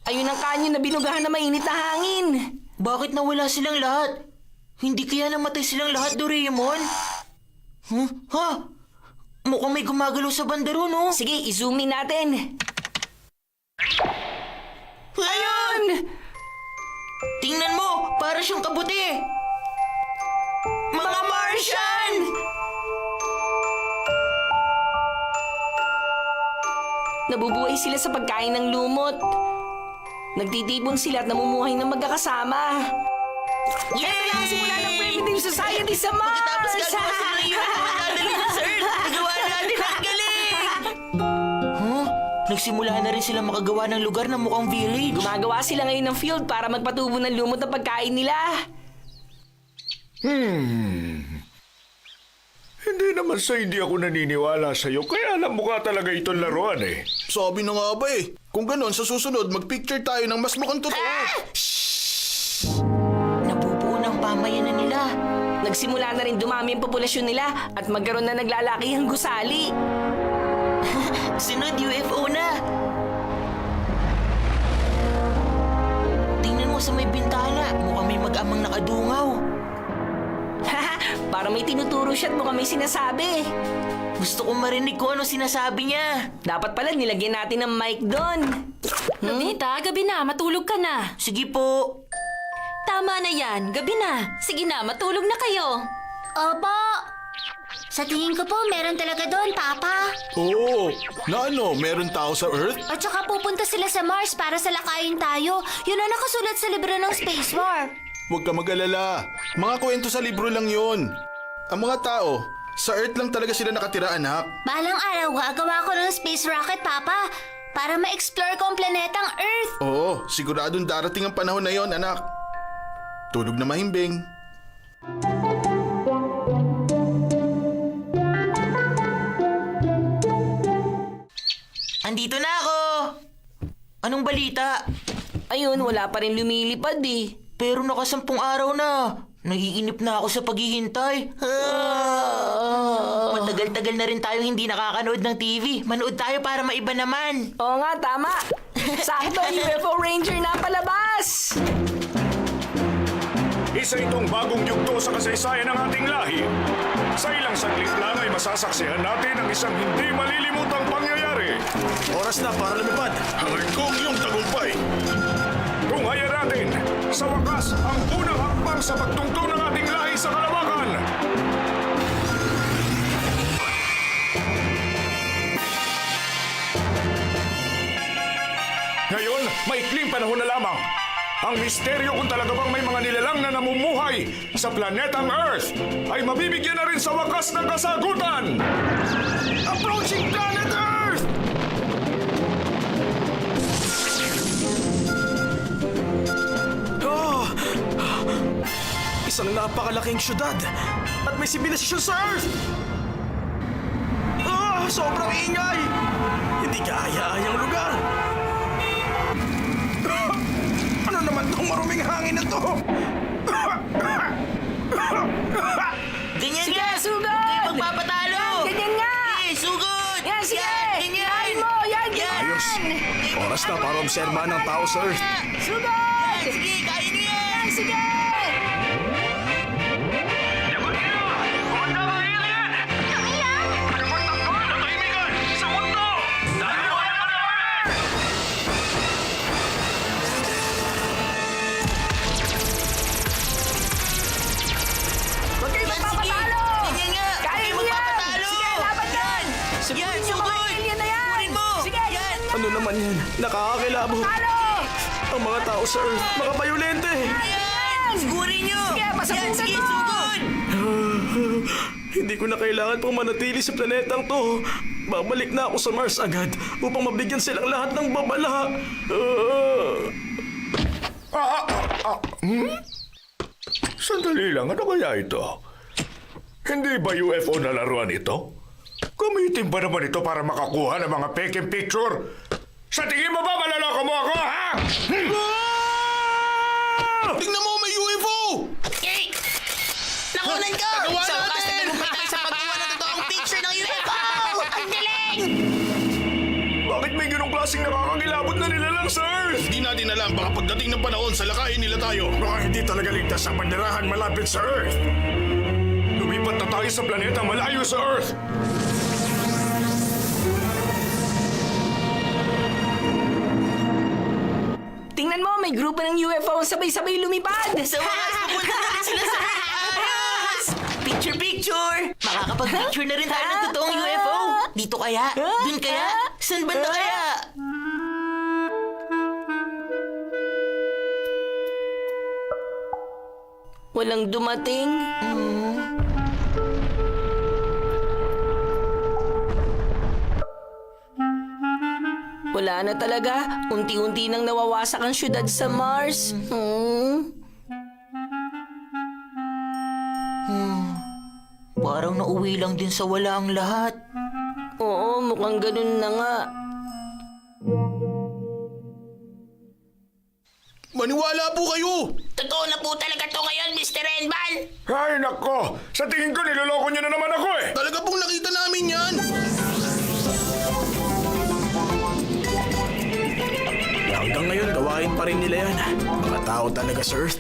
Speaker 1: Ayun ang kanyon na binugahan na mainit na hangin.
Speaker 2: Bakit nawala silang lahat? Hindi kaya namatay silang lahat, Doraemon? Ha? Mukhang may gumagalaw sa bandaro, no?
Speaker 1: Sige, i-zoom in natin.
Speaker 2: Ayun! Tingnan mo, para siyang kabuti. Mga Martian!
Speaker 1: Nabubuhay sila sa pagkain ng lumot. Nagtitipon sila at namumuhay ng magkakasama. Ito na ang simula ng primitive society sa Mars!
Speaker 2: Tapos gagawa sila ng UFO at dadalhin na sa Earth. Nagawa natin, ang galing! Nagsimula na rin sila makagawa ng lugar na mukhang village.
Speaker 1: Gumagawa sila ngayon ng field para magpatubo ng lumot na pagkain nila.
Speaker 6: Hindi naman sa hindi ako naniniwala sa'yo, kaya alam mo ka talaga itong laruan eh.
Speaker 5: Sabi na nga ba eh. Kung ganon, sa susunod, magpicture tayo ng mas mukhang totoo.
Speaker 2: Nabubuo ng pamayanan nila.
Speaker 1: Nagsimula na rin dumami ang populasyon nila at magkaroon na naglalaki ang gusali.
Speaker 2: Sunod, UFO na. Tingnan mo sa may bintana. Mukhang may mag-amang nakadungaw.
Speaker 1: Para may tinuturo siya at mukhang may sinasabi.
Speaker 2: Gusto kong marinig kung ano sinasabi niya.
Speaker 1: Dapat pala nilagyan natin ng mic doon.
Speaker 3: Nobita, gabi na. Matulog ka na.
Speaker 2: Sige po.
Speaker 3: Tama na yan. Gabi na. Sige na, matulog na kayo.
Speaker 7: Opo. Sa tingin ko po, meron talaga doon, Papa.
Speaker 5: Oo. Na ano, meron tao sa Earth?
Speaker 7: At saka pupunta sila sa Mars para salakayin tayo. Yun ang nakasulat sa libro ng Space War.
Speaker 5: Huwag ka mag-alala. Mga kwento sa libro lang yon. Ang mga tao, sa Earth lang talaga sila nakatira, anak.
Speaker 7: Balang araw, gagawa ko ng space rocket, Papa. Para ma-explore ko ang planetang Earth.
Speaker 5: Oo, siguradong darating ang panahon na yon, anak. Tulog na mahimbing.
Speaker 2: Andito na ako. Anong balita?
Speaker 1: Ayun, wala pa rin lumilipad eh.
Speaker 2: Pero nakasampung araw na. Naiinip na ako sa paghihintay. Matagal-tagal na rin tayo hindi nakakanood ng TV. Manood tayo para maiba naman.
Speaker 1: Oo nga, tama. Sakto, UFO Ranger na palabas!
Speaker 6: Isa itong bagong yugto sa kasaysayan ng ating lahi. Sa ilang saglit lang ay masasaksihan natin ang isang hindi malilimutang pangyayari.
Speaker 5: Oras na para lumipad. Hanggang kong iyong tagumpay.
Speaker 6: Tunghayan natin, sa wakas, ang unang hakbang sa pagtungtong ng ating lahi sa kalawakan. Ngayon, maikling panahon na lamang. Ang misteryo kung talaga bang may mga nilalang na namumuhay sa planetang Earth ay mabibigyan na rin sa wakas ng kasagutan. Approaching planet Earth!
Speaker 9: Isang napakalaking syudad at may sibilisasyon sa Earth! Sobrang ingay! Hindi kaaya-ayang lugar! Ano naman tong maruming hangin na to?
Speaker 2: Ganyan
Speaker 1: Sige,
Speaker 2: nga!
Speaker 1: sugod!
Speaker 2: Kayo magpapatalo!
Speaker 1: Ganyan nga!
Speaker 2: Sugod!
Speaker 9: Oras na para obserbahan ng tao sa Earth.
Speaker 1: Sugod!
Speaker 2: Sige, kaya niyo yan!
Speaker 1: Sige!
Speaker 8: Yagot kayo! Kumanda ka, alien! Ano bang takbo? Natahimikan! Sa mundo! Dahil wala ka na kami!
Speaker 1: Huwag kayo magpapatalo!
Speaker 2: Sige nga!
Speaker 1: Kaya
Speaker 2: Huwag
Speaker 1: mo yan!
Speaker 2: magpapatalo!
Speaker 1: Sige, laban yan!
Speaker 2: Yan,
Speaker 1: Subukin yung mga
Speaker 2: sugod!
Speaker 1: alien na yan!
Speaker 2: Kunin mo!
Speaker 1: Sige,
Speaker 2: Yan!
Speaker 9: Ano naman yan? Nakakakilabot.
Speaker 1: Talo!
Speaker 9: Ang mga tao sa Earth, mga bayolente.
Speaker 2: Yan! Sigurin niyo!
Speaker 1: Sige, pasabugan
Speaker 2: Yan, sige,
Speaker 1: mo!
Speaker 2: sugod!
Speaker 9: Hindi ko na kailangan pang manatili sa planetang to. Babalik na ako sa Mars agad upang mabigyan silang lahat ng babala.
Speaker 6: Sandali lang, ano kaya ito? Hindi ba UFO na laruan ito? Gamitin ba naman ito para makakuha ng mga peking picture? Sa tingin mo ba malaloko mo ako, ha?
Speaker 5: Tingnan mo, may UFO!
Speaker 4: Hey! Nakunan ko!
Speaker 5: Nagawa
Speaker 4: Sa wakas
Speaker 5: natin!
Speaker 4: na tagumpay tayo sa pagkuha ng totoong picture ng UFO! Ang galing!
Speaker 6: Bakit may ganong klaseng nakakakilabot na nilalang sa Earth?
Speaker 5: Hindi natin alam, baka pagdating ng panahon, salakayin nila tayo.
Speaker 6: Baka hindi talaga ligtas ang manirahan malapit sa Earth. Lumipat na tayo sa planeta malayo sa Earth.
Speaker 1: Tingnan mo, may grupo ng UFO ang sabay-sabay lumipad!
Speaker 2: Sa wakas, pupunta na rin sila sa Earth! Picture, picture! Makakapag-picture na rin tayo ng totoong UFO! Dito kaya? Dun kaya? Saan banda kaya?
Speaker 1: Walang dumating. Wala na talaga. Unti-unti nang nawawasak ang syudad sa Mars.
Speaker 2: Parang nauwi lang din sa wala ang lahat.
Speaker 1: Oo, mukhang ganun na nga.
Speaker 5: Maniwala po kayo!
Speaker 4: Totoo na po talaga to ngayon, Mr. Renban!
Speaker 6: Ay, nako! Sa tingin ko, niloloko niyo na naman ako eh!
Speaker 5: Talaga pong nakita namin yan!
Speaker 9: Hanggang ngayon, gawain pa rin nila yan. Mga tao talaga sa Earth.